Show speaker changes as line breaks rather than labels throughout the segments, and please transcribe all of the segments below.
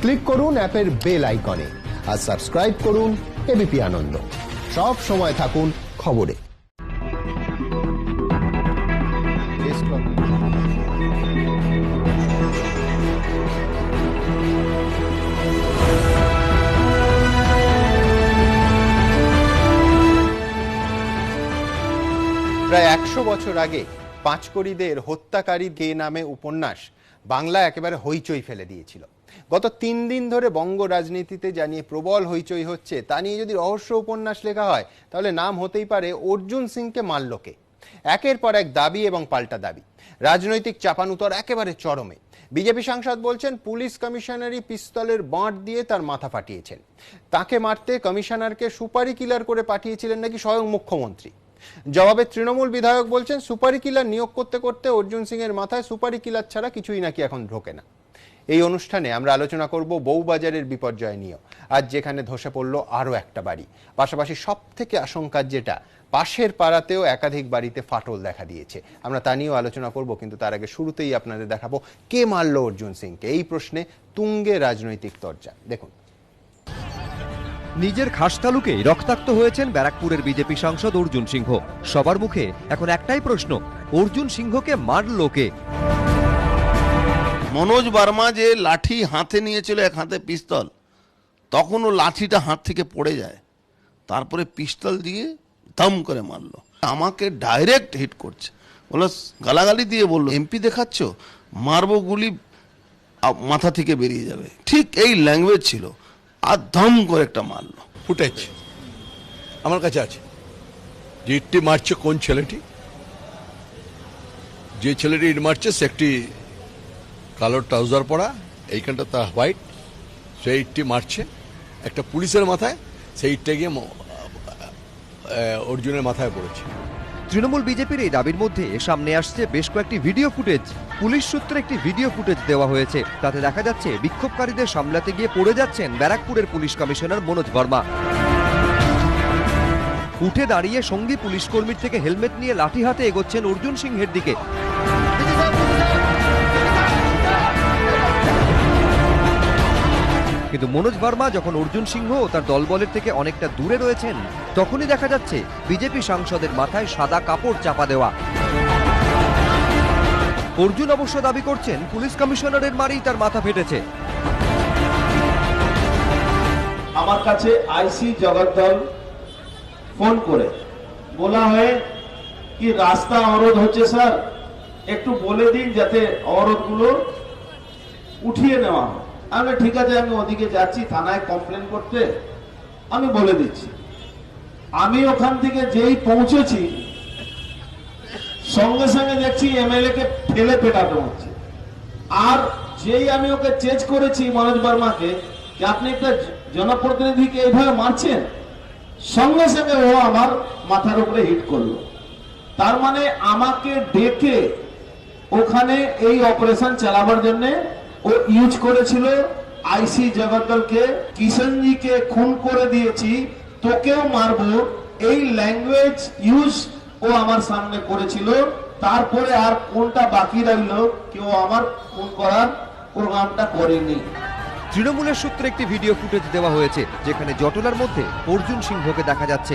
Click করুন অ্যাপের bell আইকনে আর সাবস্ক্রাইব করুন এবিপি আনন্দ। সব সময় থাকুন খবরে। প্রায় 100 বছর আগে পাঁচকড়িদের হত্যাকারী গে নামে উপন্যাস বাংলা একেবারে হইচই ফেলে দিয়েছিল। গত 3 দিন ধরে বঙ্গ রাজনীতিতে জানিয়ে প্রবল হইচই হচ্ছে, তা নিয়ে যদি রহস্য উপন্যাস লেখা হয় তাহলে নাম হতেই পারে অর্জুন সিংকে মারল কে। একের পর এক দাবি এবং পাল্টা দাবি, রাজনৈতিক চাপানুতর একেবারে চরমে। বিজেপি সাংসদ বলছেন পুলিশ কমিশনারই পিস্তলের বাঁট দিয়ে তার মাথা ফাটিয়েছেন। তাকে মারতে কমিশনারকে সুপারি কিলার করে পাঠিয়েছিলেন নাকি স্বয়ং মুখ্যমন্ত্রী। জবাবে তৃণমূল বিধায়ক বলছেন সুপারি কিলার নিয়োগ করতে করতে অর্জুন সিং এর মাথায় সুপারি কিলার ছাড়া কিছুই নাকি এখন ঢোকে না। এই অনুষ্ঠানে আমরা আলোচনা করব বউবাজারের বিপর্যয় নিয়ে। আজ যেখানে ধসে পড়ল আরো একটা বাড়ি, পাশাপাশি সব থেকে আশঙ্কার যেটা পাশের পাড়াতেও একাধিক বাড়িতে ফাটল দেখা দিয়েছে, আমরা তা নিয়েও আলোচনা করব। কিন্তু তার আগে শুরুতেই আপনাদের দেখাবো কে মারল অর্জুন সিংকে। এই প্রশ্নে তুঙ্গে রাজনৈতিক তরজা। দেখুন,
নিজের খাসতালুকেই রক্তাক্ত হয়েছেন ব্যারাকপুরের বিজেপি সাংসদ অর্জুন সিংহ। সবার মুখে এখন একটাই প্রশ্ন, অর্জুন সিংহকে মারল কে?
মনোজ বার্মা যে লাঠি হাতে নিয়েছিল, এক হাতে পিস্তল, তখন ও লাঠিটা হাত থেকে পড়ে যায়, তারপরে পিস্তল দিয়ে দম করে মারলো। আমাকে ডাইরেক্ট হিট করছে, বলো গালাগালি দিয়ে বললো এমপি দেখাচ্ছ, মারবো গুলি মাথা থেকে বেরিয়ে যাবে, ঠিক এই ল্যাঙ্গুয়েজ ছিল। আর দম করে একটা মারলো।
ফুটেজ আমার কাছে আছে, যে ইটটি মারছে কোন ছেলেটি, যে ছেলেটি ইট মারছে সে একটি কালো ট্রাউজার পরা, এইখানটা তার হোয়াইট, সেই ইটটি মারছে একটা পুলিশের মাথায়, সেই ইটটা গিয়ে অর্জুনের মাথায় পড়েছে।
তৃণমূল বিজেপির এই দাবির মধ্যে সামনে আসছে বেশ কয়েকটি ভিডিও ফুটেজ। পুলিশ সূত্রে একটি ভিডিও ফুটেজ দেওয়া হয়েছে, তাতে দেখা যাচ্ছে বিক্ষোভকারীদের সামলাতে গিয়ে পড়ে যাচ্ছেন ব্যারাকপুরের পুলিশ কমিশনার মনোজ বর্মা। উঠে দাঁড়িয়ে সঙ্গী পুলিশ কর্মীর থেকে হেলমেট নিয়ে লাঠি হাতে এগোচ্ছেন অর্জুন সিংহের দিকে। কিন্তু মনোজ বর্মা যখন অর্জুন সিংহ ও তার দলবলের থেকে অনেকটা দূরে রয়েছেন, তখনই দেখা যাচ্ছে বিজেপি সাংসদের মাথায় সাদা কাপড় চাপা দেওয়া। অর্জুন অবশ্য দাবি করছেন পুলিশ কমিশনারের মারেই তার মাথা ফেটেছে।
আমার কাছে আইসি জগদ্দল ফোন করে বলা হয় কি রাস্তা অবরোধ হচ্ছে স্যার, একটু বলে দিন যাতে অবরোধগুলো উঠিয়ে নেওয়া হয়। আমি ঠিক আছে, আমি ওদিকে যাচ্ছি থানায় কমপ্লেন করতে, আমি বলে দিচ্ছি। আমি ওখান থেকে যেই পৌঁছেছি সঙ্গে সঙ্গে দেখছি এমএলএ কে ফেলে পেটাতে হচ্ছে। আর যেই আমি ওকে চেঞ্জ করেছি মনোজ বর্মাকে যে আপনি একটা জনপ্রতিনিধিকে এইভাবে মারছেন, সঙ্গে সঙ্গে ও আমার মাথার উপরে হিট করলো। তার মানে আমাকে ডেকে ওখানে এই অপারেশন চালাবার জন্য ও ইউজ করেছিল আইসি জগদ্দলকে। কিষণজিকে খুন করে দিয়েছি, তোকেও মারবো, এই ল্যাঙ্গুয়েজ ইউজ ও আমার সামনে করেছিল। তারপরে আর কোনটা বাকি রইলো, কেউ আমার খুন করার প্রোগ্রামটা করেনি।
তৃণমূলের সূত্রে একটি ভিডিও ফুটেজ দেওয়া হয়েছে, যেখানে জটলার মধ্যে অর্জুন সিংহকে দেখা যাচ্ছে।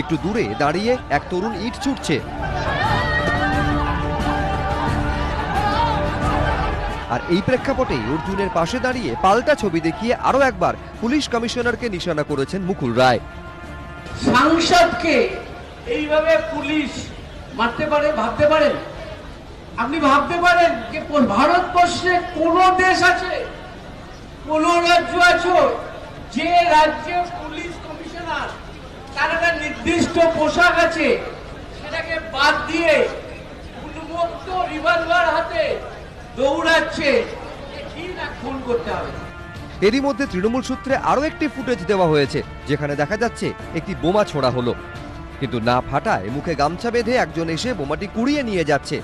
একটু দূরে দাঁড়িয়ে এক তরুণ ইট ছুটছে, আর এই প্রেক্ষাপটেই অর্জুনের পাশে দাঁড়িয়ে পাল্টা ছবি দেখিয়ে আরো একবার পুলিশ কমিশনারকে নিশানা করেছেন মুকুল রায়।
সাংসদকে এইভাবে পুলিশ মারতে পারে, ভাবতে পারেন? আপনি ভাবতে পারেন যে ভারতবর্ষে কোন দেশ আছে, কোন রাজ্য আছে যে রাজ্যে পুলিশ কমিশনার তার একটা নির্দিষ্ট পোশাক আছে, সেটাকে বাদ দিয়ে উন্মুক্ত রিভলভার হাতে দৌড়াচ্ছে? কি না খুন করতে হবে।
এরই মধ্যে তৃণমূল সূত্রে আরো একটি ফুটেজ দেওয়া হয়েছে, যেখানে দেখা যাচ্ছে একটি বোমা ছোড়া হলো, কিন্তু না ফাটায় মুখে গামছা বেঁধে একজন এসে বোমাটি কুড়িয়ে নিয়ে যাচ্ছে।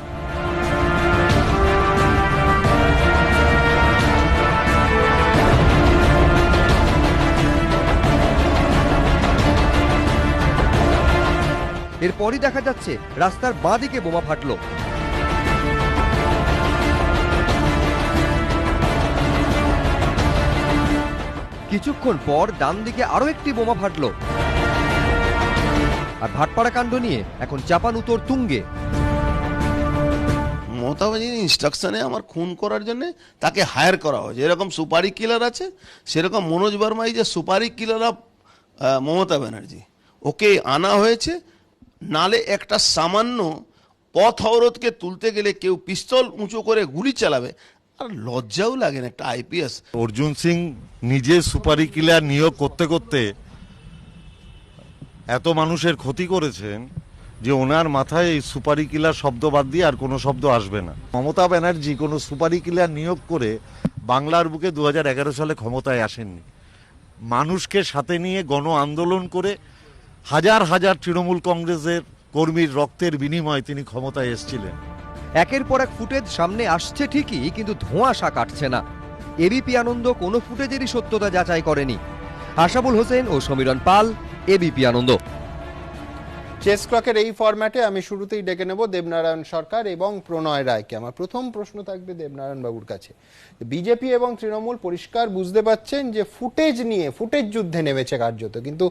এরপরই দেখা যাচ্ছে রাস্তার বাঁ দিকে বোমা ফাটলো। কিছুক্ষণ পর ডান দিকে আরো একটি বোমা ফাটলো। আর ভাটপাড়া কাণ্ড নিয়ে এখন চাপানুতোর তুঙ্গে।
মমতা ব্যানার্জির ইনস্ট্রাকশনে আমার খুন করার জন্য তাকে হায়ার করা হয়েছে। যেরকম সুপারি কিলার আছে, সেরকম মনোজ বর্মাই যে সুপারি কিলার অফ মমতা ব্যানার্জি, ওকে আনা হয়েছে। নালে একটা সামান্য পথ অবরোধকে তুলতে গেলে কেউ পিস্তল উঁচু করে গুলি চালাবে, আর লজ্জাও লাগে না একটা আইপিএস।
অর্জুন সিং নিজে সুপারি কিলার নিয়োগ করতে করতে এত মানুষের ক্ষতি করেছেন যে ওনার মাথায় এই সুপারি কিলার শব্দ বাদ দিয়ে আর কোনো শব্দ আসবে না। মমতা ব্যানার্জি কোনো সুপারি কিলার নিয়োগ করে বাংলার বুকে 2011 সালে ক্ষমতায় আসেননি। মানুষকে সাথে নিয়ে গণ আন্দোলন করে হাজার হাজার তৃণমূল কংগ্রেসের কর্মীর রক্তের বিনিময়ে তিনি ক্ষমতায় এসেছিলেন।
একের পর এক ফুটেজ সামনে আসছে ঠিকই, কিন্তু ধোঁয়াশা কাটছে না। এবিপি আনন্দ কোনো ফুটেজেরই সত্যতা যাচাই করেনি। আশাবুল হোসেন ও সমীরণ পাল, এবিপি আনন্দ।
চেস ক্লকের এই ফরম্যাটে আমি শুরুতেই ডেকে নেব দেবনারায়ণ সরকার এবং প্রণয় রায়কে। আমার প্রথম প্রশ্ন থাকবে দেবনারায়ণ বাবুর কাছে। বিজেপি এবং তৃণমূল পরিষ্কার বুঝতে পারছেন যে ফুটেজ নিয়ে ফুটেজ যুদ্ধে নেমেছে কার্যত, কিন্তু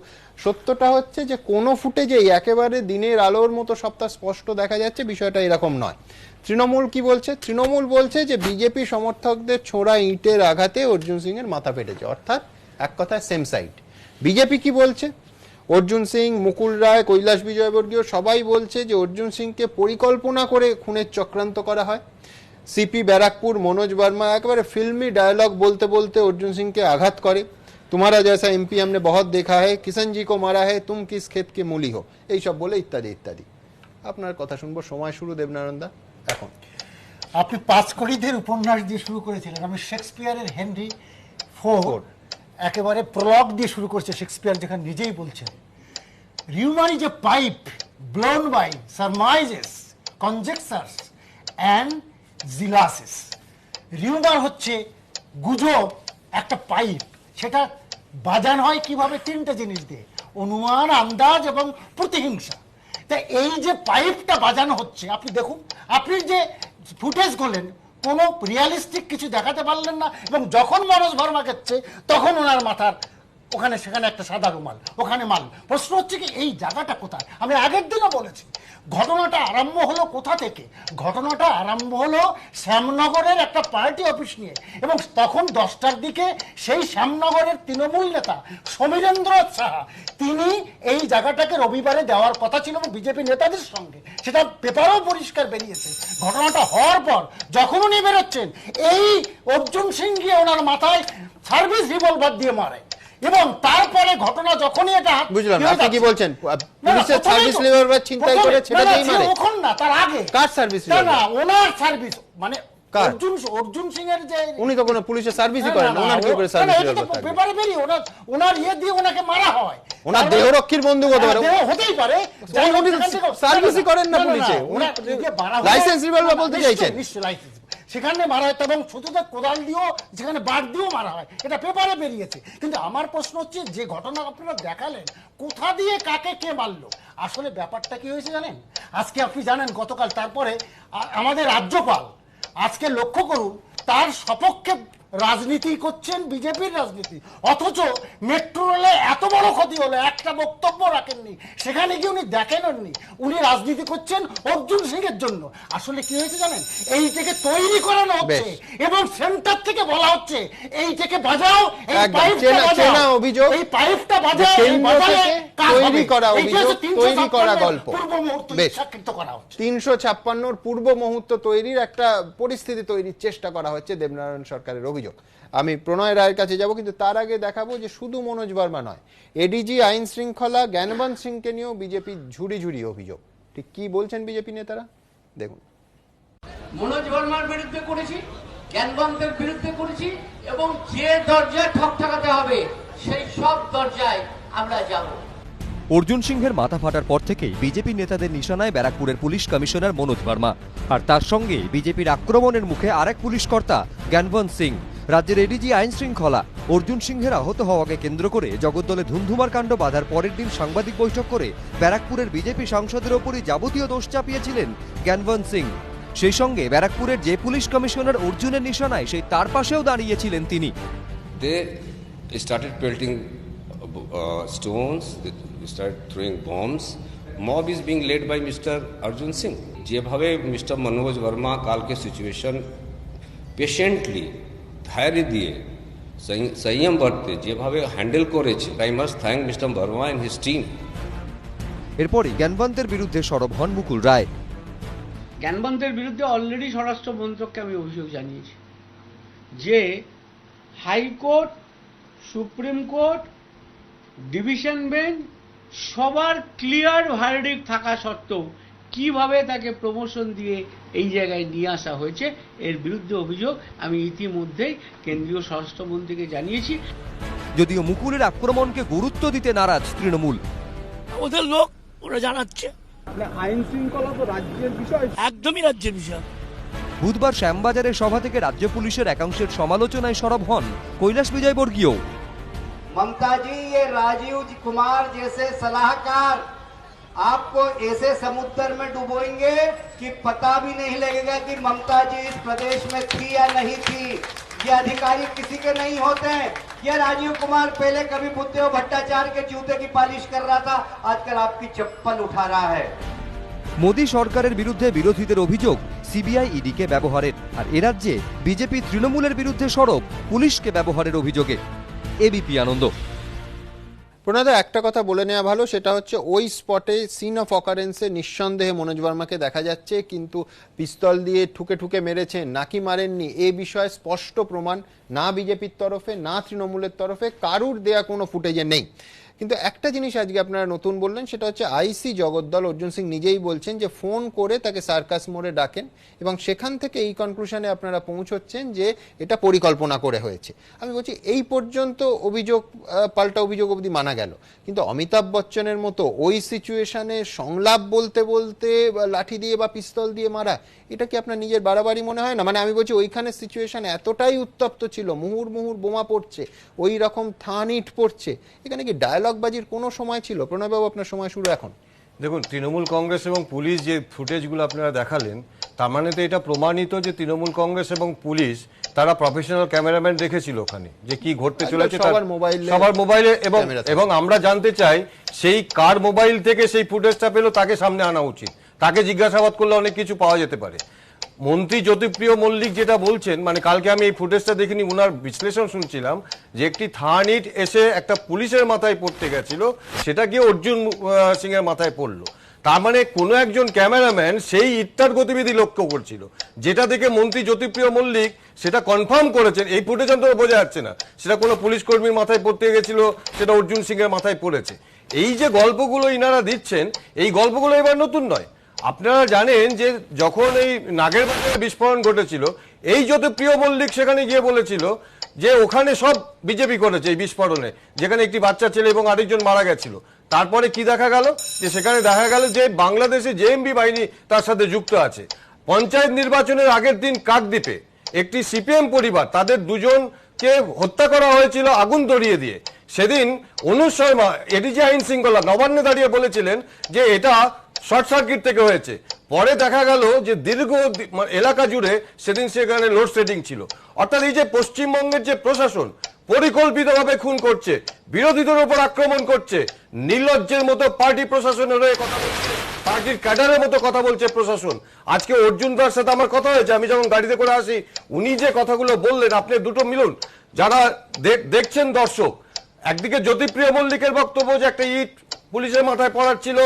সত্যটা হচ্ছে যে কোনো ফুটেজেই একেবারে দিনের আলোর মতো সবটা স্পষ্ট দেখা যাচ্ছে বিষয়টা এরকম নয়। তৃণমূল কি বলছে? তৃণমূল বলছে যে বিজেপি সমর্থকদের ছোড়া ইটের আঘাতে অর্জুন সিং এর মাথা ফেটেছে, অর্থাৎ এক কথায় সেম সাইড। বিজেপি কি বলছে? অর্জুন সিং, মুকুল রায়, কৈলাস বিজয়বর্গীয় সবাই বলছে যে অর্জুন সিংকে পরিকল্পনা করে খুনের চক্রান্ত করা হয়। সিপি ব্যারাকপুর মনোজ বর্মা একেবারে ফিল্মি ডায়লগ বলতে বলতে অর্জুন সিংকে আঘাত করে। तुम्हारा जैसा एमपी हमने बहुत देखा है, किशन जी को मारा है, तुम किस खेत के मूली हो, এই সব বলে ইত্যাদি ইত্যাদি। আপনার কথা শুনবো, সময় শুরু দেবনারায়ণ দা। এখন
আপনি পাঁচকড়িদের উপন্যাস দিয়ে শুরু করেছিলেন, আমি শেক্সপিয়ারের হেনরি ফোর একেবারে প্রলগ দিয়ে শুরু করছে। শেক্সপিয়ার যেখানে নিজেই বলছেন, rumour is a pipe blown by surmises, conjectures and jealousies. Rumour হচ্ছে গুজব, একটা পাইপ, সেটা বাজানো হয় কিভাবে? তিনটে জিনিস দিয়ে, অনুমান, আন্দাজ এবং প্রতিহিংসা। তা এই যে পাইপটা বাজানো হচ্ছে, আপনি দেখুন, আপনি যে ফুটেজ করলেন কোনো রিয়ালিস্টিক কিছু দেখাতে পারলেন না, এবং যখন মনোজ ভার্মা গেছে তখন ওনার মাথার ওখানে সেখানে একটা সাদা রুমাল, ওখানে মাল। প্রশ্ন হচ্ছে কি এই জায়গাটা কোথায়? আমি আগের দিনও বলেছি, ঘটনাটা আরম্ভ হলো কোথা থেকে? ঘটনাটা আরম্ভ হলো শ্যামনগরের একটা পার্টি অফিস নিয়ে, এবং তখন 10টার দিকে সেই শ্যামনগরের তৃণমূল নেতা সমীরেন্দ্র সাহা, তিনি এই জায়গাটাকে রবিবারে দেওয়ার কথা ছিল এবং বিজেপি নেতাদের সঙ্গে, সেটা পেপারেও পরিষ্কার বেরিয়েছে। ঘটনাটা হওয়ার পর যখন উনি বেরোচ্ছেন, এই অর্জুন সিং গিয়ে ওনার মাথায় সার্ভিস রিভলভার দিয়ে মারে, এবং তারপরে ঘটনা যখনই এটা
বুঝলাম আপনি কি বলছেন, পুলিশের সার্ভিস রিভলভার ছিনতাই করে ছেড়ে দেই মারে?
ওখান না, তার আগে
কার সার্ভিস
না, না, ওনার সার্ভিস মানে
কার?
অর্জুন সিং এর যে,
উনি তো কোনো পুলিশের সার্ভিসই করেন না, ওনার কি করে সার্ভিস রিভলভার থাকবে?
পেপারে বেরিয়ে ওনার ইয়ে দিয়ে ওনাকে মারা হয়।
ওনার দেহরক্ষীর বন্দুক হতে পারে,
দেহ হতেই পারে,
উনি সার্ভিসই করেন না পুলিশে, লাইসেন্স রিভলভার বলতে চাইছেন?
নিশ্চয়ই লাইসেন্স, সেখানে মারা হয়, এবং শুধু তো কোদাল দিয়েও, যেখানে বাট দিয়েও মারা হয়, এটা পেপারে বেরিয়েছে। কিন্তু আমার প্রশ্ন হচ্ছে, যে ঘটনা আপনারা দেখালেন, কোথা দিয়ে কাকে কে মারলো? আসলে ব্যাপারটা কি হয়েছে জানেন? আজকে আপনি জানেন গতকাল, তারপরে আমাদের রাজ্যপাল আজকে লক্ষ্য করুন, তার সপক্ষে রাজনীতি করছেন, বিজেপির রাজনীতি, অথচ মেট্রো রেলে এত বড় ক্ষতি হলো, একটা বক্তব্য রাখেননি, সেখানে গিয়ে উনি দেখেননি, উনি রাজনীতি করছেন অর্জুন সিং এর জন্য। আসলে কি হয়েছে জানেন? এইটাকে তৈরি করানো হচ্ছে এবং সেন্টার থেকে বলা হচ্ছে এইটাকে বাজাও, এই পাইপটা বাজাও,
অভিযোগ,
এই পাইপটা বাজাও, এই বাজালে
তৈরি করা অভিযোগ, তৈরি করা গল্প,
পূর্ব মুহূর্ত ইচ্ছাকৃত করা হচ্ছে।
356 পূর্ব মুহূর্ত তৈরির একটা পরিস্থিতি তৈরির চেষ্টা করা হচ্ছে দেবনারায়ণ সরকারের অভিযোগ। আমি প্রণয় রায়ের কাছে যাব, কিন্তু তার আগে দেখাবো যে শুধু মনোজ বর্মা নয়, এডিজি আইন শৃঙ্খলা জ্ঞানবন্ত সিংকে নিয়েও বিজেপি ঝুড়ি ঝুড়ি অভিযোগ। ঠিক কি বলছেন বিজেপি নেতারা, দেখুন।
মনোজ বর্মার বিরুদ্ধে করেছি, জ্ঞানবন্তের বিরুদ্ধে করেছি, এবং যে দরজায় ঠক ঠকাতে হবে সেই সব দরজায় আমরা যাব।
অর্জুন সিংহের মাথা ফাটার পর থেকেই বিজেপি নেতাদের নিশানায় ব্যারাকপুরের পুলিশ কমিশনার মনোজ ভার্মা, আর তার সঙ্গে বিজেপির আক্রমণের মুখে আরেক পুলিশ কর্তা জ্ঞানবন্ত সিং। রাজ্যের এডিজি আইন শৃঙ্খলা অর্জুন সিংহের আহত হওয়াকে কেন্দ্র করে জগদ্দলে ধুন্ধুমার কাণ্ড বাঁধার পরের দিন সাংবাদিক বৈঠক করে ব্যারাকপুরের বিজেপি সাংসদের ওপরই যাবতীয় দোষ চাপিয়েছিলেন জ্ঞানবন্ত সিং। সেই সঙ্গে ব্যারাকপুরের যে পুলিশ কমিশনার অর্জুনের নিশানায়, সেই তার পাশেও দাঁড়িয়েছিলেন তিনি।
They started pelting stones, they started throwing bombs. Mob is being led by Mr. Arjun Singh. যেভাবে মিস্টার মনোজ বর্মা কালকে সিচুয়েশন পেশেন্টলি ধৈর্য দিয়ে संयम बरते যেভাবে হ্যান্ডেল করেছে, I must thank mister Verma and his team.
এরপরই জ্ঞানবন্তের বিরুদ্ধে সরব হন মুকুল রায়।
জ্ঞানবন্তের বিরুদ্ধে অলরেডি স্বরাষ্ট্র মন্ত্রককে আমি অভিযোগ জানিয়েছি যে high court, supreme court, division bench সবার ক্লিয়ার ভার্ডিক্ট থাকা সত্ত্বেও কিভাবে তাকে প্রমোশন দিয়ে এই জায়গায় নিয়ে আসা হয়েছে, এর বিরুদ্ধে অভিযোগ আমি ইতিমধ্যেই কেন্দ্রীয় স্বরাষ্ট্রমন্ত্রীকে জানিয়েছি।
যদিও মুকুলের আক্রমণকে গুরুত্ব দিতে নারাজ তৃণমূল।
ওদের লোক ওরা জানাচ্ছে
আইন শৃঙ্খলা তো রাজ্যের বিষয়,
একদমই রাজ্যের বিষয়।
বুধবার শ্যামবাজারের সভা থেকে রাজ্য পুলিশের একাংশের সমালোচনায় সরব হন কৈলাস বিজয়বর্গীয়।
ममता जी, ये राजीव कुमार जैसे सलाहकार आपको ऐसे समुद्र में डुबोएंगे कि पता भी नहीं लगेगा कि ममता जी इस प्रदेश में थी या नहीं थी। ये अधिकारी किसी के नहीं होते हैं। ये राजीव कुमार पहले कभी बुद्धदेव भट्टाचार्य के जूते की पालिश कर रहा था, आजकल आपकी चप्पल उठा रहा है।
মোদী সরকারের বিরুদ্ধে বিরোধীদের অভিযোগ সিবিআই ইডিকে ব্যবহারের, আর এ রাজ্যে বিজেপি তৃণমূলের বিরুদ্ধে সরব পুলিশকে ব্যবহারের অভিযোগে। এবিপি আনন্দ।
প্রণাদা, একটা কথা বলে নেওয়া ভালো, সেটা হচ্ছে ওই স্পটে সিন অফ অকারেন্সে নিঃসন্দেহে মনোজ বর্মাকে দেখা যাচ্ছে, কিন্তু পিস্তল দিয়ে ঠুকে ঠুকে মেরেছেন নাকি মারেননি এ বিষয়ে স্পষ্ট প্রমাণ না বিজেপির তরফে না তৃণমূলের তরফে কারুর দেয়া কোনো ফুটেজে নেই। কিন্তু একটা জিনিস আজকে আপনারা নতুন বললেন, সেটা হচ্ছে আইসি জগদ্দল অর্জুন সিং নিজেই বলছেন যে ফোন করে তাকে সার্কাস মোড়ে ডাকেন এবং সেখান থেকে এই কনক্লুশনে আপনারা পৌঁছচ্ছেন যে এটা পরিকল্পনা করে হয়েছে। আমি বলছি এই পর্যন্ত অভিযোগ পাল্টা অভিযোগ অবধি মানা গেল, কিন্তু অমিতাভ বচ্চনের মতো ওই সিচুয়েশনে সংলাপ বলতে বলতে লাঠি দিয়ে বা পিস্তল দিয়ে মারা, এটা কি আপনার নিজের বাড়াবাড়ি মনে হয় না? মানে আমি বলছি ওইখানে সিচুয়েশন এতটাই উত্তপ্ত ছিল, মুহুর মুহুর বোমা পড়ছে, ওই রকম থান ইট পড়ছে, এখানে কি ডায়ালগ বাজির কোনো সময় ছিল? প্রণয়বাবু, আপনার সময় শুরু এখন।
দেখুন, তৃণমূল কংগ্রেস এবং পুলিশ যে ফুটেজগুলো আপনারা দেখালেন, তার মানে তো এটা প্রমাণিত যে তৃণমূল কংগ্রেস এবং পুলিশ তারা প্রফেশনাল ক্যামেরাম্যান রেখেছিল ওখানে, যে কি ঘটতে চলেছে সবার মোবাইলে, এবং আমরা জানতে চাই সেই কার মোবাইল থেকে সেই ফুটেজটা পেলো তাকে সামনে আনা উচিত, তাকে জিজ্ঞাসাবাদ করলে অনেক কিছু পাওয়া যেতে পারে। মন্ত্রী জ্যোতিপ্রিয় মল্লিক যেটা বলছেন, মানে কালকে আমি এই ফুটেজটা দেখিনি, উনার বিশ্লেষণ শুনছিলাম যে একটি থার্ড ইট এসে একটা পুলিশের মাথায় পড়তে গেছিল, সেটা গিয়ে অর্জুন সিং এর মাথায় পড়লো। তার মানে কোনো একজন ক্যামেরাম্যান সেই ইটটার গতিবিধি লক্ষ্য করছিল, যেটা দেখে মন্ত্রী জ্যোতিপ্রিয় মল্লিক সেটা কনফার্ম করেছেন। এই ফুটেজ অন্তত বোঝা যাচ্ছে না সেটা কোনো পুলিশ কর্মীর মাথায় পড়তে গেছিল, সেটা অর্জুন সিং এর মাথায় পড়েছে। এই যে গল্পগুলো ইনারা দিচ্ছেন, এই গল্পগুলো এবার নতুন নয়। আপনারা জানেন যে যখন এই নাগেরবাজারে বিস্ফোরণ ঘটেছিল, এই জ্যোতিপ্রিয় মল্লিক সেখানে গিয়ে বলেছিল যে ওখানে সব বিজেপি করেছে এই বিস্ফোরণে, যেখানে একটি বাচ্চা ছেলে এবং আরেকজন মারা গেছিল। তারপরে কি দেখা গেল, যে সেখানে দেখা গেল যে বাংলাদেশে জেএমবি বাহিনী তার সাথে যুক্ত আছে। পঞ্চায়েত নির্বাচনের আগের দিন কাকদ্বীপে একটি সিপিএম পরিবার, তাদের দুজনকে হত্যা করা হয়েছিল আগুন ধরিয়ে দিয়ে। সেদিন অনুজ শর্মা, এডিজি আইন শৃঙ্খলা, নবান্নে দাঁড়িয়ে বলেছিলেন যে এটা শর্ট সার্কিট থেকে হয়েছে। পরে দেখা গেল যে দীর্ঘ এলাকা জুড়ে সেদিন সেখানে লোডশেডিং ছিল। অর্থাৎ এই যে পশ্চিমবঙ্গের যে প্রশাসন পরিকল্পিতভাবে খুন করছে, বিরোধীদের উপর আক্রমণ করছে, নির্লজ্জের মতো পার্টি প্রশাসনের হয়ে কথা বলছে, পার্টির ক্যাডারের মতো কথা বলছে প্রশাসন। আজকে অর্জুন দার সাথে আমার কথা হয়েছে, আমি যখন গাড়িতে করে আসি, উনি যে কথাগুলো বললেন, আপনি দুটো মিলুন, যারা দেখছেন দর্শক, একদিকে জ্যোতিপ্রিয় মল্লিকের বক্তব্য যে একটা ইট পুলিশের মাথায় পড়ার ছিল,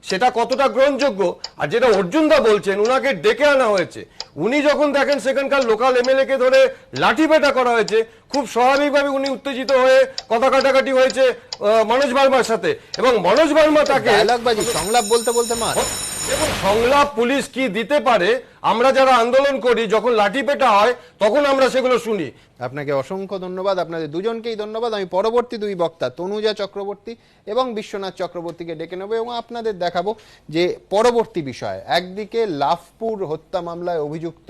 সেটা কতটা গ্রহণযোগ্য, আর যেটা অর্জুনদা বলছেন উনাকে ডেকে আনা হয়েছে, উনি যখন দেখেন সেখানকার লোকাল এমএলএ কে ধরে লাঠি পেটা করা হয়েছে, খুব স্বাভাবিকভাবে উনি উত্তেজিত হয়ে কথা কাটাকাটি হয়েছে মনোজ ভার্মার সাথে, এবং মনোজ ভার্মা তাকে
সংলাপ বলতে বলতে মার।
এবং সংলাপ পুলিশ কি দিতে পারে, আমরা যারা আন্দোলন করি যখন লাঠি পেটা হয় তখন আমরা সেগুলো শুনি।
আপনাকে অসংখ্য ধন্যবাদ, আপনাদের দুজনকেই ধন্যবাদ। আমি পরবর্তী দুই বক্তা তনুজা চক্রবর্তী এবং বিশ্বনাথ চক্রবর্তীকে ডেকে নেব এবং আপনাদের দেখাবো যে পরবর্তী বিষয়, একদিকে লাভপুর হত্যা মামলায় অভিযুক্ত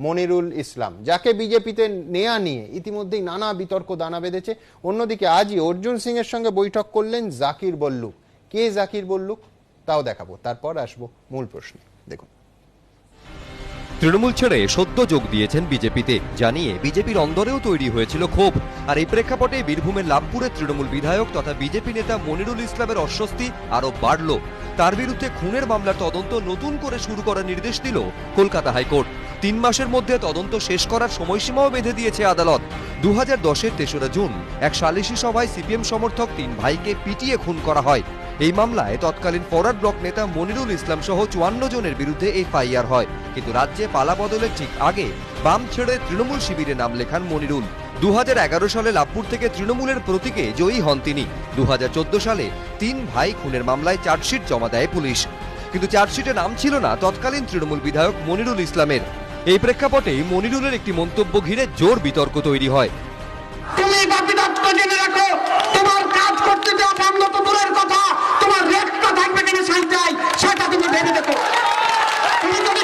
মনিরুল ইসলাম, যাকে বিজেপিতে নেয়া নিয়ে ইতিমধ্যেই নানা বিতর্ক দানা বেঁধেছে। অন্যদিকে আজই অর্জুন সিং এর সঙ্গে বৈঠক করলেন জাকির বল্লুক। কে জাকির বল্লুক তাও দেখাবো, তারপর আসবো মূল প্রশ্নে। দেখুন,
তৃণমূল ছেড়ে সদ্য যোগ দিয়েছেন বিজেপিতে, জানিয়ে বিজেপির অন্দরেও তৈরি হয়েছিল ক্ষোভ। আর এই প্রেক্ষাপটে বীরভূমের লাভপুরের তৃণমূল বিধায়ক তথা বিজেপি নেতা মনিরুল ইসলামের অস্বস্তি আরো বাড়ল। তার বিরুদ্ধে খুনের মামলার তদন্ত নতুন করে শুরু করার নির্দেশ দিল কলকাতা হাইকোর্ট। 3 মাসের মধ্যে তদন্ত শেষ করার সময়সীমাও বেঁধে দিয়েছে আদালত। 2010-এর 3রা জুন এক সালিশি সভায় সিপিএম সমর্থক 3 ভাইকে পিটিয়ে খুন করা হয়। এই মামলায় তৎকালীন ফরওয়ার্ড ব্লক নেতা মনিরুল ইসলাম সহ 54 জনের বিরুদ্ধে এফআইআর হয়। কিন্তু রাজ্যে পালা বদলের ঠিক আগে বাম ছেড়ে তৃণমূল শিবিরে নাম লেখান মনিরুল। 2011 সালে লাভপুর থেকে তৃণমূলের প্রতীকে জয়ী হন তিনি। 2014 সালে 3 ভাই খুনের মামলায় চার্জশিট জমা দেয় পুলিশ, কিন্তু চার্জশিটে নাম ছিল না তৎকালীন তৃণমূল বিধায়ক মনিরুল ইসলামের। এই প্রেক্ষাপটে মনিরুলের একটি মন্তব্য ঘিরে জোর বিতর্ক তৈরি হয়।
তুমি বাপি দত্ত জেনে রাখো, তোমার কাজ করতে দেওয়া বন্ধ তো দূরের কথা, তোমার রেটটা থাকবে কিনা সাইডাই সেটা তুমি ভেবে দেখো। তুমি যদি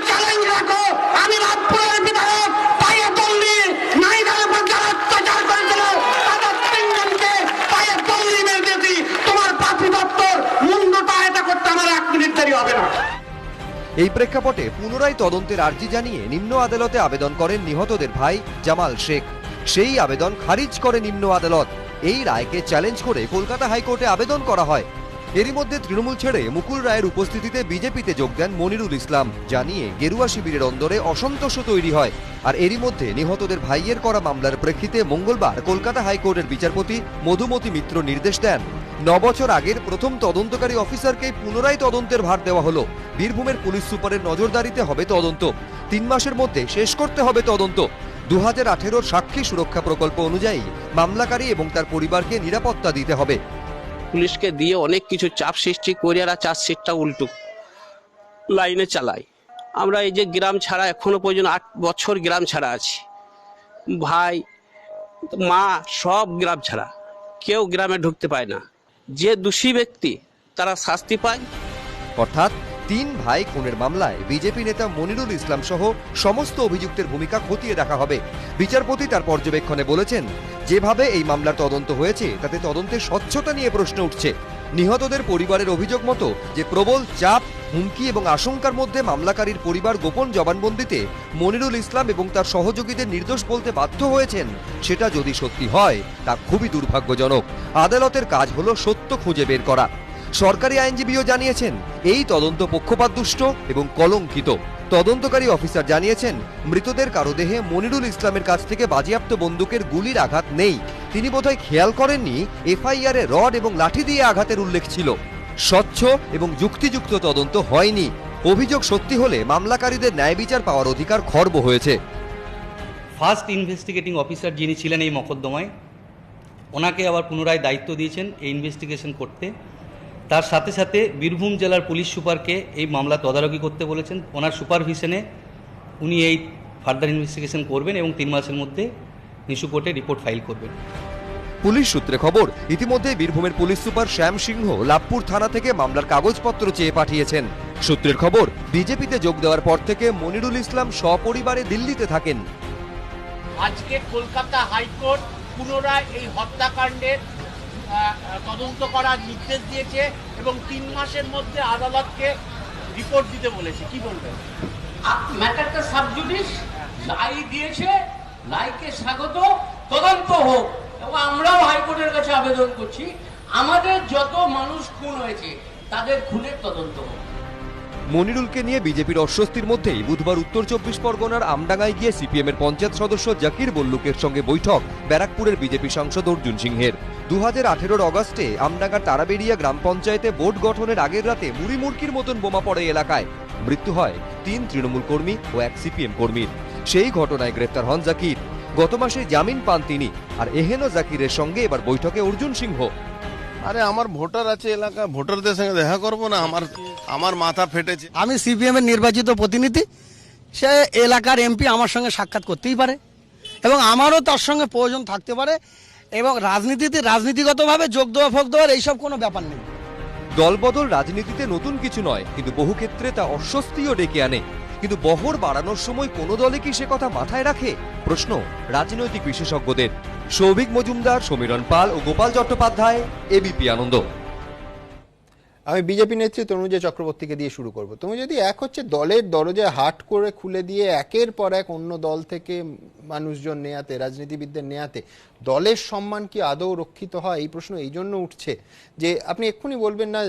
চ্যালেঞ্জ রাখো, আমি লাভপুরের বিধায়ক পায়ে তল্লি নাইদার উপর যারা অত্যাচার করেছিল তাদের 3 জনকে পায়ে তল্লি মেরে দিয়েছি। তোমার বাপি দত্তর মুন্ডটা এটা করতে আমার 1 মিনিট দেরি হবে না।
এই প্রেক্ষাপটে পুনরায় তদন্তের আর্জি জানিয়ে নিম্ন আদালতে আবেদন করেন নিহতদের ভাই জামাল শেখ। সেই আবেদন খারিজ করে নিম্ন আদালত। এই রায়কে চ্যালেঞ্জ করে কলকাতা হাইকোর্টে আবেদন করা হয়। এরই মধ্যে তৃণমূল ছেড়ে মুকুল রায়ের উপস্থিতিতে বিজেপিতে যোগ দেন মনিরুল ইসলাম, জানিয়ে গেরুয়া শিবিরের অন্দরে অসন্তোষ তৈরি হয়। আর এরই মধ্যে নিহতদের ভাইয়ের করা মামলার প্রেক্ষিতে মঙ্গলবার কলকাতা হাইকোর্টের বিচারপতি মধুমতি মিত্র নির্দেশ দেন 9 বছর আগের প্রথম তদন্তকারী অফিসারকে পুনরায় তদন্তের ভার দেওয়া হলো। বীরভূমের পুলিশ সুপারের নজরদারিতে হবে তদন্ত। 3 মাসের মধ্যে শেষ করতে হবে তদন্ত। 2018-র সাক্ষী সুরক্ষা প্রকল্প অনুযায়ী মামলাকারী এবং তার পরিবারকে নিরাপত্তা দিতে হবে।
পুলিশকে দিয়ে অনেক কিছু চাপ সৃষ্টি করে আর চার্জশিটটা উল্টো লাইনে চালায়। আমরা এই যে গ্রাম ছাড়া এখনো পর্যন্ত 8 বছর গ্রাম ছাড়া আছি, ভাই মা সব গ্রাম ছাড়া, কেউ গ্রামে ঢুকতে পায় না। যে দোষী ব্যক্তি তারা শাস্তি পায়।
অর্থাৎ 3 ভাই খুনের মামলায় বিজেপি নেতা মনিরুল ইসলাম সহ সমস্ত অভিযুক্তের ভূমিকা খতিয়ে দেখা হবে। বিচারপতি তার পর্যবেক্ষণে বলেছেন, যেভাবে এই মামলার তদন্ত হয়েছে তাতে তদন্তের স্বচ্ছতা নিয়ে প্রশ্ন উঠছে। নিহতদের পরিবারের অভিযোগ মতো যে প্রবল চাপ, হুমকি এবং আশঙ্কার মধ্যে মামলাকারীর পরিবার গোপন জবানবন্দিতে মনিরুল ইসলাম এবং তার সহযোগীদের নির্দোষ বলতে বাধ্য হয়েছেন, সেটা যদি সত্যি হয় তা খুবই দুর্ভাগ্যজনক। আদালতের কাজ হলো সত্য খুঁজে বের করা। সরকারি আইনজীবীও জানিয়েছেন এই তদন্ত পক্ষপাতদুষ্ট এবং কলঙ্কিত। তদন্তকারী অফিসার জানিয়েছেন, মৃতদের কারো দেহে মনিরুল ইসলামের কাছ থেকে বাজেয়াপ্ত বন্দুকের গুলির আঘাত নেই। তিনি বোধহয় খেয়াল করেননি এফআইআরে রড এবং লাঠি দিয়ে আঘাতের উল্লেখ ছিল। স্বচ্ছ এবং যুক্তিযুক্ত তদন্ত হয়নি। অভিযোগ সত্যি হলে মামলাকারীদের ন্যায় বিচার পাওয়ার অধিকার খর্ব হয়েছে।
ফার্স্ট ইনভেস্টিগেটিং অফিসার যিনি ছিলেন এই মকদ্দমায়, ওনাকে আবার পুনরায় দায়িত্ব দিয়েছেন এই ইনভেস্টিগেশন করতে। তার সাথে সাথে বীরভূম জেলার পুলিশ সুপারকে এই মামলা তদারকি করতে বলেছেন। ওনার সুপারভিশনে উনি এই ফার্দার ইনভেস্টিগেশন করবেন এবং 3 মাসের মধ্যে নিশু কোর্টে রিপোর্ট ফাইল করবেন।
পুলিশ সূত্রে খবর, ইতিমধ্যে বীরভূমের পুলিশ সুপার শ্যাম সিংহ লাভপুর থানা থেকে মামলার কাগজপত্র চেয়ে পাঠিয়েছেন। সূত্রের খবর, বিজেপিতে যোগ দেওয়ার পর থেকে মনিরুল ইসলাম সপরিবারে দিল্লিতে থাকেন।
আজকে কলকাতা হাইকোর্ট পুনরায় এই হত্যাকাণ্ডের তদন্ত করার নির্দেশ দিয়েছে এবং 3 মাসের মধ্যে আদালতকে রিপোর্ট দিতে বলেছে। কি বলবেন? ম্যাটারটা সাবজুডিস, রায় দিয়েছে, রায়কে স্বাগত, তদন্ত হোক। এবং আমরাও হাইকোর্টের কাছে আবেদন করছি, আমাদের যত মানুষ খুন হয়েছে তাদের খুনের তদন্ত হোক।
মনিরুলকে নিয়ে বিজেপির অস্বস্তির মধ্যেই বুধবার উত্তর 24 পরগনার আমডাঙ্গায় গিয়ে সিপিএম এর পঞ্চায়েত সদস্য জাকির বল্লুকের সঙ্গে বৈঠক ব্যারাকপুরের বিজেপি সাংসদ অর্জুন সিংহের। 2018-র অগস্টে আমডাঙ্গার তারাবেড়িয়া গ্রাম পঞ্চায়েতে বোর্ড গঠনের আগের রাতে মুড়ি মুড়কির মতন বোমা পড়ে এলাকায়। মৃত্যু হয় 3 তৃণমূল কর্মী ও 1 সিপিএম কর্মীর। সেই ঘটনায় গ্রেপ্তার হন জাকির। গত মাসে জামিন পান তিনি। আর এহেন জাকিরের সঙ্গে এবার বৈঠকে অর্জুন সিংহ।
আরে আমার ভোটার আছে এলাকা, ভোটারদের সঙ্গে দেখা করব না? আমার মাথা ফেটেছে।
আমি সিপিএম এর নির্বাচিত প্রতিনিধি, সে এলাকার এমপি আমার সঙ্গে সাক্ষাৎ করতেই পারে এবং আমারও তার সঙ্গে প্রয়োজন থাকতে পারে। এবং রাজনীতিগতভাবে যোগ দেওয়া ফোক দেওয়ার এইসব কোনো ব্যাপার নেই।
দলবদল রাজনীতিতে নতুন কিছু নয়, কিন্তু বহু ক্ষেত্রে তা অস্বস্তিও ডেকে আনে। কিন্তু বহর বাড়ানোর সময় কোনো দলে কি সে কথা মাথায় রাখে? প্রশ্ন রাজনৈতিক বিশেষজ্ঞদের। সৌভিক মজুমদার, সমীরণ পাল ও গোপাল চট্টোপাধ্যায়, এবিপি আনন্দ।
আমি বিজেপি নেত্রী তনুজা চক্রবর্তীকে দিয়ে শুরু করব। তুমি যদি এক হচ্ছে দলের দরজা হাট করে খুলে দিয়ে একের পর এক অন্য দল থেকে মানুষজন নেয়াতে, রাজনীতিবিদদের নেয়াতে দলের সম্মান কি আদৌ রক্ষিত হয়? এই প্রশ্ন এই জন্য উঠছে যে আপনি এক্ষুনি বলবেন না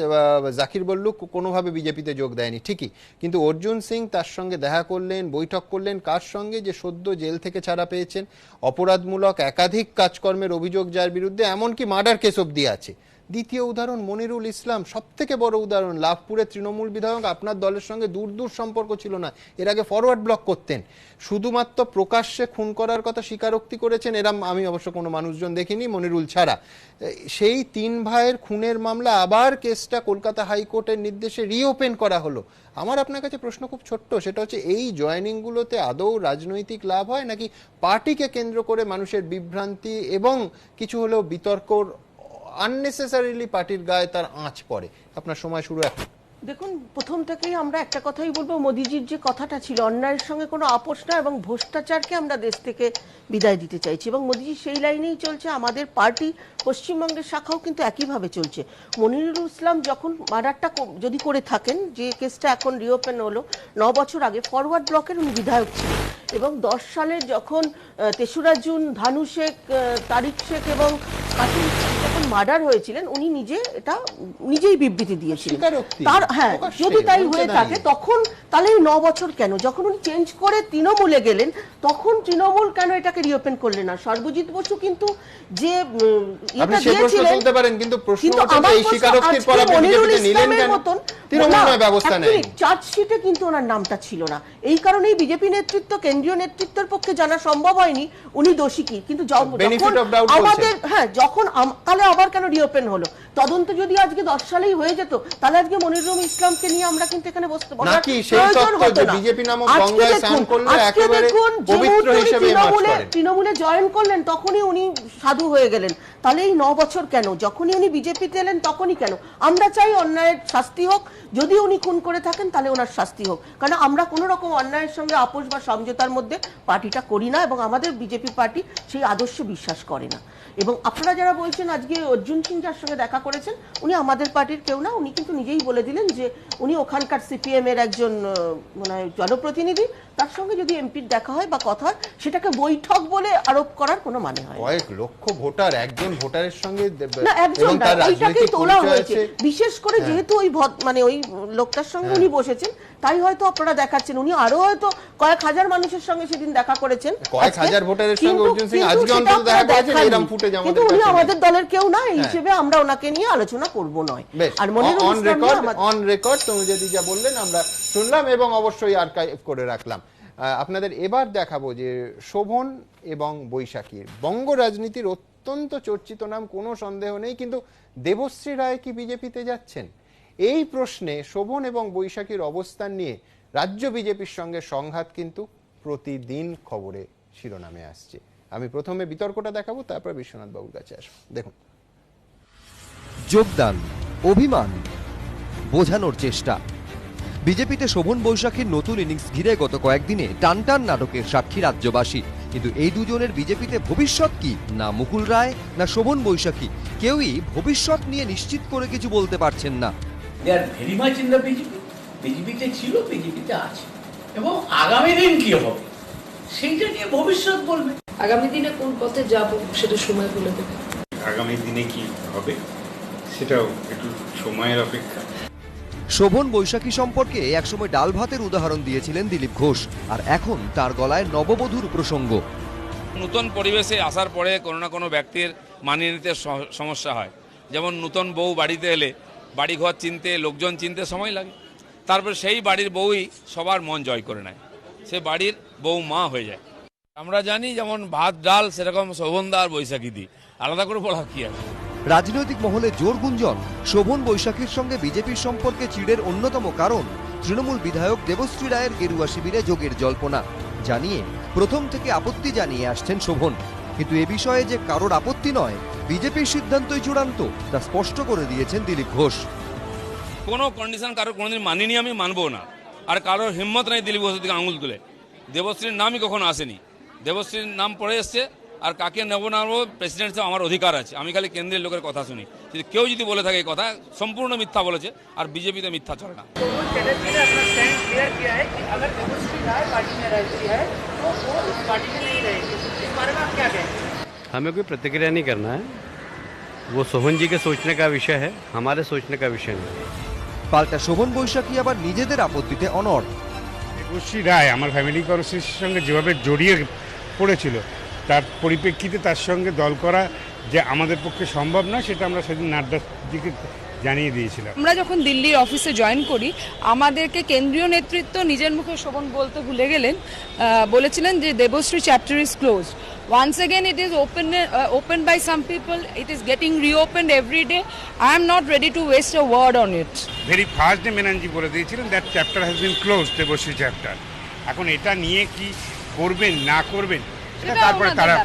জাকির বল্লুক কোনোভাবে বিজেপিতে যোগ দেয়নি, ঠিকই, কিন্তু অর্জুন সিং তার সঙ্গে দেখা করলেন, বৈঠক করলেন কার সঙ্গে? যে সদ্য জেল থেকে ছাড়া পেয়েছেন, অপরাধমূলক একাধিক কাজকর্মের অভিযোগ যার বিরুদ্ধে, এমনকি মার্ডার কেস অব্দি আছে। দ্বিতীয় উদাহরণ মনিরুল ইসলাম, সব থেকে বড় উদাহরণ, লাভপুরের তৃণমূল বিধায়ক, আপনার দলের সঙ্গে দূর দূর সম্পর্ক ছিল না, এর আগে ফরওয়ার্ড ব্লক করতেন, শুধুমাত্র প্রকাশ্যে খুন করার কথা স্বীকারোক্তি করেছেন, এরম আমি অবশ্য কোনো মানুষজন দেখিনি মনিরুল ছাড়া। সেই 3 ভাইয়ের খুনের মামলা আবার কেসটা কলকাতা হাইকোর্টের নির্দেশে রিওপেন করা হলো। আমার আপনার কাছে প্রশ্ন খুব ছোট্ট, সেটা হচ্ছে এই জয়েনিংগুলোতে আদৌ রাজনৈতিক লাভ হয় নাকি পার্টিকে কেন্দ্র করে মানুষের বিভ্রান্তি এবং কিছু হলেও বিতর্কর আননেসেসারিলি পার্টির গায়ে তার আঁচ পড়ে? আপনার সময় শুরু এখন।
দেখুন, প্রথম থেকেই আমরা একটা কথাই বলবো, মোদিজির যে কথাটা ছিল অন্যায়ের সঙ্গে কোনো আপোষ না এবং ভ্রষ্টাচারকে আমরা দেশ থেকে বিদায় দিতে চাইছি, এবং মোদিজি সেই লাইনেই চলছে। আমাদের পার্টি পশ্চিমবঙ্গের শাখাও কিন্তু একইভাবে চলছে। মনিরুল ইসলাম যখন মার্ডারটা যদি করে থাকেন, যে কেসটা এখন রিওপেন হলো, 9 বছর আগে ফরওয়ার্ড ব্লকের উনি বিধায়ক ছিলেন, এবং 10 সালে যখন 3রা জুন ভানু শেখ, তারিক শেখ এবং কাসিম যখন মার্ডার হয়েছিলেন, উনি নিজেই বিবৃতি দিয়েছিলেন তার। হ্যাঁ, যদি তাই হয়ে থাকে তখন তাহলে 9 বছর কেন? যখন উনি চেঞ্জ করে তৃণমূলে গেলেন তখন তৃণমূল কেন এটাকে রিওপেন করলেন না? সর্বজিৎ বসু কিন্তু যে এটা দিয়েছিলেন, কিন্তু আমার মনিরুল ইসলামের মতন চার্জশিটে কিন্তু ওনার নামটা ছিল না। এই কারণেই বিজেপি নেতৃত্ব, কেন্দ্রীয় নেতৃত্বের পক্ষে জানা সম্ভব হয়নি উনি দোষী কি। কিন্তু আমাদের যখন তাহলে আবার কেন রিওপেন হলো? তদন্ত যদি আজকে 10 সালেই হয়ে যেত তাহলে আজকে মনিরুল ইসলামকে নিয়ে আমরা কিন্তু এখানে বসতে তৃণমূলে জয়েন করলেন তখনই উনি সাধু হয়ে গেলেন। তাহলে এই 9 বছর কেন? যখনই উনি বিজেপিতে এলেন তখনই কেন? আমরা চাই অন্যায়ের শাস্তি হোক, যদি উনি খুন করে থাকেন তাহলে ওনার শাস্তি হোক, কারণ আমরা কোনো রকম অন্যায়ের সঙ্গে আপোষ বা সমঝোতার মধ্যে পার্টিটা করি না, এবং আমাদের বিজেপি পার্টি সেই আদর্শে বিশ্বাস করে না। এবং আপনারা যারা বলছেন আজকে অর্জুন সিং যার সঙ্গে দেখা করেছেন, উনি আমাদের পার্টির কেউ না, উনি কিন্তু নিজেই বলে দিলেন যে উনি ওখানকার সিপিএম এর একজন মানে জনপ্রতিনিধি, তার সঙ্গে যদি এমপির দেখা হয় বা কথা হয় সেটাকে বৈঠক বলে আরোপ করার কোনো মানে হয়?
কয়েক লক্ষ ভোটার, একজন ভোটারের সঙ্গে
না, একজন ওইটাকেই তোলা হয়েছে, বিশেষ করে যেহেতু ওই মানে ওই লোকটার সঙ্গে উনি বসেছেন, তাই হয়তো আপনারা দেখাচ্ছেন। উনি আরো হয়তো কয়েক হাজার মানুষের সঙ্গে সেদিন দেখা করেছেন,
কয়েক হাজার ভোটারের সঙ্গে অর্জুন সিং আজকে অন্তত দেখা করেছেন, এরকম ফুটেজ আমাদের
কিন্তু উনি আমাদের দলের কেউ না, এই হিসেবে আমরা ওনাকে নিয়ে আলোচনা করব নয়।
আর অন রেকর্ড তুমি যদি যা বললেন আমরা শুনলাম এবং অবশ্যই আর্কাইভ করে রাখলাম। আপনাদের এবার দেখাবো যে শোভন এবং বৈশাখীর বঙ্গ রাজনীতির অত্যন্ত চর্চিত নাম, কোনো সন্দেহ নেই, কিন্তু দেবশ্রী রায় কি বিজেপিতে যাচ্ছেন? এই প্রশ্নে শোভন এবং বৈশাখীর অবস্থান নিয়ে রাজ্য বিজেপির সঙ্গে সংঘাত কিন্তু প্রতিদিন খবরে শিরোনামে আসছে। আমি প্রথমে বিতর্কটা দেখাবো, তারপর বিশ্বনাথ বাবুর কাছে আসবো। দেখুন,
যোগদান, অভিমান, বোঝানোর চেষ্টা। বিজেপিতে শোভন বৈশাখীর নতুন ইনিংস ঘিরে গত কয়েকদিনে টানটান নাটকের সাক্ষী রাজ্যবাসী। কিন্তু এই দুজনের বিজেপিতে ভবিষ্যৎ কি? না মুকুল রায় না শোভন বৈশাখী, কেউই ভবিষ্যৎ নিয়ে নিশ্চিত করে কিছু বলতে পারছেন না।
বিজেপিতে ছিল, বিজেপিতে আছে, এবং আগামী দিন কি হবে সেইটা নিয়ে ভবিষ্যৎ বলবে।
আগামী দিনে কোন পথে যাব সেটা সময় বলে দেবে।
আগামী দিনে কি হবে সেটাও একটু সময়ের অপেক্ষা।
শোভন বৈশাখী সম্পর্কে একসময় ডাল ভাতের উদাহরণ দিয়েছিলেন দিলীপ ঘোষ, আর এখন তার গলায় নববধূর প্রসঙ্গ।
নতুন পরিবেশে আসার পরে কোনো না কোনো ব্যক্তির মানিয়ে নিতে সমস্যা হয়। যেমন নতুন বউ বাড়িতে এলে বাড়িঘর চিনতে, লোকজন চিনতে সময় লাগে, তারপর সেই বাড়ির বউই সবার মন জয় করে নেয়, সে বাড়ির বউ মা হয়ে যায়। আমরা জানি যেমন ভাত ডাল, সেরকম শোভনদা আর বৈশাখী দি, আলাদা করে বলা কি আছে।
রাজনৈতিক মহলে জোর গুঞ্জন, শোভন বৈশাখীর সঙ্গে বিজেপির সম্পর্কে চিড়ের অন্যতম কারণ তৃণমূল বিধায়ক দেবশ্রী রায়ের গেরুয়া শিবিরে যোগের জল্পনা জানিয়ে প্রথম থেকে আপত্তি জানিয়ে আসছেন শোভন। কিন্তু এ বিষয়ে যে কারোর আপত্তি নয়, বিজেপির সিদ্ধান্তই চূড়ান্ত, তা স্পষ্ট করে দিয়েছেন দিলীপ ঘোষ।
কোনো কন্ডিশন কারোর কোনোদিন মানিনি, আমি মানবো না, আর কারোর হিম্মত নাই দিলীপ ঘোষের দিকে আঙুল তুলে। দেবশ্রীর নামই কখনো আসেনি, দেবশ্রীর নাম পড়ে এসছে আর কাকে নেব না নেবো প্রেসিডেন্ট সাহেব আমার অধিকার আছে, আমি খালি কেন্দ্রের লোকের কথা শুনি। যদি কেউ যদি বলে থাকে এই কথা সম্পূর্ণ মিথ্যা বলেছে, আর বিজেপিতে মিথ্যা চলে না।
हमें कोई प्रतिक्रिया नहीं करना है, वो सोहन जी के सोचने का विषय है, हमारे सोचने का विषय नहीं।
পাল্টা শোভন বৈশাখী আবার নিজেদের আপত্তিতে অনড়।
দেবশ্রী রায় আমার ফ্যামিলি কনস্টিটিউশনের সঙ্গে যেভাবে জড়িয়ে পড়েছিল, তার পরিপ্রেক্ষিতে তার সঙ্গে দল করা যে আমাদের পক্ষে সম্ভব না, সেটা আমরা সেদিন নাড্ডাজিকে জানিয়ে দিয়েছিলাম।
আমরা যখন দিল্লির অফিসে জয়েন করি, আমাদেরকে কেন্দ্রীয় নেতৃত্ব নিজের মুখে শোভন বলতে ভুলে গেলেন, বলেছিলেন যে Debashree chapter is closed. Once again it is opened by some people, it is getting reopened every day. I am not ready to waste a word on it.
Very first day Menon ji বলে দিয়েছিলেন that chapter has been closed, Debashree chapter. এখন এটা নিয়ে কি করবেন না করবেন সেটা তারপরে তারা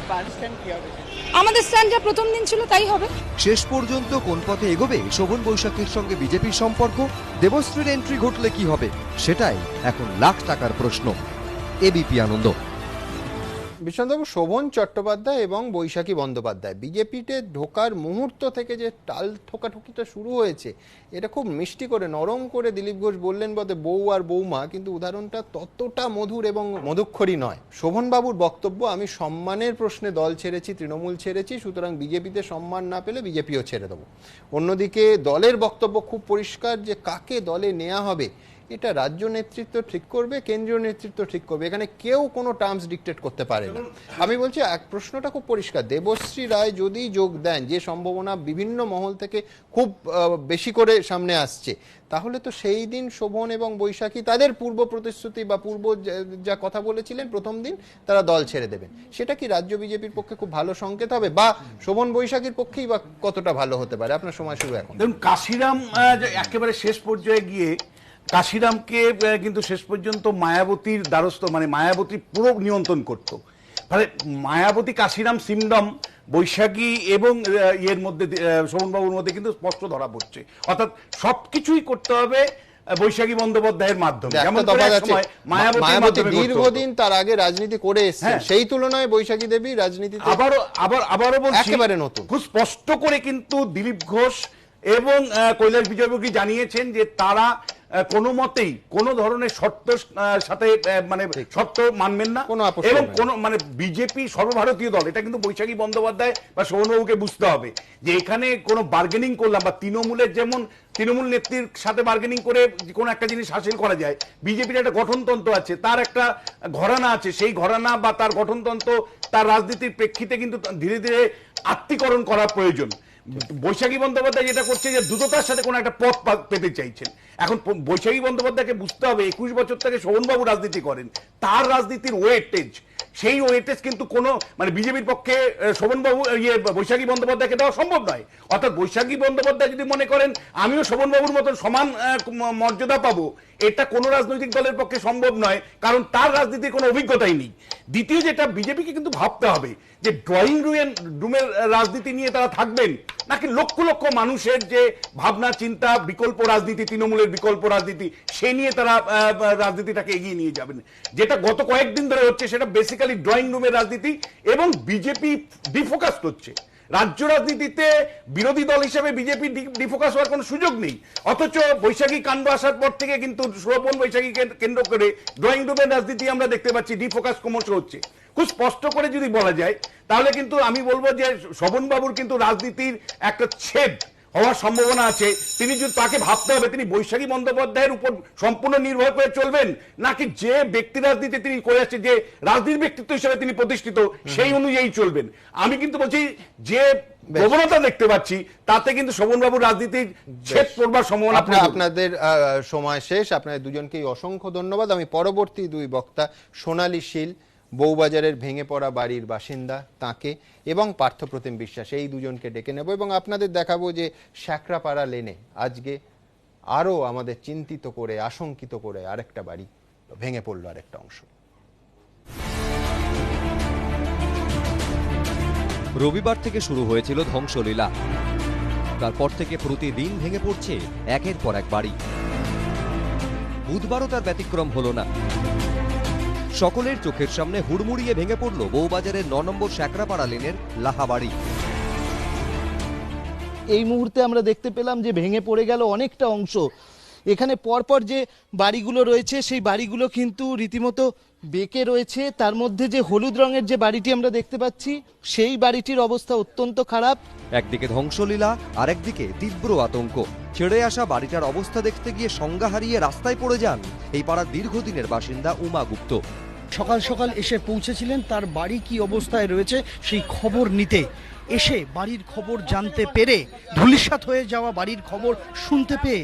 আমাদের স্ট্যান্ড যা প্রথম দিন ছিল তাই হবে।
শেষ পর্যন্ত কোন পথে এগোবে শোভন বৈশাখীর সঙ্গে বিজেপির সম্পর্ক, দেবশ্রীর এন্ট্রি ঘটলে কি হবে, সেটাই এখন লাখ টাকার প্রশ্ন। এবিপি আনন্দ।
বিশ্বনাথবাবু, শোভন চট্টোপাধ্যায় এবং বৈশাখী বন্দ্যোপাধ্যায় বিজেপিতে ঢোকার মুহূর্ত থেকে যে টাল ঠোকাঠুকিটা শুরু হয়েছে, এটা খুব মিষ্টি করে নরম করে দিলীপ ঘোষ বললেন বলতে বউ আর বৌমা, কিন্তু উদাহরণটা ততটা মধুর এবং মধুক্ষরী নয়। শোভনবাবুর বক্তব্য, আমি সম্মানের প্রশ্নে দল ছেড়েছি, তৃণমূল ছেড়েছি, সুতরাং বিজেপিতে সম্মান না পেলে বিজেপিও ছেড়ে দেবো। অন্যদিকে দলের বক্তব্য খুব পরিষ্কার যে কাকে দলে নেওয়া হবে এটা রাজ্য নেতৃত্ব ঠিক করবে, কেন্দ্রীয় নেতৃত্ব ঠিক করবে, এখানে কেউ কোনো টার্মস ডিকটেট করতে পারে না। আমি বলছি এক প্রশ্নটা খুব পরিষ্কার, দেবশ্রী রায় যদি যোগ দেন, যে সম্ভাবনা বিভিন্ন মহল থেকে খুব বেশি করে সামনে আসছে, তাহলে তো সেই দিন শোভন এবং বৈশাখী তাদের পূর্ব প্রতিশ্রুতি বা পূর্ব যা কথা বলেছিলেন প্রথম দিন তারা দল ছেড়ে দেবেন, সেটা কি রাজ্য বিজেপির পক্ষে খুব ভালো সংকেত হবে, বা শোভন বৈশাখীর পক্ষেই বা কতটা ভালো হতে পারে? আপনার সময় শুরু এখন।
দেখুন, কাশিরাম একেবারে শেষ পর্যায়ে গিয়ে কাশিরামকে কিন্তু শেষ পর্যন্ত মায়াবতীর দ্বারস্থ, মানে মায়াবতী পুরো নিয়ন্ত্রণ করত। মানে মায়াবতী, কাশিরাম, সিমডম, বৈশাখী এবং এর মধ্যে শোভনবাবুর মধ্যে কিন্তু স্পষ্ট ধরা পড়ছে। অর্থাৎ সবকিছুই করতে হবে বৈশাখী বন্দ্যোপাধ্যায়ের মাধ্যমে।
মায়াবতী দীর্ঘদিন তার আগে রাজনীতি করে এসেছেন, সেই তুলনায় বৈশাখী দেবী রাজনীতিতে
আবারও বলছি
একেবারে নতুন।
খুব স্পষ্ট করে কিন্তু দিলীপ ঘোষ এবং কৈলাস বিজয়বর্গী জানিয়েছেন যে তারা কোনো মতেই কোনো ধরনের শর্ত সাথে মানে শর্ত মানবেন না, এবং কোন মানে বিজেপি সর্বভারতীয় দল, এটা কিন্তু বৈশাখী বন্দ্যোপাধ্যায় বা শোভনবাবুকে বুঝতে হবে যে এখানে কোনো বার্গেনিং করলাম বা তৃণমূলের যেমন তৃণমূল নেত্রীর সাথে বার্গেনিং করে কোনো একটা জিনিস হাসিল করা যায়, বিজেপির একটা গঠনতন্ত্র আছে, তার একটা ঘরানা আছে, সেই ঘরানা বা তার গঠনতন্ত্র তার রাজনীতির প্রেক্ষিতে কিন্তু ধীরে ধীরে আত্মীকরণ করা প্রয়োজন। বৈশাখী বন্দ্যোপাধ্যায় যেটা করছে যে দ্রুততার সাথে কোনো একটা পথ পেতে চাইছেন। এখন বৈশাখী বন্দ্যোপাধ্যায়কে বুঝতে হবে 21 বছর থেকে শোভনবাবু রাজনীতি করেন, তার রাজনীতির ওয়েটেজ, সেই ওয়েটেজ কিন্তু কোনো মানে বিজেপির পক্ষে শোভনবাবু বৈশাখী বন্দ্যোপাধ্যায়কে দেওয়া সম্ভব নয়। অর্থাৎ বৈশাখী বন্দ্যোপাধ্যায় যদি মনে করেন আমিও শোভনবাবুর মতন সমান মর্যাদা পাবো, এটা কোনো রাজনৈতিক দলের পক্ষে সম্ভব নয়, কারণ তার রাজনীতির কোনো অভিজ্ঞতাই নেই। দ্বিতীয় যেটা, বিজেপিকে কিন্তু ভাবতে হবে যে ড্রয়িং রুমের রাজনীতি নিয়ে তারা থাকবেন, নাকি লক্ষ লক্ষ মানুষের যে ভাবনা চিন্তা, বিকল্প রাজনীতি, তৃণমূলের বিকল্প রাজনীতি, সে নিয়ে তারা রাজনীতিটাকে এগিয়ে নিয়ে যাবেন। যেটা গত কয়েকদিন ধরে হচ্ছে সেটা বেসিক্যালি ড্রয়িং রুমের রাজনীতি, এবং বিজেপি ডিফোকাস হচ্ছে। রাজ্য রাজনীতিতে বিরোধী দল হিসেবে বিজেপি ডিফোকাস হওয়ার কোনো সুযোগ নেই, অথচ বৈশাখী কাণ্ড আসার পর থেকে কিন্তু শোভন বৈশাখীকে কেন্দ্র করে ড্রয়িং রুমের রাজনীতি আমরা দেখতে পাচ্ছি ডিফোকাস ক্রমশ হচ্ছে। খুব স্পষ্ট করে যদি বলা যায় তাহলে কিন্তু আমি বলবো যে শোভনবাবুর কিন্তু রাজনীতির একটা ছেদ হওয়ার সম্ভাবনা আছে। তিনি যদি তাকে ভাবতে হবে তিনি বৈশাখী বন্দ্যোপাধ্যায়ের উপর সম্পূর্ণ নির্ভর করে চলবেন, নাকি যে ব্যক্তি রাজনীতি তিনি করে আসছে, যে রাজনীতির ব্যক্তিত্ব হিসেবে তিনি প্রতিষ্ঠিত, সেই অনুযায়ী চলবেন। আমি কিন্তু বলছি যে প্রবণতা দেখতে পাচ্ছি তাতে কিন্তু শোভনবাবুর রাজনীতির ছেদ পড়বার সম্ভাবনা।
আপনাদের সময় শেষ, আপনাদের দুজনকেই অসংখ্য ধন্যবাদ। আমি পরবর্তী দুই বক্তা সোনালী শীল, বউবাজারের ভেঙে পড়া বাড়ির বাসিন্দা, তাকে, এবং পার্থপ্রতিম বিশ্বাস, এই দুজনকে ডেকে নেব এবং আপনাদের দেখাবো যে শ্যাকরাপাড়া লেনে আজকে আরো আমাদের চিন্তিত করে, আশঙ্কিত করে আরেকটা বাড়ি ভেঙে পড়লো, আরেকটা অংশ।
রবিবার থেকে শুরু হয়েছিল ধ্বংসলীলা, তারপর থেকে প্রতিদিন ভেঙে পড়ছে একের পর এক বাড়ি। বুধবারও তার ব্যতিক্রম হলো না। সকলের চোখের সামনে হুড়মুড়িয়ে ভেঙে পড়ল বউবাজারের 9 নম্বর শ্যাকরাপাড়া লেনের লাহাবাড়ি।
এই মুহূর্তে আমরা দেখতে পেলাম যে ভেঙে পড়ে গেল অনেকটা অংশ। এখানে পরপর যে বাড়িগুলো রয়েছে সেই বাড়িগুলো কিন্তু রীতিমতো বেঁকে রয়েছে। তার মধ্যে যে হলুদ রঙের যে বাড়িটি আমরা দেখতে পাচ্ছি সেই বাড়িটির অবস্থা অত্যন্ত খারাপ।
একদিকে ধ্বংসলীলা আর একদিকে তীব্র আতঙ্ক। ছেড়ে আসা বাড়িটার অবস্থা দেখতে গিয়ে সংজ্ঞা হারিয়ে রাস্তায় পড়ে যান এই পাড়ার দীর্ঘদিনের বাসিন্দা উমা গুপ্ত।
সকাল সকাল এসে পৌঁছেছিলেন তার বাড়ি কি অবস্থায় রয়েছে সেই খবর নিতে। এসে বাড়ির খবর জানতে পেরে, ধূলিসাৎ হয়ে যাওয়া বাড়ির খবর শুনতে পেয়ে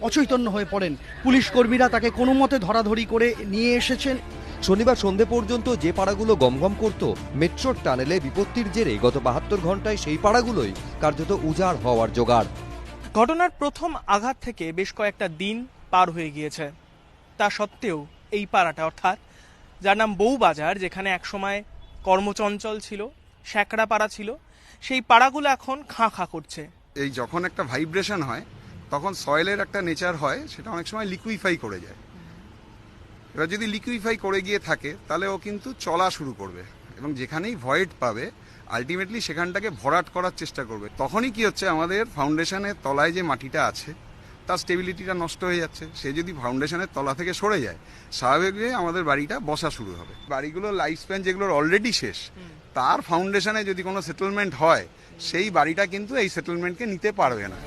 অচৈতন্য হয়ে পড়েন। পুলিশ কর্মীরা তাকে কোনো মতে ধরাধরি করে নিয়ে এসেছেন।
শনিবার সন্ধে পর্যন্ত যে পাড়াগুলো গমগম করত মেট্রোর টানেলে বিপত্তির জেরে গত 72 ঘন্টায় সেই পাড়াগুলোই কার্যত উজাড় হওয়ার জোগাড়।
ঘটনার প্রথম আঘাত থেকে বেশ কয়েকটা দিন পার হয়ে গিয়েছে। তা সত্ত্বেও এই পাড়াটা, অর্থাৎ যার নাম বউবাজার, যেখানে একসময় কর্মচঞ্চল ছিল, শ্যাকরা পাড়া ছিল, সেই পাড়াগুলো এখন খাঁ খাঁ করছে।
এই যখন একটা ভাইব্রেশন হয় তখন সয়েলের একটা নেচার হয়, সেটা অনেক সময় লিকুইফাই করে যায়। এবার যদি লিকুইফাই করে গিয়ে থাকে তাহলে ও কিন্তু চলা শুরু করবে এবং যেখানেই ভয়েড পাবে আলটিমেটলি সেখানটাকে ভরাট করার চেষ্টা করবে। তখনই কি হচ্ছে, আমাদের ফাউন্ডেশনের তলায় যে মাটিটা আছে তার স্টেবিলিটিটা নষ্ট হয়ে যাচ্ছে। সে যদি ফাউন্ডেশনের তলা থেকে সরে যায়, স্বাভাবিকভাবে আমাদের বাড়িটা বসা শুরু হবে। বাড়িগুলোর লাইফ স্প্যান যেগুলোর অলরেডি শেষ, তার ফাউন্ডেশনে যদি কোনো সেটেলমেন্ট হয়, সেই বাড়িটা কিন্তু এই সেটেলমেন্টকে নিতে পারবে না।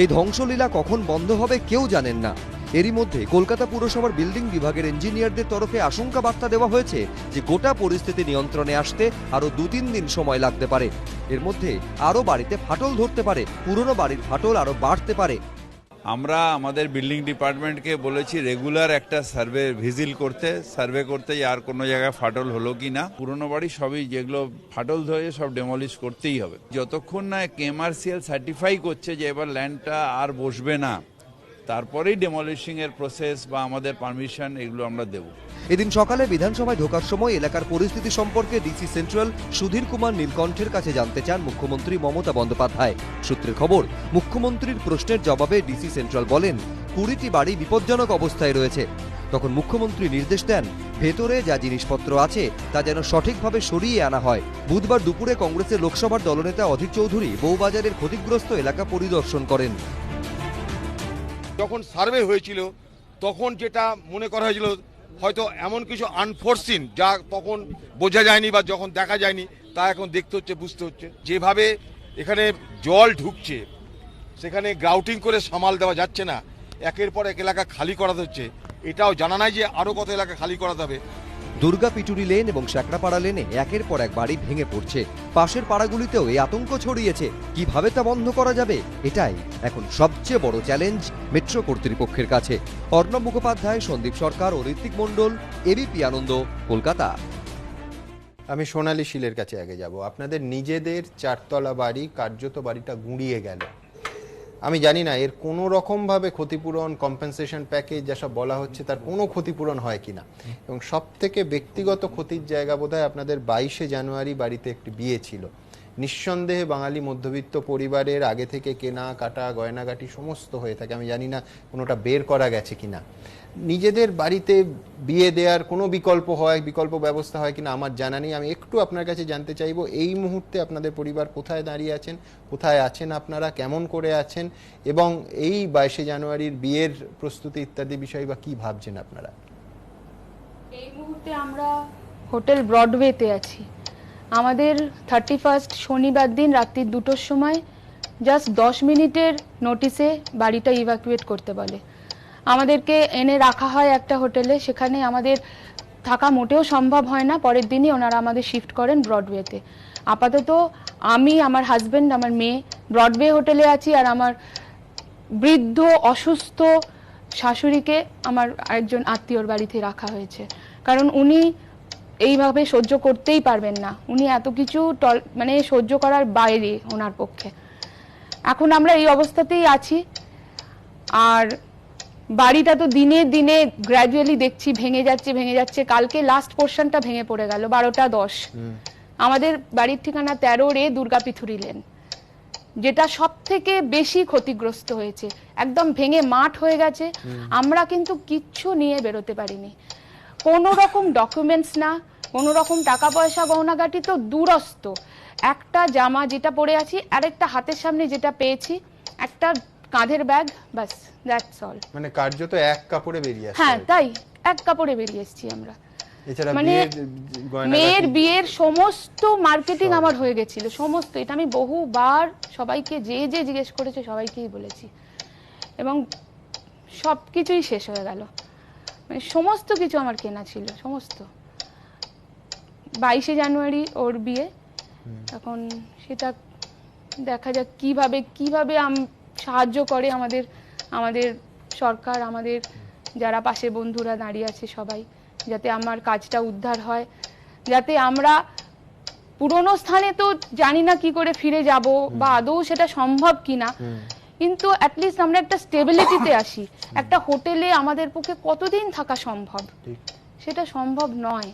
এই ধ্বংসলীলা কখন বন্ধ হবে কেউ জানেন না। এরই মধ্যে কলকাতা পুরসভার বিল্ডিং বিভাগের ইঞ্জিনিয়ারদের তরফে আশঙ্কা বার্তা দেওয়া হয়েছে যে গোটা পরিস্থিতি নিয়ন্ত্রণে আসতে আরো 2-3 দিন সময় লাগতে পারে। এর মধ্যে আরো বাড়িতে ফাটল ধরতে পারে, পুরনো বাড়ির ফাটল আরো বাড়তে পারে।
আমরা আমাদের বিল্ডিং ডিপার্টমেন্টকে বলেছি রেগুলার একটা সার্ভে করতে আর কোনো জায়গায় ফাটল হলো কি না। পুরনো বাড়ি সবই যেগুলো ফাটল ধরে সব ডেমলিশ করতেই হবে। যতক্ষণ না কমার্শিয়াল সার্টিফাই করছে যে এবার ল্যান্ডটা আর বসবে না, তারপরেই ডেমলিশিং এর প্রসেস বা আমাদের পারমিশন এগুলো আমরা দেব।
এদিন সকালে বিধানসভায় ঢোকার সময় এলাকার পরিস্থিতি সম্পর্কে ডিসি সেন্ট্রাল সুধীর কুমার নীলকণ্ঠের কাছে জানতে চান মুখ্যমন্ত্রী মমতা বন্দ্যোপাধ্যায়। সূত্রের খবর, মুখ্যমন্ত্রীর প্রশ্নের জবাবে ডিসি সেন্ট্রাল বলেন 20টি বাড়ি বিপজ্জনক অবস্থায় রয়েছে। তখন মুখ্যমন্ত্রী নির্দেশ দেন ভেতরে যা জিনিসপত্র আছে তা যেন সঠিকভাবে সরিয়ে আনা হয়। বুধবার দুপুরে কংগ্রেসের লোকসভার দলনেতা অধীর চৌধুরী বউবাজারের ক্ষতিগ্রস্ত এলাকা পরিদর্শন করেন।
যখন সার্ভে হয়েছিল তখন যেটা মনে করা হয়েছিল হয়তো এমন কিছু আনফোরসিন যা তখন বোঝা যায়নি বা যখন দেখা যায়নি, তা এখন দেখতে হচ্ছে, বুঝতে হচ্ছে। যেভাবে এখানে জল ঢুকছে সেখানে গ্রাউটিং করে সামাল দেওয়া যাচ্ছে না, একের পর এক এলাকা খালি করাতে হচ্ছে। এটাও জানা নাই যে আরও কত এলাকা খালি করাতে হবে।
দুর্গা পিটুরি লেন এবং শ্যাকরাপাড়া লেনে একের পর এক বাড়ি ভেঙে পড়ছে। পাশের পাড়াগুলিতেও এই আতঙ্ক ছড়িয়েছে। কিভাবে তা বন্ধ করা যাবে, এটাই এখন সবচেয়ে বড় চ্যালেঞ্জ মেট্রো কর্তৃপক্ষের কাছে। অর্ণব মুখোপাধ্যায়, সন্দীপ সরকার ও ঋত্বিক মণ্ডল, এবিপি আনন্দ, কলকাতা।
আমি সোনালী শীলের কাছে আগে যাব। আপনাদের নিজেদের 4তলা বাড়ি, কার্যত বাড়িটা গুঁড়িয়ে গেল। আমি জানি না এর কোনো রকমভাবে ক্ষতিপূরণ, কম্পেনসেশন প্যাকেজ যেসব বলা হচ্ছে তার কোনো ক্ষতিপূরণ হয় কিনা, এবং সব থেকে ব্যক্তিগত ক্ষতির জায়গা বোধহয় আপনাদের 22শে জানুয়ারি বাড়িতে একটি বিয়ে ছিল। নিঃসন্দেহে বাঙালি মধ্যবিত্ত পরিবারের আগে থেকে কেনা কাটা গয়নাগাটি সমস্ত হয়ে থাকে। আমি জানি না কোনোটা বের করা গেছে কিনা। নিজেদের বাড়িতে বিয়ে দেওয়ার কোনো বিকল্প ব্যবস্থা হয় কিনা আমার জানা নেই। আমি একটু আপনার কাছে জানতে চাইবো এই মুহূর্তে আপনাদের পরিবার কোথায় দাঁড়িয়ে আছেন, কোথায় আছেন আপনারা, কেমন করে আছেন, এবং এই 22শে জানুয়ারির বিয়ের প্রস্তুতি ইত্যাদি বিষয় বা কি ভাবছেন আপনারা?
এই মুহূর্তে আমরা হোটেল ব্রডওয়েতে আছি। আমাদের 31 শনিবার দিন রাত্রি 2টোর সময় জাস্ট 10 মিনিটের নোটিসে বাড়িটা ইভাকুয়েট করতে বলে। আমাদেরকে এনে রাখা হয় একটা হোটেলে, সেখানে আমাদের থাকা মোটেও সম্ভব হয় না। পরের দিনই ওনারা আমাদের শিফট করেন ব্রডওয়েতে। আপাতত আমি, আমার হাজব্যান্ড, আমার মেয়ে ব্রডওয়ে হোটেলে আছি, আর আমার বৃদ্ধ অসুস্থ শাশুড়িকে আমার একজন আত্মীয়র বাড়িতে রাখা হয়েছে, কারণ উনি এইভাবে সহ্য করতেই পারবেন না। উনি এত কিছু মানে সহ্য করার বাইরে ওনার পক্ষে। এখন আমরা এই অবস্থাতেই আছি। আর বাড়িটা তো দিনে দিনে গ্র্যাজুয়ালি দেখছি ভেঙে যাচ্ছে। কালকে লাস্ট পোর্শনটা ভেঙে পড়ে গেল 12টা 10। আমাদের বাড়ির ঠিকানা 13 দুর্গা পিথুরি লেন, যেটা সব থেকে বেশি ক্ষতিগ্রস্ত হয়েছে। একদম ভেঙে মাঠ হয়ে গেছে। আমরা কিন্তু কিচ্ছু নিয়ে বেরোতে পারিনি। কোনো রকম ডকুমেন্টস না, কোনো রকম টাকা পয়সা গহনাগাটি তো দূরস্থ, একটা জামা যেটা পরে আছি, আরেকটা হাতের সামনে যেটা পেয়েছি, একটা কাঁধের ব্যাগ, বাস, দ্যাটস অল।
মানে কার্যত এক কাপড়ে বেরিয়ে আসছে।
হ্যাঁ তাই, এক কাপড়ে বেরিয়ে এসেছি আমরা।
এছাড়া
মানে মেয়ের বিয়ের সমস্ত মার্কেটিং আমার হয়ে গেছিল, সমস্ত। এটা আমি বহুবার সবাইকে যে যে জিজ্ঞেস করেছে সবাইকেই বলেছি, এবং সব কিছুই শেষ হয়ে গেল। মানে সমস্ত কিছু আমার কেনা ছিল, সমস্ত। 22শে জানুয়ারি ওর বিয়ে, এখন সেটা দেখা যাক কিভাবে কিভাবে সাহায্য করে আমাদের সরকার, আমাদের যারা পাশে বন্ধুরা দাঁড়িয়ে আছে সবাই, যাতে আমার কাজটা উদ্ধার হয়, যাতে আমরা পুরনো স্থানে তো জানি না কি করে ফিরে যাব বা আদৌ সেটা সম্ভব কিনা, কিন্তু অ্যাটলিস্ট আমরা একটা স্টেবিলিটিতে আসি। একটা হোটেলে আমাদের পক্ষে কতদিন থাকা সম্ভব? সেটা সম্ভব নয়,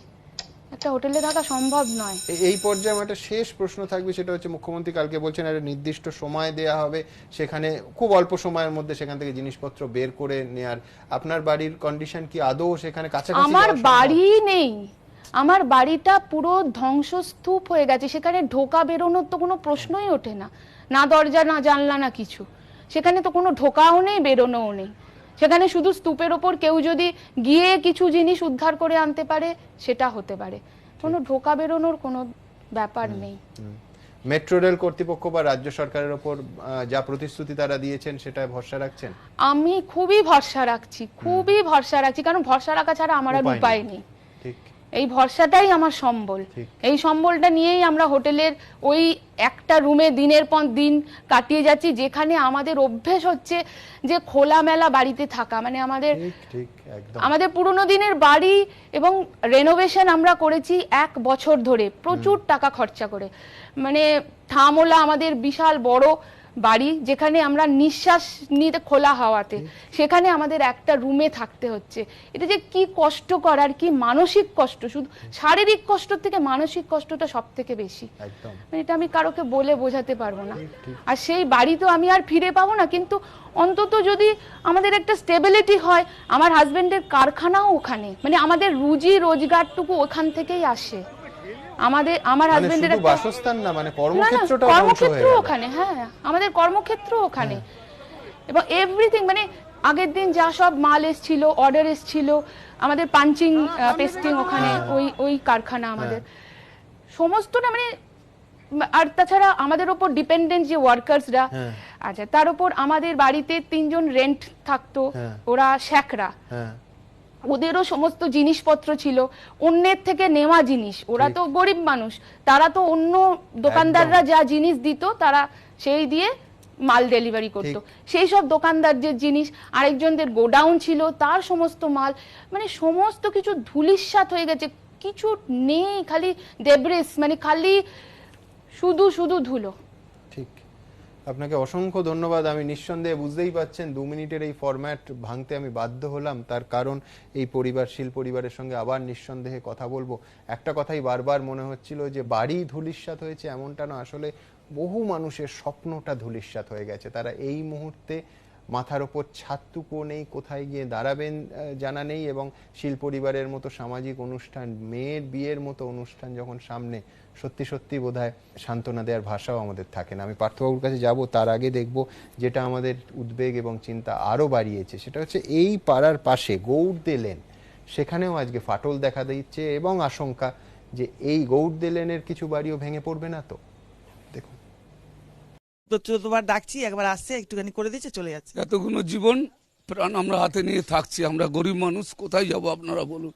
একটা হোটেলে থাকা সম্ভব নয়।
এই পর্যায়ে আমার একটা শেষ প্রশ্ন থাকবে, সেটা হচ্ছে মুখ্যমন্ত্রী কালকে বলছেন একটা নির্দিষ্ট সময় দেয়া হবে, সেখানে খুব অল্প সময়ের মধ্যে সেখান থেকে জিনিসপত্র বের করে নেয়ার। আপনার বাড়ির কন্ডিশন কি আদৌ সেখানে কাছাকাছি?
আমার বাড়ি নেই, আমার বাড়িটা পুরো ধ্বংসস্তূপ হয়ে গেছে, সেখানে ঢোকা বেরোনোর তো কোনো প্রশ্নই ওঠে না, না দরজা না জানলা না কিছু, সেখানে তো কোনো ঢোকাও নেই বেরোনোও নেই। সেখানে শুধু স্তূপের ওপর কেউ যদি গিয়ে কিছু জিনিস উদ্ধার করে আনতে পারে সেটা হতে পারে, কোনো ঢোকা বেরোনোর কোনো ব্যাপার নেই।
মেট্রো রেল কর্তৃপক্ষ বা রাজ্য সরকারের ওপর যা প্রতিশ্রুতি তারা দিয়েছেন সেটা ভরসা রাখছেন?
আমি খুবই ভরসা রাখছি, খুবই ভরসা রাখছি, কারণ ভরসা রাখা ছাড়া আমার আর উপায় নেই। এই ভরসাটাই আমার সম্বল, এই সম্বলটা নিয়েই আমরা হোটেলের ওই একটা রুমে দিনের পর দিন কাটিয়ে যাচ্ছি, যেখানে আমাদের অভ্যেস হচ্ছে যে খোলামেলা বাড়িতে থাকা। মানে আমাদের পুরনো দিনের বাড়ি এবং রেনোভেশন আমরা করেছি 1 বছর ধরে, প্রচুর টাকা খরচা করে। মানে থামোলা আমাদের বিশাল বড় বাড়ি, যেখানে আমরা নিঃশ্বাস নিতে খোলা হাওয়াতে, সেখানে আমাদের একটা রুমে থাকতে হচ্ছে। এটা যে কি কষ্টকর আর কি মানসিক কষ্ট, শুধু শারীরিক কষ্ট থেকে মানসিক কষ্টটা সব থেকে বেশি। মানে এটা আমি কারোকে বলে বোঝাতে পারবো না। আর সেই বাড়ি তো আমি আর ফিরে পাবো না, কিন্তু অন্তত যদি আমাদের একটা স্টেবিলিটি হয়, আমার হাজবেন্ডের কারখানাও ওখানে, মানে আমাদের রুজি রোজগারটুকু ওখান থেকেই আসে। আমার হাজবেন্ডের
বাসস্থান না, মানে কর্মক্ষেত্রটা
ওখানে। হ্যাঁ, আমাদের কর্মক্ষেত্র ওখানে, এবং এভরিথিং, মানে আগের দিন যা সব মাল এসেছিল, অর্ডার এসেছিল, আমাদের পাঞ্চিং পেস্টিং ওখানে, ওই কারখানা আমাদের সমস্তটা। মানে আর তাছাড়া আমাদের উপর ডিপেন্ডেন্ট যে ওয়ার্কার্সরা আছে, তার উপর আমাদের বাড়িতে 3 জন রেন্ট থাকতো, ওরা শ্যাকরা, ওদেরও সমস্ত জিনিসপত্র ছিল অন্যের থেকে নেওয়া জিনিস। ওরা তো গরিব মানুষ, তারা তো অন্য দোকানদাররা যা জিনিস দিত তারা সেই দিয়ে মাল ডেলিভারি করতো, সেই সব দোকানদারদের জিনিস। আরেকজনদের গোডাউন ছিল, তার সমস্ত মাল, মানে সমস্ত কিছু ধুলিস্যাৎ হয়ে গেছে, কিছু নেই, খালি ডেব্রিস, মানে খালি শুধু শুধু ধুলো।
ঠিক, আপনাকে অসংখ্য ধন্যবাদ। আমি নিঃসন্দেহে, বুঝতেই পাচ্ছেন 2 মিনিটের এই ফরম্যাট ভাঙতে আমি বাধ্য হলাম, তার কারণ এই শীল পরিবারের সঙ্গে আবার নিঃসন্দেহে কথা বলবো। একটা কথাই বারবার মনে হচ্ছিল যে বাড়ি ধূলিসাৎ হয়েছে এমনটা না, আসলে বহু মানুষের স্বপ্নটা ধূলিসাৎ হয়ে গেছে। তারা এই মুহূর্তে মাথার ওপর ছাদটুকু নেই, কোথায় গিয়ে দাঁড়াবেন জানা নেই, এবং শীল পরিবারের মতো সামাজিক অনুষ্ঠান, মেয়ের বিয়ের মতো অনুষ্ঠান যখন সামনে, সত্যি সত্যি বোধহয় সান্ত্বনা দেওয়ার ভাষাও আমাদের থাকে না। আমি পার্থবাবুর কাছে যাব, তার আগে দেখব যেটা আমাদের উদ্বেগ এবং চিন্তা আরও বাড়িয়েছে, সেটা হচ্ছে এই পাড়ার পাশে গৌড়দে লেন, সেখানেও আজকে ফাটল দেখা দিচ্ছে এবং আশঙ্কা যে এই গৌড়দে লেনের কিছু বাড়িও ভেঙে পড়বে না। তো দেখুন,
তোমার ডাকছি, একবার আসছে, একটুখানি করে দিচ্ছে, চলে যাচ্ছে।
এতগুলো জীবন প্রাণ আমরা হাতে নিয়ে থাকছি, আমরা গরিব মানুষ, কোথায় যাব আপনারা বলুন।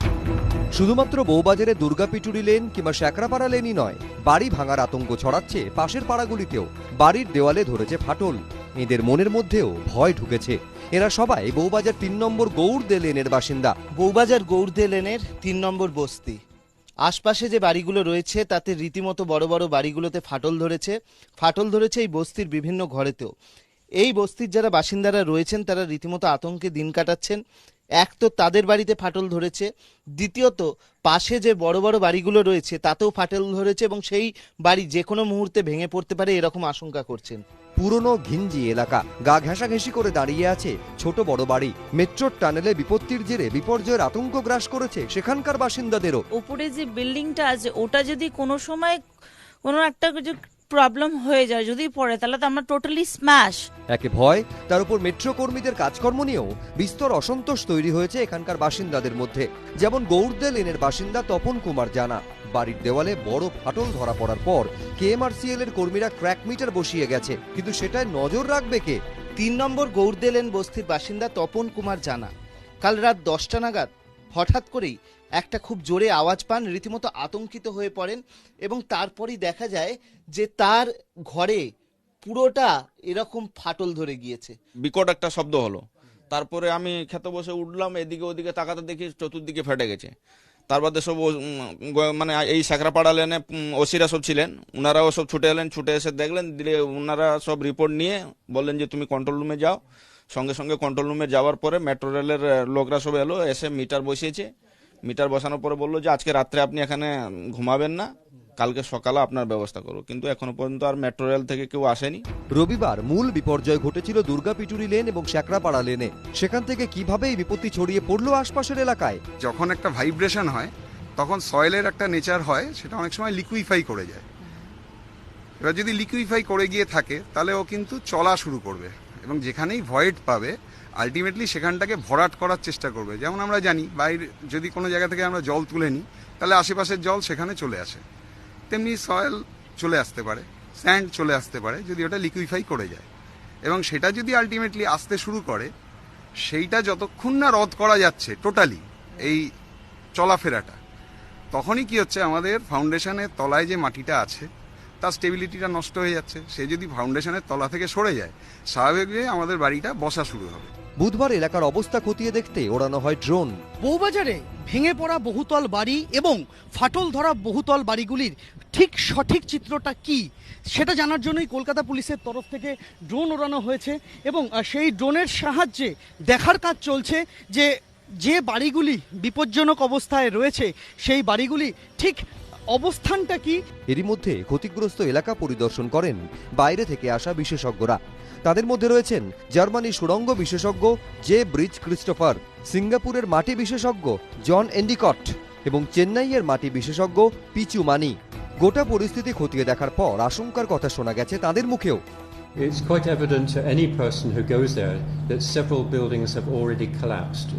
শুধুমাত্র বউবাজারে দুর্গাপিটুরি লেন কিংবা শ্যাকরাপাড়া লেনই নয়, বাড়ি ভাঙার আতঙ্ক ছড়াচ্ছে পাশের পাড়াগুলিতেও। বাড়ির দেওয়ালে ধরেছে ফাটল, এদের মনের মধ্যেও ভয় ঢুকেছে। এরা সবাই বউবাজার 3 নম্বর গৌড়দে লেনের বাসিন্দা।
বউবাজার গৌড়দে লেনের 3 নম্বর বস্তি, আশপাশে যে বাড়িগুলো রয়েছে তাতে রীতিমতো বড় বড় বাড়িগুলোতে ফাটল ধরেছে এই বস্তির বিভিন্ন ঘরেতেও। এই বস্তির যারা বাসিন্দারা রয়েছেন তারা রীতিমতো আতঙ্কে দিন কাটাচ্ছেন। এক তো তাদের বাড়িতে ফাটল ধরেছে, দ্বিতীয়ত পাশে যে বড় বড় বাড়িগুলো রয়েছে তাতেও ফাটল ধরেছে এবং সেই বাড়ি যে কোনো মুহূর্তে ভেঙে পড়তে পারে এরকম আশঙ্কা করছেন।
পুরনো ঘিঞ্জি এলাকা, গা ঘেঁষাঘেঁষি করে দাঁড়িয়ে আছে ছোট বড় বাড়ি। মেট্রোর টানেলে বিপত্তির জেরে বিপর্যয়ের আতঙ্ক গ্রাস করেছে সেখানকার বাসিন্দাদেরও।
উপরে যে বিল্ডিংটা আছে ওটা যদি কোনো সময় কোনো একটা প্রবলেম হয়ে যায়, যদি পড়ে, তাহলে তো আমরা টোটালি স্ম্যাশ।
একে ভয়, তার উপর মেট্রো কর্মীদের কাজকর্ম নিয়েও বিস্তর অসন্তোষ তৈরি হয়েছে এখানকার বাসিন্দাদের মধ্যে। যেমন গৌড়দে লেনের বাসিন্দা তপন কুমার জানা, বাড়ির দেওয়ালে বড় ফাটল ধরা পড়ার পর কেএমআরসিএল এর কর্মীরা ক্র্যাক মিটার বসিয়ে গেছে, কিন্তু সেটায় নজর রাখবে কে?
3 নম্বর গৌড়দে লেন বস্তির বাসিন্দা তপন কুমার জানা কাল রাত 10টা নাগাদ হঠাৎ করেই একটা খুব জোরে আওয়াজ পান, রীতিমতো আতঙ্কিত হয়ে পড়েন এবং তারপরই দেখা যায় যে তার ঘরে পুরোটা এরকম ফাটল ধরে গিয়েছে।
বিকট একটা শব্দ হলো, তারপরে আমি খেতে বসে উঠলাম, এদিকে ওদিকে তাকাতে দেখি চতুর্দিকে ফেটে গেছে। তার বাদে সব মানে এই সাকরাপাড়া লেনে ওসিরা সব ছিলেন, ওনারাও সব ছুটে এলেন, ছুটে এসে দেখলেন, দিলে ওনারা সব রিপোর্ট নিয়ে বললেন যে তুমি কন্ট্রোল রুমে যাও। সঙ্গে সঙ্গে কন্ট্রোল রুমে যাওয়ার পরে মেট্রো রেলের লোকরা সব এলো, এসে মিটার বসিয়েছে। মিটার বসানোর পরে বললো যে আজকে রাত্রে আপনি এখানে ঘুমাবেন না, কালকে সকালে আপনার ব্যবস্থা করো, কিন্তু এখনো পর্যন্ত আর মেট্রো রেল থেকে কেউ আসেনি।
রবিবার মূল বিপর্যয় ঘটেছিল দুর্গাপিটুরি লেন এবং শ্যাকরাপাড়া লেনে। সেখান থেকে কিভাবে এই বিপত্তি ছড়িয়ে পড়লো আশপাশের এলাকায়?
যখন একটা ভাইব্রেশন হয় তখন সয়েলের একটা নেচার হয়, সেটা অনেক সময় লিকুইফাই করে যায়। এবার যদি লিকুইফাই করে গিয়ে থাকে তাহলে ও কিন্তু চলা শুরু করবে এবং যেখানেই ভয়েড পাবে আলটিমেটলি সেখানটাকে ভরাট করার চেষ্টা করবে। যেমন আমরা জানি বাইরে যদি কোনো জায়গা থেকে আমরা জল তুলে নিই তাহলে আশেপাশের জল সেখানে চলে আসে, তেমনি সয়েল চলে আসতে পারে, স্যান্ড চলে আসতে পারে যদি ওটা লিকুইফাই করে যায়। এবং সেটা যদি আলটিমেটলি আসতে শুরু করে, সেইটা যতক্ষণ না রদ করা যাচ্ছে টোটালি এই চলাফেরাটা, তখনই কি হচ্ছে, আমাদের ফাউন্ডেশনের তলায় যে মাটিটা আছে তার স্টেবিলিটিটা নষ্ট হয়ে যাচ্ছে। সে যদি ফাউন্ডেশনের তলা থেকে সরে যায়, স্বাভাবিকভাবেই আমাদের বাড়িটা বসা শুরু হবে।
বুধবার এলাকার অবস্থা খতিয়ে দেখতে ওড়ানো হয় ড্রোন।
বউবাজারে ভেঙে পড়া বহুতল বাড়ি এবং ফাটল ধরা বহুতল বাড়িগুলির ঠিক সঠিক চিত্রটা কি সেটা জানার জন্যই কলকাতা পুলিশের তরফ থেকে ড্রোন ওড়ানো হয়েছে এবং সেই ড্রোনের সাহায্যে দেখার কাজ চলছে যে যে বাড়িগুলি বিপজ্জনক অবস্থায় রয়েছে সেই বাড়িগুলি ঠিক অবস্থানটা কি।
এরই মধ্যে ক্ষতিগ্রস্ত এলাকা পরিদর্শন করেন বাইরে থেকে আসা বিশেষজ্ঞরা। তাদের মধ্যে রয়েছেন জার্মানির সুড়ঙ্গ বিশেষজ্ঞ জে ব্রিজ ক্রিস্টোফার, সিঙ্গাপুরের মাটি বিশেষজ্ঞ জন এন্ডিকট এবং চেন্নাইয়ের মাটি বিশেষজ্ঞ পিচু মানি। গোটা পরিস্থিতি খতিয়ে দেখার পর আশঙ্কার কথা শোনা গেছে তাদের মুখেও।
It's quite evident to any person who goes there that several buildings have already collapsed,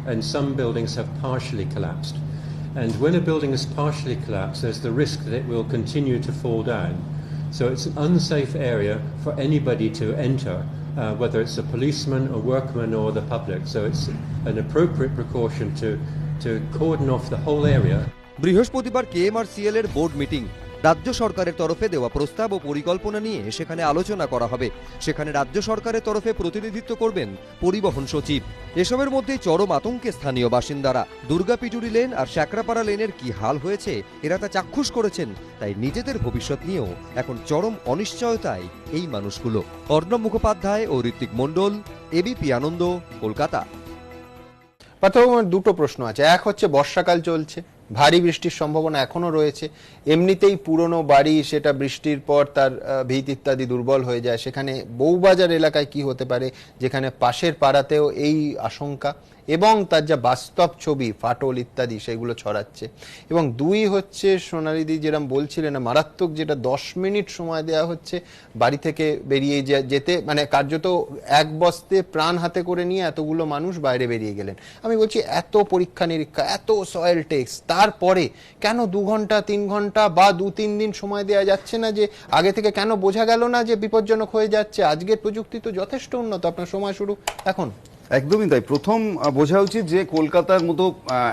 and some buildings have partially collapsed. And when a building is partially collapsed, there's the risk that it will continue to fall down. So it's an unsafe area for anybody to enter, whether it's a policeman, a workman or the public. So it's an appropriate precaution to cordon off the whole area.
বৃহস্পতিবার KMRCL এর board meeting. রাজ্য সরকারের তরফে দেওয়া প্রস্তাব ও পরিকল্পনা নিয়ে সেখানে আলোচনা করা হবে। সেখানে রাজ্য সরকারের তরফে প্রতিনিধিত্ব করবেন পরিবহন সচিব। এসবের মধ্যেই চরম আতঙ্কে স্থানীয় বাসিন্দারা। দুর্গাপিটুরি লেন আর শ্যাকরাপাড়া লেনের কি হাল হয়েছে এরা তা চাক্ষুষ করেছেন, তাই নিজেদের ভবিষ্যৎ নিয়েও এখন চরম অনিশ্চয়তায় এই মানুষগুলো। অর্ণব মুখোপাধ্যায় ও ঋত্বিক মণ্ডল, এবিপি আনন্দ, কলকাতা।
পার্থক্য দুটো প্রশ্ন আছে। এক হচ্ছে বর্ষাকাল চলছে, ভারী বৃষ্টির সম্ভাবনা এখনো রয়েছে, এমনিতেই পুরনো বাড়ি সেটা বৃষ্টির পর তার ভিত ইত্যাদি দুর্বল হয়ে যায়, সেখানে বউবাজার এলাকায় কি হতে পারে যেখানে পাশের পাড়াতেও এই আশঙ্কা, এবং তার যা বাস্তব ছবি ফাটল ইত্যাদি সেগুলো ছড়াচ্ছে। এবং দুই হচ্ছে সোনালিদি যেরকম বলছিলেন না, মারাত্মক যেটা 10 মিনিট সময় দেওয়া হচ্ছে বাড়ি থেকে বেরিয়ে যেতে, মানে কার্যত এক বস্তে প্রাণ হাতে করে নিয়ে এতগুলো মানুষ বাইরে বেরিয়ে গেলেন। আমি বলছি এত পরীক্ষা নিরীক্ষা, এত সয়েল টেস্ট, তারপরে কেন 2 ঘন্টা 3 ঘন্টা বা 2-3 দিন সময় দেওয়া যাচ্ছে না? যে আগে থেকে কেন বোঝা গেল না যে বিপজ্জনক হয়ে যাচ্ছে? আজকের প্রযুক্তি তো যথেষ্ট উন্নত, আপনার সময় শুরু এখন।
একদমই তাই। প্রথম বোঝা উচিত যে কলকাতার মতো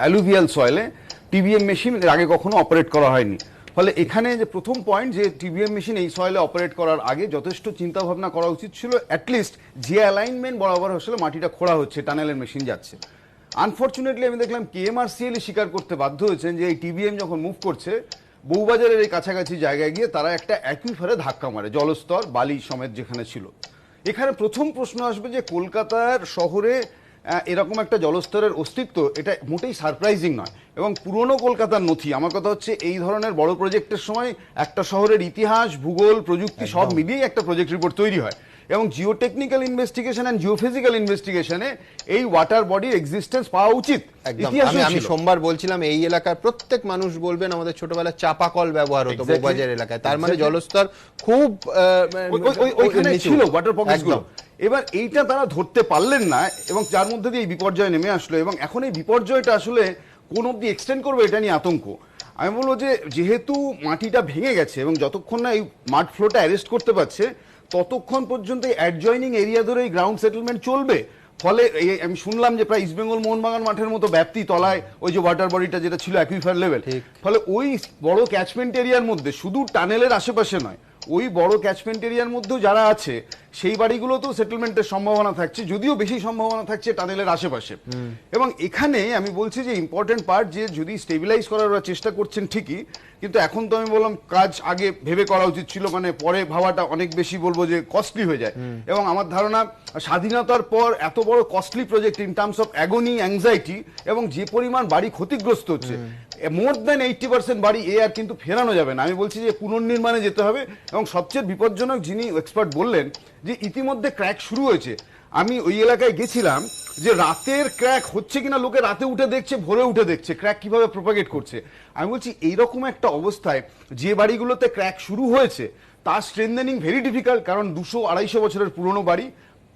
অ্যালুভিয়াল সয়েলে টিবিএম মেশিন এর আগে কখনো অপারেট করা হয়নি। ফলে এখানে যে প্রথম পয়েন্ট, যে টিবিএম মেশিন এই সয়েলে অপারেট করার আগে যথেষ্ট চিন্তা ভাবনা করা উচিত ছিল, অ্যাটলিস্ট যে অ্যালাইনমেন্ট বরাবর আসলে মাটিটা খোঁড়া হচ্ছে, টানেলের মেশিন যাচ্ছে। আনফর্চুনেটলি আমি দেখলাম কেএমআরসিএল স্বীকার করতে বাধ্য হয়েছেন যে এই টিবিএম যখন মুভ করছে বউবাজারের এই কাছাকাছি জায়গায় গিয়ে তারা একটা অ্যাকুইফারে ধাক্কা মারে, জলস্তর বালি সমেত যেখানে ছিল। এখানে প্রথম প্রশ্ন আসবে যে কলকাতার শহরে এরকম একটা জলস্তরের অস্তিত্ব, এটা মোটেই সারপ্রাইজিং নয়। এবং পুরনো কলকাতার নথি, আমার কথা হচ্ছে এই ধরনের বড় প্রজেক্টের সময় একটা শহরের ইতিহাস, ভূগোল, প্রযুক্তি সব মিলিয়েই একটা প্রজেক্ট রিপোর্ট তৈরি হয়। এবং জিওটেকনিক্যাল ইনভেস্টিগেশন এন্ড জিওফিজিক্যাল ইনভেস্টিগেশনে এই ওয়াটার বডির এক্সিস্টেন্স পাওয়া উচিত।
আমি সোমবার বলছিলাম এই এলাকার প্রত্যেক মানুষ বলবেন আমাদের ছোটবেলায় চাপাকল ব্যবহার হতো বউবাজার এলাকায়, তার মানে জলস্তর খুব
ওইখানে ছিল ওয়াটার পকেটসগুলো। এবার এইটা তারা ধরতে পারলেন না এবং যার মধ্যে দিয়ে এই বিপর্যয় নেমে আসলো। এবং এখন এই বিপর্যয়টা আসলে কোন অব্দি এক্সটেন্ড করবে এটা নিয়ে আতঙ্ক। আমি বলবো যে যেহেতু মাটিটা ভেঙে গেছে এবং যতক্ষণ না এই মাড ফ্লোটা অ্যারেস্ট করতে পারছে ততক্ষণ পর্যন্ত এই অ্যাডজয়নিং এরিয়া ধরে এই গ্রাউন্ড সেটেলমেন্ট চলবে। ফলে আমি শুনলাম যে প্রায় ইস্টবেঙ্গল মোহনবাগান মাঠের মতো ব্যাপ্তি তলায় ওই যে ওয়াটার বডিটা যেটা ছিল অ্যাকুইফার লেভেল, ফলে ওই বড় ক্যাচমেন্ট এরিয়ার মধ্যে শুধু টানেলের আশেপাশে নয়, ওই বড় ক্যাচমেন্ট এরিয়ার মধ্যেও যারা আছে সেই বাড়িগুলোতেও সেটেলমেন্টের সম্ভাবনা থাকছে, যদিও বেশি সম্ভাবনা থাকছে টানেলের আশেপাশে। এবং এখানে আমি বলছি যে ইম্পর্টেন্ট পার্ট যে যদি স্টেবিলাইজ করার ওরা চেষ্টা করছেন ঠিকই, কিন্তু এখন তো আমি বললাম কাজ আগে ভেবে করা উচিত ছিল, মানে পরে ভাবাটা অনেক বেশি বলবো যে কস্টলি হয়ে যায়। এবং আমার ধারণা স্বাধীনতার পর এত বড় costly project in terms of অ্যাগনি, anxiety এবং যে পরিমাণ বাড়ি ক্ষতিগ্রস্ত হচ্ছে, মোর দ্যান 80% বাড়ি আর কিন্তু ফেরানো যাবে না। আমি বলছি যে পুনর্নির্মাণে যেতে হবে। এবং সবচেয়ে বিপজ্জনক যিনি এক্সপার্ট বললেন যে ইতিমধ্যে ক্র্যাক শুরু হয়েছে। আমি ওই এলাকায় গেছিলাম, যে রাতের ক্র্যাক হচ্ছে কিনা লোকে রাতে উঠে দেখছে, ভোরে উঠে দেখছে ক্র্যাক কিভাবে প্রপাগেট করছে। আমি বলছি এইরকম একটা অবস্থায় যে বাড়িগুলোতে ক্র্যাক শুরু হয়েছে তার স্ট্রেনথেনিং ভেরি ডিফিকাল্ট, কারণ 200-250 বছরের পুরনো বাড়ি।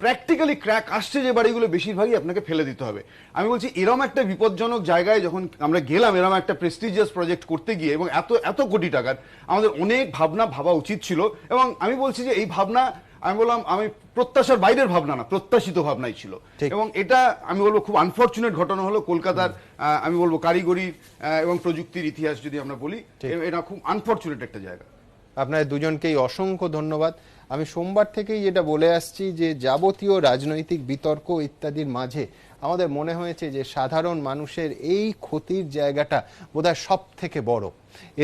প্র্যাকটিক্যালি ক্র্যাক আসছে যে বাড়িগুলো বেশিরভাগই আপনাকে ফেলে দিতে হবে। আমি বলছি এরকম একটা বিপজ্জনক জায়গায় যখন আমরা গেলাম এরকম একটা প্রেস্টিজিয়াস প্রজেক্ট করতে গিয়ে এবং এত কোটি টাকার, আমাদের অনেক ভাবা উচিত ছিল। এবং আমি বলছি যে এই ভাবনা আমি বললাম আমি প্রত্যাশার বাইরের ভাবনা না, প্রত্যাশিত ভাবনাই ছিল। এবং এটা আমি বলবো খুব আনফরচুনেট ঘটনা হলো কলকাতার, আমি বলবো কারিগরি এবং প্রযুক্তির ইতিহাস যদি আমরা বলি, এটা খুব আনফরচুনেট একটা জায়গা।
আপনাদের দুজনকেই অসংখ্য ধন্যবাদ। আমি সোমবার থেকেই যেটা বলে আসছি যে যাবতীয় রাজনৈতিক বিতর্ক ইত্যাদির মাঝে আমাদের মনে হয়েছে যে সাধারণ মানুষের এই ক্ষতির জায়গাটা বোধহয় সব থেকে বড়,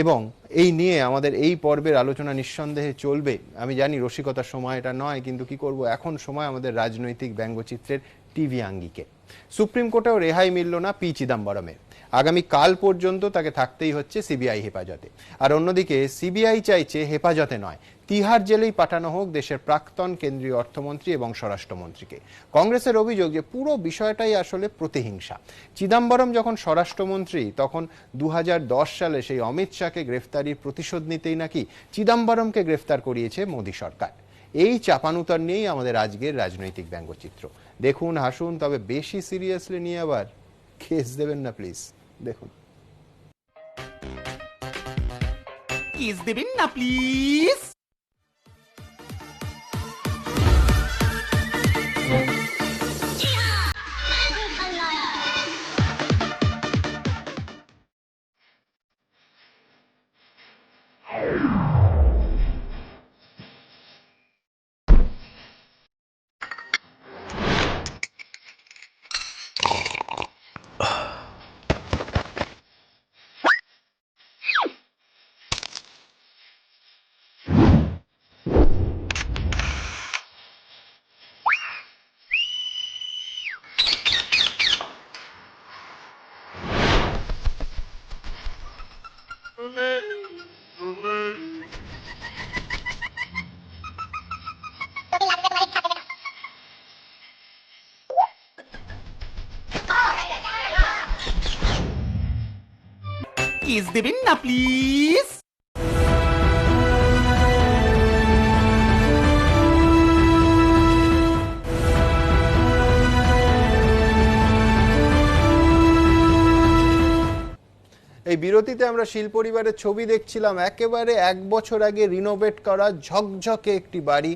এবং এই নিয়ে আমাদের এই পর্বের আলোচনা নিঃসন্দেহে চলবে। আমি জানি রসিকতার সময় এটা নয়, কিন্তু কি করব, এখন সময় আমাদের রাজনৈতিক ব্যঙ্গচিত্রের টিভি আঙ্গিকে। সুপ্রিম কোর্টেও রেহাই মিলল না পি চিদম্বরমের। আগামী কাল পর্যন্ত তাকে থাকতেই হচ্ছে সিবিআই হেফাজতে। আর অন্যদিকে সিবিআই চাইছে হেফাজতে নয়, তিহার জেলেই পাঠানো হোক দেশের প্রাক্তন কেন্দ্রীয় অর্থমন্ত্রী এবং স্বরাষ্ট্রমন্ত্রীকে। কংগ্রেসের অভিযোগ যে পুরো বিষয়টাই আসলে প্রতিহিংসা। চিদম্বরম যখন স্বরাষ্ট্রমন্ত্রী তখন 2010 সালে সেই অমিত শাহকে গ্রেফতারির প্রতিশোধ নিতেই নাকি চিদম্বরমকে গ্রেফতার করিয়েছে মোদী সরকার। এই চাপানুতার নিয়েই আমাদের আজকের রাজনৈতিক ব্যঙ্গচিত্র। দেখুন, হাসুন, তবে বেশি সিরিয়াসলি নিয়ে আবার কেস দেবেন না প্লিজ। দেখুন,
কেস দেবেন না প্লিজ। কেস দেবেন না প্লিজ।
এই বিরতিতে আমরা শীল পরিবারের ছবি দেখছিলাম। একেবারে 1 বছর আগে রিনোভেট করা ঝকঝকে একটি বাড়ি,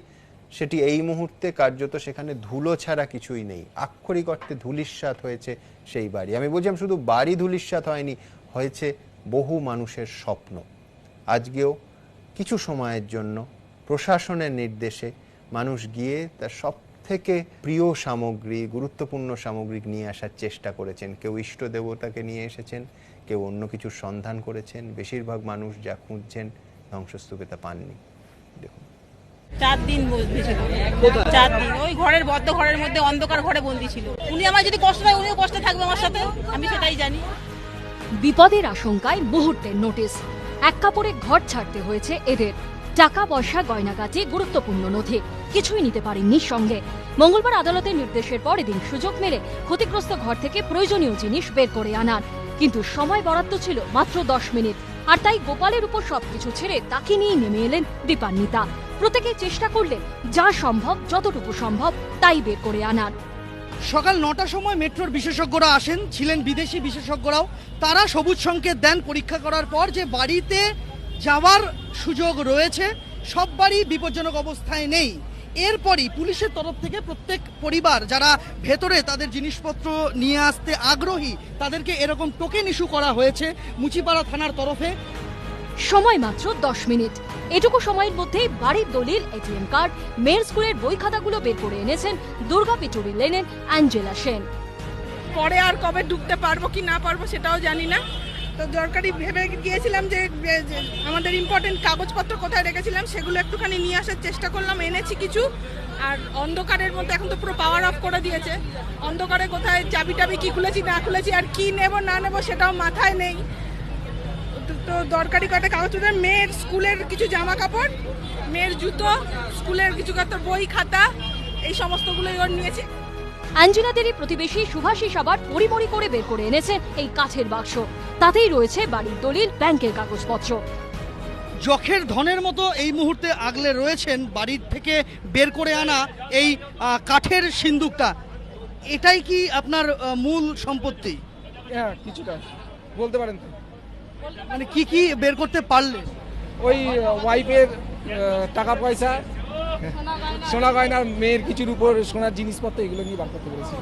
সেটি এই মুহূর্তে কার্যত সেখানে ধুলো ছাড়া কিছুই নেই। আক্ষরিক অর্থে ধূলিসাৎ হয়েছে সেই বাড়ি। আমি বলছিলাম শুধু বাড়ি ধূলিসাৎ হয়নি, হয়েছে বহু মানুষের স্বপ্ন। আজকেও কিছু সময়ের জন্য প্রশাসনের নির্দেশে মানুষ গিয়ে তার সব থেকে প্রিয় সামগ্রী, গুরুত্বপূর্ণ সামগ্রী নিয়ে আসার চেষ্টা করেছেন। কেউ ইষ্ট দেবতাকে নিয়ে এসেছেন, কেউ অন্য কিছুর সন্ধান করেছেন। বেশিরভাগ মানুষ যা খুঁজছেন ধ্বংসস্তূপে তা পাননি। দেখুন,
4 দিন বসেছিল, 4 দিন ওই ঘরের বদ্ধ ঘরের মধ্যে অন্ধকার ঘরে বন্দি ছিল। উনি আমার যদি কষ্ট হয় উনিও কষ্টে থাকবে আমার সাথে, আমি সেটাই জানি।
বিপদের আশঙ্কায় মুহূর্তের নোটিশ, এক কাপড়ে ঘর ছাড়তে হয়েছে এদের। টাকা পয়সা গয়নাগাটি গুরুত্বপূর্ণ নথি কিছুই নিতে পারেননি সঙ্গে। মঙ্গলবার আদালতের নির্দেশের পর এদিন সুযোগ মেলে ক্ষতিগ্রস্ত ঘর থেকে প্রয়োজনীয় জিনিস বের করে আনার, কিন্তু সময় বরাদ্দ ছিল মাত্র 10 মিনিট। আর তাই গোপালের উপর সবকিছু ছেড়ে তাকে নিয়ে নেমে এলেন দীপান্বিতা। প্রত্যেকে চেষ্টা করলেন যা সম্ভব, যতটুকু সম্ভব তাই বের করে আনার।
সকাল 9টার সময় মেট্রোর বিশেষজ্ঞরা আসেন, ছিলেন বিদেশি বিশেষজ্ঞরাও। তারা সবুজ সংকেত দেন পরীক্ষা করার পর যে বাড়িতে যাওয়ার সুযোগ রয়েছে, সব বাড়ি বিপজ্জনক অবস্থায় নেই। এরপরই পুলিশের তরফ থেকে প্রত্যেক পরিবার যারা ভেতরে তাদের জিনিসপত্র নিয়ে আসতে আগ্রহী তাদেরকে এরকম টোকেন ইস্যু করা হয়েছে মুচিপাড়া থানার তরফে।
সময় মাত্র 10 মিনিট। এটুকু সময়ের মধ্যেই বাড়ির দলিল, এটিএম কার্ড, মেয়ের স্কুলের বই খাতাগুলো বের করে এনেছেন দুর্গা পিটুরি লেনের অ্যাঞ্জেলা সেন।
পরে আর কবে ঢুকতে পারবো কি না পারবো সেটাও জানি না, তো দরকারি ভেবে গিয়েছিলাম যে আমাদের ইম্পর্টেন্ট কাগজপত্র কোথায় রেখেছিলাম সেগুলো একটুখানি নিয়ে আসার চেষ্টা করলাম, এনেছি কিছু। আর অন্ধকারের মধ্যে এখন তো পুরো পাওয়ার অফ করে দিয়েছে, অন্ধকারে কোথায় চাবি টাবি কি খুলেছি না খুলেছি আর কি নেব না নেব সেটাও মাথায় নেই। তো দরকারি কয়েকটা কাগজপত্র, মেয়ের স্কুলের কিছু জামা কাপড়, মেয়ের জুতো, স্কুলের কিছু বই খাতা, এই সমস্তগুলোই ওর নিয়েছে।
অ্যাঞ্জেলাদেরই প্রতিবেশী সুভাষিস আবার পরিমরি করে বের করে এনেছেন এই কাঠের বাক্স। তাতেই রয়েছে বাড়ির দলিল, ব্যাংকের কাগজপত্র।
যখের ধনের মতো এই মুহূর্তে আগলে রয়েছেন বাড়ির থেকে বের করে আনা এই কাঠের সিন্দুকটা। এটাই কি আপনার মূল সম্পত্তি?
হ্যাঁ, কিছুটা বলতে পারেন। তো
মানে কি কি বের করতে পারলে?
ওই ওয়াইফের টাকা পয়সা, সোনা গয়না, মেয়ের কিছুর উপর সোনার জিনিসপত্র, এগুলো নিয়ে বার করতে পেরেছি।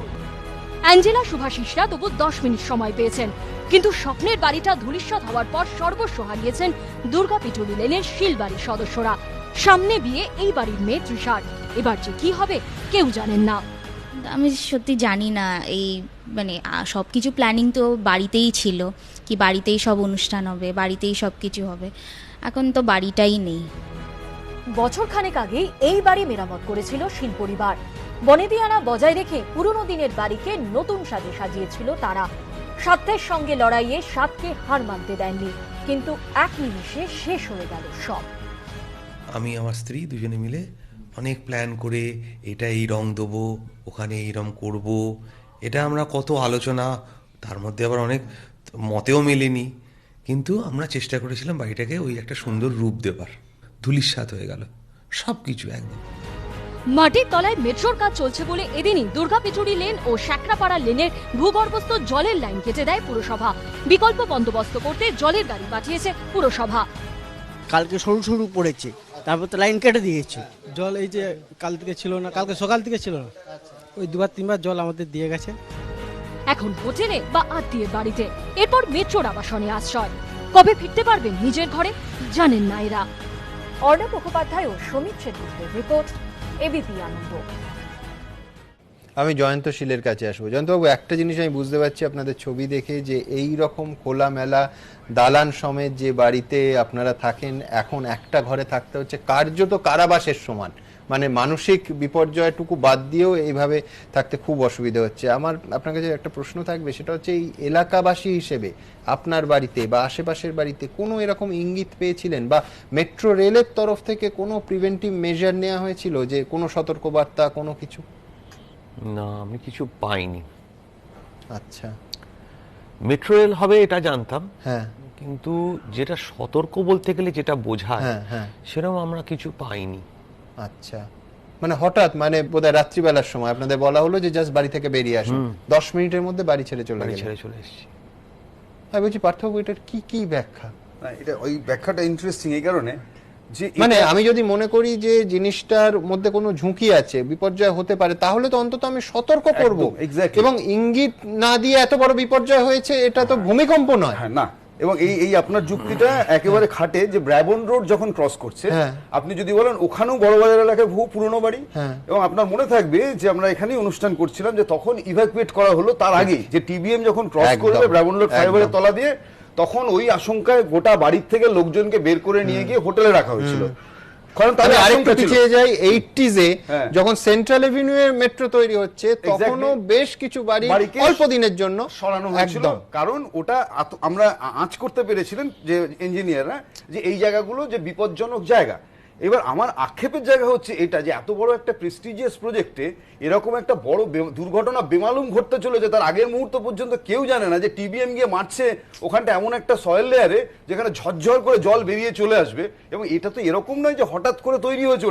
অ্যাঞ্জেলা সুভাষিসরা তবু 10 মিনিট সময় পেয়েছেন, কিন্তু স্বপ্নের বাড়িটা ধূলিসাৎ হওয়ার পর সর্বস্ব হারিয়েছেন দুর্গা পিটুরি লেনের শিলবাড়ির সদস্যরা। সামনে বিয়ে এই বাড়ির মেয়ে তৃষার, এবার যে কি হবে কেউ জানেন না।
আমি সত্যি জানি না, এই মানে সবকিছু প্ল্যানিং তো বাড়িতেই ছিল, কি বাড়িতেই সব অনুষ্ঠান হবে, বাড়িতেই সব কিছু হবে। এখন তো বাড়িটাই নেই।
বছর খানেক আগে এই বাড়ি মেরামত করেছিল শীল পরিবার। বনেদিয়ানা বজায় রেখে পুরনো দিনের বাড়িকে নতুন সাজে সাজিয়েছিল তারা। স্বার্থের সঙ্গে লড়াইয়ে স্বাদকে হার মানতে দেননি, কিন্তু এক নিমিষে শেষ হয়ে গেল সব।
আমি আমার স্ত্রী দুজনে মিলে অনেক প্ল্যান করে এটা এই রং দেবো, ওখানে এই রং করবো, এটা আমরা কত আলোচনা, তার মধ্যে আবার অনেক মতেও মেলেনি, কিন্তু আমরা চেষ্টা করেছিলাম বাড়িটাকে ওই একটা সুন্দর রূপ দেবার। ধূলিসাৎ হয়ে গেল সব কিছু একদম।
মাটির তলায় মেট্রোর কাজ চলছে বলে এদিনই দুর্গা পিটুরি লেন ও শ্যাকরাপাড়া লেনের ভূগর্ভস্থ জলের লাইন কেটে দেয় পুরসভা। বিকল্প বন্দোবস্ত করতে জলের গাড়ি পাঠিয়েছে পুরসভা।
কালকে সরু সরু পড়েছে, তারপর তো লাইন কেটে দিয়েছে। জল এই যে কাল থেকে ছিল না, কালকে সকাল থেকে ছিল না, ওই 2-3বার জল আমাদের দিয়ে গেছে।
এখন হোটেলে বা আত্মীয়ের বাড়িতে, এরপর মেট্রোর আবাসনে আশ্রয়। কবে ফিরতে পারবেন নিজের ঘরে জানেন না এরা। অর্ণব মুখোপাধ্যায় ও সমীর সেতুর রিপোর্ট, এবিপি আনন্দ।
আমি জয়ন্ত শীলের কাছে আসবো। জয়ন্তবাবু, একটা জিনিস আমি বুঝতে পারছি আপনাদের ছবি দেখে, যে এই রকম খোলামেলা দালান সমেত যে বাড়িতে আপনারা থাকেন, এখন একটা ঘরে থাকতে হচ্ছে কার্যত কারাবাসের সমান। মানে মানসিক বিপর্যয়টুকু বাদ দিয়েও এইভাবে থাকতে খুব অসুবিধা হচ্ছে। আমার আপনার কাছে একটা প্রশ্ন থাকবে, সেটা হচ্ছে এই এলাকাবাসী হিসেবে আপনার বাড়িতে বা আশেপাশের বাড়িতে কোনো এরকম ইঙ্গিত পেয়েছিলেন, বা মেট্রো রেলের তরফ থেকে কোনো প্রিভেন্টিভ মেজার নেওয়া হয়েছিল, যে কোনো সতর্কবার্তা, কোনো কিছু?
না, আমি কিছু পাইনি।
আচ্ছা,
মেট্রো রেল হবে এটা জানতাম,
হ্যাঁ,
কিন্তু যেটা সতর্ক বলতে গেলে যেটা বোঝায়,
হ্যাঁ,
সেরকম আমরা কিছু পাইনি।
আচ্ছা, মানে হঠাৎ, মানে বোধহয় রাত্রিবেলার সময় আপনাদের বলা হলো যে জাস্ট বাড়ি থেকে বেরিয়ে আসুন, 10 মিনিটের মধ্যে বাড়ি ছেড়ে চলে
এসেছি।
আমি বলছি পার্থক্য, এটার কি ব্যাখ্যা?
এটা ওই ব্যাখ্যাটা ইন্টারেস্টিং এই কারণে যে,
মানে আমি যদি মনে করি যে জিনিসটার মধ্যে কোনো ঝুঁকি আছে, বিপর্যয় হতে পারে, তাহলে তো অন্তত আমি সতর্ক করব। এবং ইঙ্গিত না দিয়ে এত বড় বিপর্যয় হয়েছে, এটা তো ভূমিকম্প নয়।
হ্যাঁ, না, এবং এই আপনার যুক্তিটা একেবারে খাটে, যে ব্রাবন রোড যখন ক্রস করছে, আপনি যদি বলেন ওখানেও বড়বাজার এলাকায় বহু পুরনো বাড়ি, এবং আপনার মনে থাকবে যে আমরা এখানেই অনুষ্ঠান করছিলাম, যে তখন ইভাকুয়েট করা হলো তার আগে, যে টিবিএম যখন ক্রস করবে ব্রাবন রোড ফ্লাইওভারের তলা দিয়ে, তখন ওই আশঙ্কায় গোটা বাড়ির থেকে লোকজনকে বের করে নিয়ে গিয়ে হোটেলে রাখা হয়েছিল। কারণ তাহলে
আরেকটু পিছিয়ে যাই 80s-এ যখন সেন্ট্রাল এভিনিউ এর মেট্রো তৈরি হচ্ছে তখনও বেশ কিছু বাড়ি অল্প দিনের জন্য
সরানো হয়েছিল, কারণ ওটা আমরা আঁচ করতে পেরেছিলেন যে ইঞ্জিনিয়াররা যে এই জায়গাগুলো যে বিপজ্জনক জায়গা। এবার আমার আক্ষেপের জায়গা হচ্ছে এটা যে এত বড় একটা প্রেস্টিজিয়াস প্রজেক্টে এরকম একটা বড় দুর্ঘটনা বেমালুম ঘটতে চলেছে, তার আগের মুহূর্ত পর্যন্ত কেউ জানে না যে টিবিএম গিয়ে মারছে ওখানটা এমন একটা সয়েল লেয়ারে যেখানে ঝরঝর করে জল বেরিয়ে চলে আসবে। এবং এটা তো এরকম নয় যে হঠাৎ করে তৈরি হয়েছে,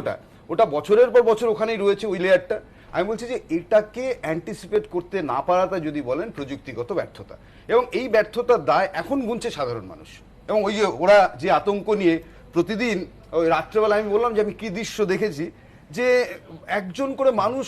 ওটা বছরের পর বছর ওখানেই রয়েছে ওই লেয়ারটা। আমি বলছি যে এটাকে অ্যান্টিসিপেট করতে না পারাটা যদি বলেন প্রযুক্তিগত ব্যর্থতা, এবং এই ব্যর্থতার দায় এখন গুনছে সাধারণ মানুষ। এবং ওই যে ওরা যে আতঙ্ক নিয়ে প্রতিদিন ওই রাত্রেবেলা আমি বললাম যে আমি কি দৃশ্য দেখেছি, যে একজন করে মানুষ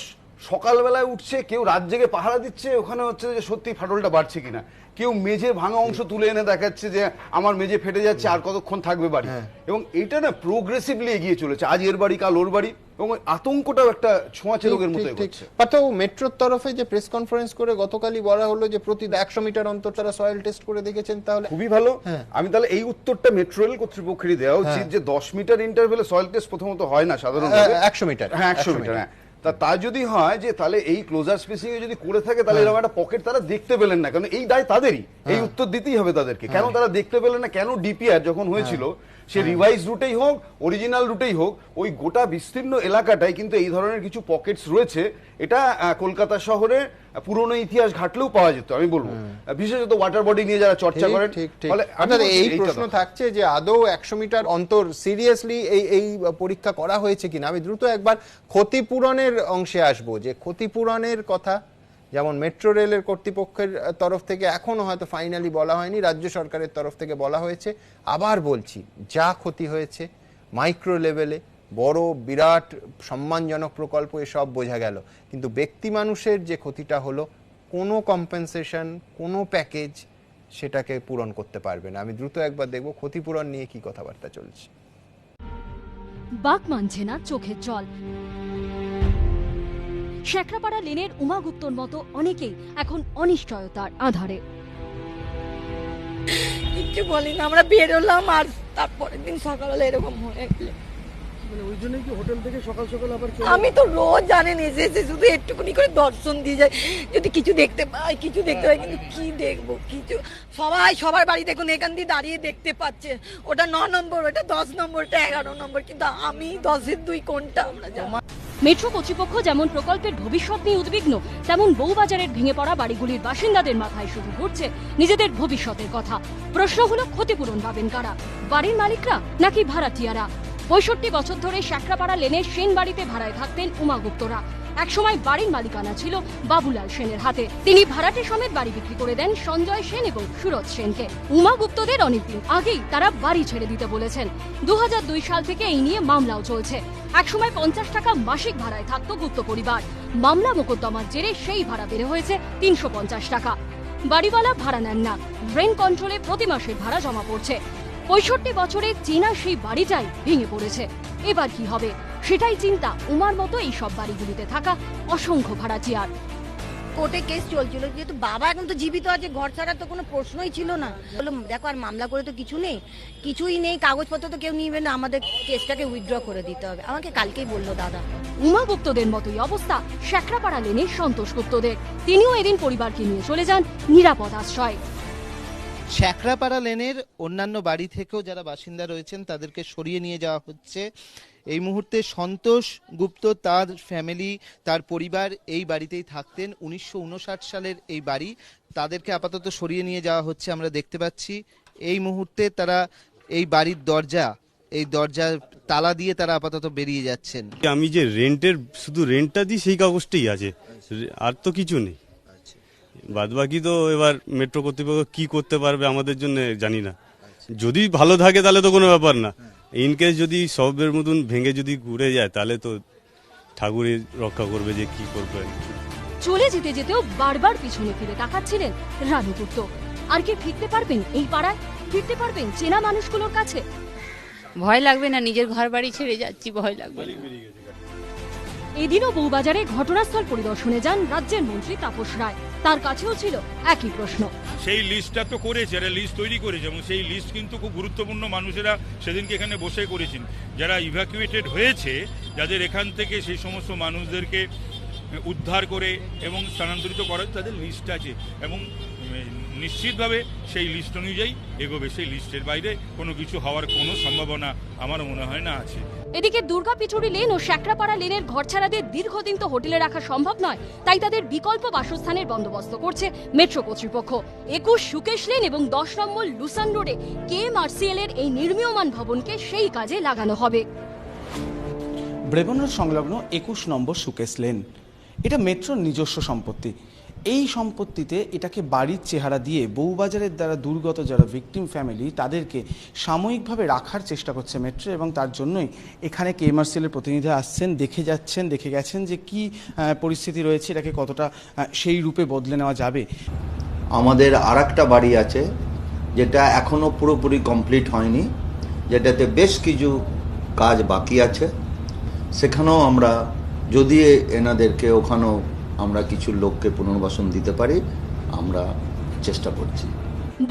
সকালবেলায় উঠছে, কেউ রাত জেগে পাহারা দিচ্ছে ওখানে হচ্ছে যে সত্যি ফাটলটা বাড়ছে কিনা, কেউ মেঝে ভাঙা অংশ তুলে এনে দেখাচ্ছে যে আমার মেঝে ফেটে যাচ্ছে আর কতক্ষণ থাকবে বাড়ি। এবং এটা না প্রোগ্রেসিভলি এগিয়ে চলেছে, আজ এর বাড়ি কাল ওর বাড়ি, এবং আতঙ্কটাও একটা ছোঁয়াচে রোগের মতো এগোচ্ছে।
পার্থ, মেট্রোর তরফে যে প্রেস কনফারেন্স করে গতকালই বলা হলো যে প্রতি 100 মিটার অন্তর তারা সয়েল টেস্ট করে দেখেছেন, তাহলে
খুবই ভালো। আমি তাহলে এই উত্তরটা মেট্রো রেল কর্তৃপক্ষেরই দেওয়া উচিত যে 10 মিটার ইন্টারভেলে সয়েল টেস্ট প্রথমত হয় না সাধারণত,
100 মিটার।
হ্যাঁ 100 মিটার। হ্যাঁ, তা যদি হয় যে তাহলে এই ক্লোজার স্পেসিং এ যদি করে থাকে তাহলে এরকম একটা পকেট তারা দেখতে পেলেন না, কারণ এই দায় তাদেরই, এই উত্তর দিতেই হবে তাদেরকে। কেন তারা দেখতে পেলেন না, কেন ডিপিআর যখন হয়েছিল সে রিভাইজ রুটেই হোক অরিজিনাল রুটেই হোক ওই গোটা বিস্তীর্ণ এলাকাটায় কিন্তু এই ধরনের কিছু পকেটস রয়েছে। এটা কলকাতা শহরে পুরনো ইতিহাস ঘাটলেও পাওয়া যেত, আমি বলবো, বিশেষত ওয়াটার বডি নিয়ে যারা চর্চা করেন।
এই প্রশ্ন থাকছে যে আদৌ 100 মিটার অন্তর সিরিয়াসলি এই পরীক্ষা করা হয়েছে কিনা। আমি দ্রুত একবার ক্ষতিপূরণের অংশে আসবো, যে ক্ষতিপূরণের কথা যেমন মেট্রো রেলের কর্তৃপক্ষের তরফ থেকে এখনো হয়তো ফাইনালি বলা হয়নি, রাজ্য সরকারের তরফ থেকে বলা হয়েছে। আবার বলছি, যা ক্ষতি হয়েছে মাইক্রো লেভেলে, বড় বিরাট সম্মানজনক প্রকল্প এসব বোঝা গেল, কিন্তু ব্যক্তি মানুষের যে ক্ষতিটা হলো কোনো কম্পেনসেশন, কোনো প্যাকেজ সেটাকে পূরণ করতে পারবে না। আমি দ্রুত একবার দেখব ক্ষতিপূরণ নিয়ে কি কথাবার্তা চলছে।
বাক মানছে না চোখের জল। শেখরাপাড়া লেনের উমা গুপ্তর মতো অনেকেই এখন অনিশ্চয়তার আধারে।
কিচ্ছু বলি না, আমরা বেরোলাম আর তারপরের দিন সকালবেলা এরকম হয়ে গেল।
ওই জন্যই কি হোটেল থেকে সকাল সকাল আবার
আমি তো রোজ জানেন এসে শুধু একটুখানি করে দর্শন দিয়ে যায়, যদি কিছু দেখতে পাই কিন্তু কি দেখবো কিছু। সবাই সবার বাড়ি দেখুন এখান দিয়ে দাঁড়িয়ে দেখতে পাচ্ছে, ওটা 9 নম্বর, ওটা 10 নম্বর, ওটা 11 নম্বর, কিন্তু আমি 10-এর 2 কোনটা আমরা জানি।
মেট্রো কর্তৃপক্ষ যেমন প্রকল্পের ভবিষ্যৎ নিয়ে উদ্বিগ্ন, তেমন বউবাজারের ভেঙে পড়া বাড়িগুলির বাসিন্দাদের মাথায় শুধু ঘুরছে নিজেদের ভবিষ্যতের কথা। প্রশ্ন হলো ক্ষতিপূরণ পাবেন কারা, বাড়ির মালিকরা নাকি ভাড়াটিয়ারা? 65 বছর ধরে শেখরাপাড়া লেনের সেন বাড়িতে ভাড়ায় থাকতেন উমা গুপ্তরা। একসময় বাড়ির মালিকানা ছিল বাবুলাল সেনের হাতে। তিনি ভাড়াটে সমেত বাড়ি বিক্রি করে দেন সঞ্জয় সেন এবং সুরজ সেনকে। উমা গুপ্তদের অনেকদিন আগেই তারা বাড়ি ছেড়ে দিতে বলেছেন। 2002 সাল থেকে এই নিয়ে মামলাও চলছে। একসময় 50 টাকা মাসিক ভাড়ায় থাকতো গুপ্ত পরিবার। মামলা মোকদ্দমার জেরে সেই ভাড়া বেড়ে হয়েছে 350 টাকা। বাড়িওয়ালা ভাড়া নেন না, রেন্ট কন্ট্রোলে প্রতি মাসের ভাড়া জমা পড়ছে। 65 বছরে চেনা সেই বাড়িটাই ভেঙে পড়েছে। এবার কি হবে সেটাই চিন্তা উমার মতো এই সব বাড়িগুলিতে থাকা অসংখ্য ভাড়াটিয়ার।
কোর্টে কেস চলছিল, যেহেতু বাবা এখন তো জীবিত আছে, ঘর ছাড়া তো কোনো প্রশ্নই ছিল না। বললাম দেখো আর মামলা করে তো কিছুই নেই, কাগজপত্র তো কেউ নিবে না, আমাদের কেসটাকে উইথড্র করে দিতে হবে। আমাকে কালকেই বললো দাদা।
উমা গুপ্তদের মতোই অবস্থা শেখরাপাড়া লেনের সন্তোষ গুপ্তদের। তিনিও এদিন পরিবারকে নিয়ে চলে যান নিরাপদ আশ্রয়।
শেখরাপাড়া লেনের অন্যান্য বাড়ি থেকেও যারা বাসিন্দা রয়েছেন তাদেরকে সরিয়ে নিয়ে যাওয়া হচ্ছে। এই মুহূর্তে সন্তোষ গুপ্ত, তার ফ্যামিলি, তার পরিবার এই বাড়িতেই থাকতেন। 1959 সালের এই বাড়ি, তাদেরকে আপাতত সরিয়ে নিয়ে যাওয়া হচ্ছে। আমরা দেখতে পাচ্ছি এই মুহূর্তে তারা এই বাড়ির দরজা তালা দিয়ে তারা আপাতত বেরিয়ে যাচ্ছেন।
আমি যে শুধু রেন্টটা দিই সেই কাগজটাই আছে, আর তো কিছু নেই। বাদবাকি তো এবার মেট্রো কর্তৃপক্ষ কি করতে পারবে আমাদের জন্য জানি না। যদি ভালো থাকে তাহলে তো কোনো ব্যাপার না, ইনকেস যদি সবের মতন ভেঙে যদি ঘুরে যায় তাহলে তো ঠাকুরই রক্ষা করবে যে কি করবে।
চলে যেতে যেতেও বারবার পিছনে ফিরে তাকাচ্ছিলেন রানু গুপ্ত। আর কি ফিরতে পারবেন এই পাড়ায়, ফিরতে পারবেন চেনা মানুষগুলোর কাছে?
ভয় লাগবে না, নিজের ঘর বাড়ি ছেড়ে যাচ্ছি, ভয় লাগবে না।
এদিনও বউবাজারে ঘটনাস্থল পরিদর্শনে যান রাজ্যের মন্ত্রী তাপস রায়। তার কাছেও ছিল একই প্রশ্ন।
সেই লিস্টটা তো করেছে, একটা লিস্ট তৈরি করেছে এবং সেই লিস্ট কিন্তু খুব গুরুত্বপূর্ণ মানুষেরা সেদিনকে এখানে বসে করেছেন, যারা ইভ্যাকুয়েটেড হয়েছে, যাদের এখান থেকে সেই সমস্ত মানুষদেরকে উদ্ধার করে এবং স্থানান্তরিত করার তাদের লিস্ট আছে এবং নিশ্চিতভাবে সেই লিস্ট অনুযায়ী এগোবে। সেই লিস্টের বাইরে কোনো কিছু হওয়ার কোনো সম্ভাবনা আমার মনে হয় না আছে।
এদিকে দুর্গা পিচুরি লেন ও শেকড়াপাড়া লেনের ঘরছাড়াদের দীর্ঘদিন তো হোটেলে রাখা সম্ভব নয়, তাই তাদের বিকল্প বাসস্থানের বন্দোবস্ত করছে মেট্রো কর্তৃপক্ষ। 21 সুকেশ লেন এবং 10 নম্বর লুসান রোডে KMRCL এর এই নির্মীয়মান ভবনকে সেই কাজে লাগানো হবে।
ব্রেবন রোড সংলগ্ন 21 নম্বর সুকেশ লেন, এটা মেট্রোর নিজস্ব সম্পত্তি। এই সম্পত্তিতে এটাকে বাড়ির চেহারা দিয়ে বউবাজারের দ্বারা দুর্গত যারা ভিকটিম ফ্যামিলি তাদেরকে সাময়িকভাবে রাখার চেষ্টা করছে মেট্রো, এবং তার জন্যই এখানে KMRCL এর প্রতিনিধিরা আসছেন, দেখে গেছেন যে কি পরিস্থিতি রয়েছে, এটাকে কতটা সেই রূপে বদলে নেওয়া যাবে।
আমাদের আরেকটা বাড়ি আছে যেটা এখনো পুরোপুরি কমপ্লিট হয়নি, যেটাতে বেশ কিছু কাজ বাকি আছে। সেখানেও আমরা যদি এনাদেরকে ওখানেও আমরা কিছু লোককে পুনর্বাসন দিতে পারি, আমরা চেষ্টা করছি।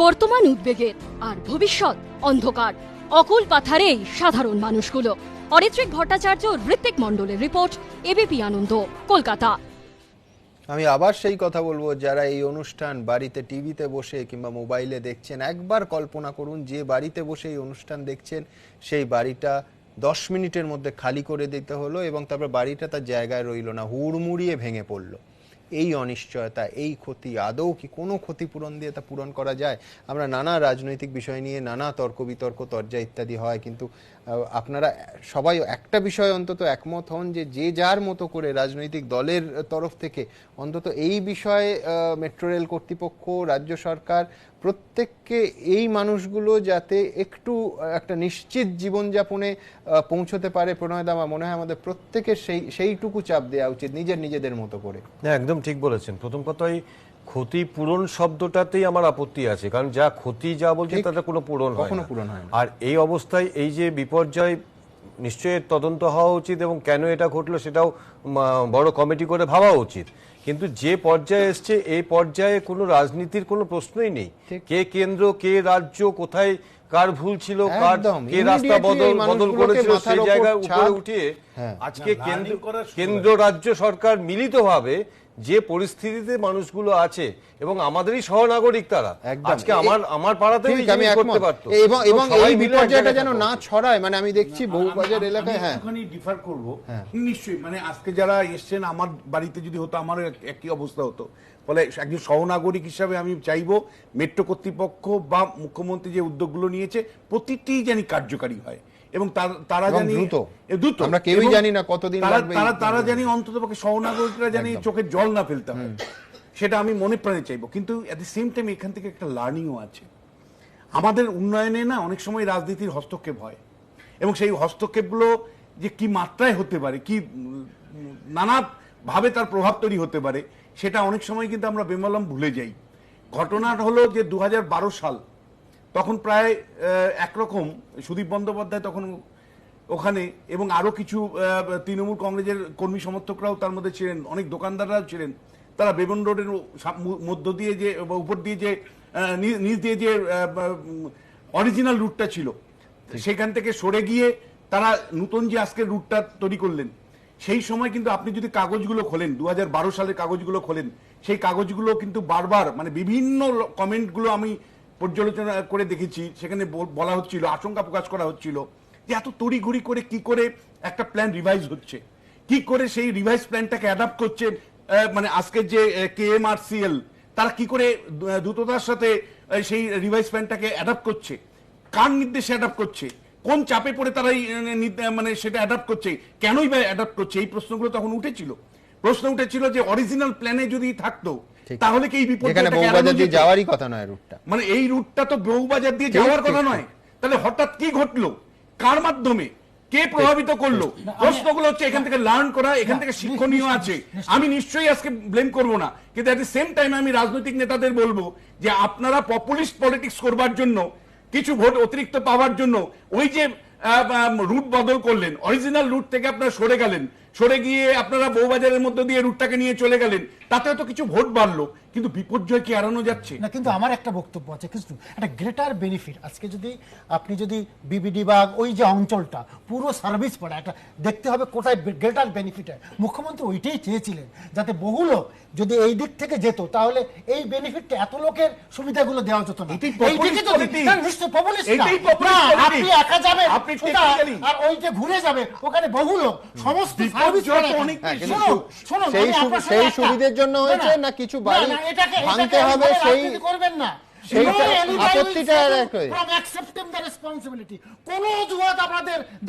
বর্তমান উদ্বেগের আর ভবিষ্যৎ অন্ধকার, অকুল পাথারেই সাধারণ মানুষগুলো। অরিত্রিক ভট্টাচার্য, ঋত্বিক মণ্ডলের রিপোর্ট, এবিপি আনন্দ, কলকাতা।
আমি আবার সেই কথা বলবো, যারা এই অনুষ্ঠান বাড়িতে টিভিতে বসে কিংবা মোবাইলে দেখছেন, একবার কল্পনা করুন যে বাড়িতে বসে এই অনুষ্ঠান দেখছেন সেই বাড়িটা 10 মিনিটের মধ্যে খালি করে দিতে হলো এবং তারপর বাড়িটা তার জায়গায় রইল না, হুড়মুড়িয়ে ভেঙে পড়লো। এই অনিশ্চয়তা, এই ক্ষতি, আদৌ কি কোনো ক্ষতিপূরণ দিয়ে তা পূরণ করা যায়? আমরা নানা রাজনৈতিক বিষয় নিয়ে নানা তর্ক বিতর্ক, তরজা ইত্যাদি হয়, কিন্তু আপনারা সবাই একটা বিষয় অন্তত একমত হন যে যে যার মতো করে রাজনৈতিক দলের তরফ থেকে অন্তত এই বিষয়ে মেট্রো রেল কর্তৃপক্ষ, রাজ্য সরকার প্রত্যেককে এই মানুষগুলো যাতে একটু একটা নিশ্চিত জীবনযাপনে পৌঁছতে পারে, প্রণয়দা, আমার মনে হয় আমাদের প্রত্যেকের সেইটুকু চাপ দেওয়া উচিত নিজেদের মতো করে।
একদম ঠিক বলেছেন। প্রথম কথাই ক্ষতিপূরণ শব্দটাতেই আমার আপত্তি আছে, কারণ যা ক্ষতি যা বলছে তাতে কোনো পূরণ হয় না। আর এই অবস্থায় এই যে বিপর্যয়, নিশ্চয়ই তদন্ত হওয়া উচিত এবং কেন এটা ঘটলো সেটাও বড় কমিটি করে ভাবা উচিত। কিন্তু যে পর্যায়ে এসছে, এই পর্যায়ে কোনো রাজনীতির কোনো প্রশ্নই নেই। কে কেন্দ্র, কে রাজ্য, কোথায় কার ভুল ছিল, কে রাস্তা বদল করেছিল, সেই জায়গায় উপরে উঠিয়ে আজকে কেন্দ্র রাজ্য সরকার মিলিতভাবে যে পরিস্থিতিতে মানুষগুলো আছে এবং আমাদেরই সহনাগরিক তারা, আজকে আমার পাড়াতে করতে পারতো
এবং এই বিপর্যয়টা যেন না ছড়ায়। মানে আমি দেখছি বহুবাজার এলাকায় একটুখানি ডিফার করবো, নিশ্চয়ই মানে আজকে যারা এসছেন, আমার বাড়িতে যদি হতো আমারও একই অবস্থা হতো। ফলে একজন সহনাগরিক হিসাবে আমি চাইবো মেট্রো কর্তৃপক্ষ বা মুখ্যমন্ত্রী যে উদ্যোগগুলো নিয়েছে প্রতিটি জানি কার্যকারী হয় এবং তারা জানি দ্রুত, আমরা কেউই জানি না কতদিন লাগবে, তারা জানি অন্ততপক্ষে সহনাগরিকরা জানি চোখের জল না ফেলতে হয়, সেটা আমি মনে প্রাণে চাইবো। কিন্তু এট দি সেম টাইম এখান থেকে একটা লার্নিংও আছে। আমাদের উন্নয়নে না অনেক সময় রাজনীতির হস্তক্ষেপ হয় এবং সেই হস্তক্ষেপগুলো যে কি মাত্রায় হতে পারে, কি নানা ভাবে তার প্রভাব তৈরি হতে পারে, সেটা অনেক সময় কিন্তু আমরা বেমালম ভুলে যাই। ঘটনা হলো যে 2012 সাল, তখন প্রায় একরকম সুদীপ বন্দ্যোপাধ্যায় তখন ওখানে এবং আরো কিছু তৃণমূল কংগ্রেসের কর্মী সমর্থকরাও তার মধ্যে ছিলেন, অনেক দোকানদাররাও ছিলেন। তারা বেবন রোডের মধ্য দিয়ে যে উপর দিয়ে যে নিচ দিয়ে যে অরিজিনাল রুটটা ছিল সেখান থেকে সরে গিয়ে তারা নতুন যে আজকের রুটটা তৈরি করলেন, সেই সময় কিন্তু আপনি যদি কাগজগুলো খোলেন, 2012 সালের কাগজগুলো খোলেন, সেই কাগজগুলো কিন্তু বারবার মানে বিভিন্ন কমেন্টগুলো আমি পর্যালোচনা করে দেখেছি, সেখানে বলা হচ্ছিল, আশঙ্কা প্রকাশ করা হচ্ছিল যে এত তড়িঘড়ি করে কি করে একটা প্ল্যান রিভাইজ হচ্ছে, কি করে সেই রিভাইজ প্ল্যানটাকে অ্যাডাপ্ট করছে, মানে আজকের যে KMRCL তারা কি করে দ্রুততার সাথে সেই রিভাইজ প্ল্যানটাকে অ্যাডাপ্ট করছে, কার নির্দেশে অ্যাডাপ্ট করছে, কোন চাপে পড়ে তারা মানে সেটা অ্যাডাপ্ট করছে, কেনই বা অ্যাডাপ্ট করছে, এই প্রশ্নগুলো তখন উঠেছিল। প্রশ্ন উঠেছিল যে অরিজিনাল প্ল্যানে যদি থাকতো তাহলে কি এই বিপর্যয়
যাওয়ারই কথা নয়, রুটটা
মানে এই রুটটা তো বউবাজার দিয়ে যাওয়ার কথা নয়, তাহলে হঠাৎ কি ঘটলো, কার মাধ্যমে, কে প্রভাবিত করলো, প্রশ্নগুলো হচ্ছে এখান থেকে লার্ন করা, এখান থেকে শিক্ষণীয় আছে। আমি নিশ্চয়ই আজকে ব্লেম করব না, কিন্তু এট দি সেম টাইম আমি রাজনৈতিক নেতাদের বলবো যে আপনারা পপুলিস্ট পলিটিক্স করবার জন্য, কিছু ভোট অতিরিক্ত পাওয়ার জন্য ওই যে রুট বদল করলেন, অরিজিনাল রুট থেকে আপনারা সরে গেলেন, সরে গিয়ে আপনারা বউবাজারের মধ্যে দিয়ে রুটটাকে নিয়ে চলে গেলেন, তাতে তো কিছু ভোট বাড়লো, কিন্তু বিপর্যয় কি এড়ানো যাচ্ছে
না? কিন্তু আমার একটা বক্তব্য আছে, কিন্তু একটা গ্রেটার বেনিফিট, আজকে যদি আপনি যদি বিবিডি বা ওই যে অঞ্চলটা পুরো সার্ভিস পড়ে, একটা দেখতে হবে কোথায় গ্রেটার বেনিফিট হয়। মুখ্যমন্ত্রী ওইটাই চেয়েছিলেন, যাতে বহু লোক যদি এই দিক থেকে যেত, তাহলে এই বেনিফিটটা এত লোকের সুবিধাগুলো দেওয়া যেত না। আপনি একা যাবেন আর ওই যে ঘুরে যাবে, ওখানে বহু লোক সমস্ত
সেই সুবিধার জন্য হয়েছে না কিছু বাড়ি ভাঙতে হবে, সেই
করবেন না।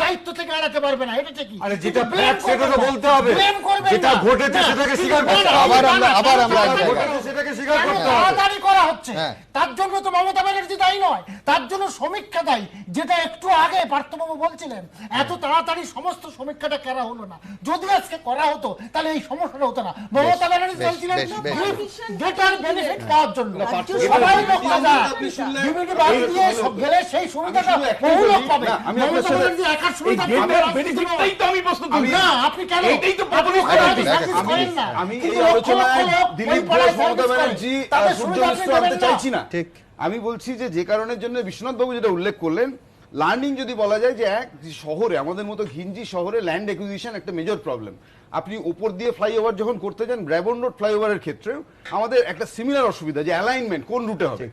দায়িত্ব থেকে এড়াতে পারবে না, এটা ঠিকই।
যেটা সেটা তো বলতে হবে, যেটা ঘটেছে সেটাকে স্বীকার করতে হবে। সেটাকে স্বীকার করতে হবে।
তাড়াতাড়ি করা হচ্ছে, তার জন্য তো মমতা ব্যানার্জি দায়ী নয়, তার জন্য সমীক্ষা দায়ী। যেটা একটু আগে পার্থবাবু বলছিলেন, এত তাড়াতাড়ি সমস্ত সমীক্ষাটা করা হলো না। যদি আজকে করা হতো তাহলে এই সমস্যাটা হতো না। মমতা ব্যানার্জি বলছিলেন গ্রেটার বেনিফিট পাওয়ার জন্য, সবাই লোক
আমি বলছি যে কারণের জন্য বিশ্বনাথ বাবু যেটা উল্লেখ করলেন, লার্নিং যদি বলা যায় যে এক শহরে, আমাদের মতো ঘিঞ্জি শহরে ল্যান্ড একুইজিশন একটা মেজর প্রবলেম। আপনি উপর দিয়ে ফ্লাইওভার যখন করতে যান, ব্রাবন রোড ফ্লাইওভারের ক্ষেত্রেও আমাদের একটা সিমিলার অসুবিধা যে অ্যালাইনমেন্ট কোন রুটে হবে,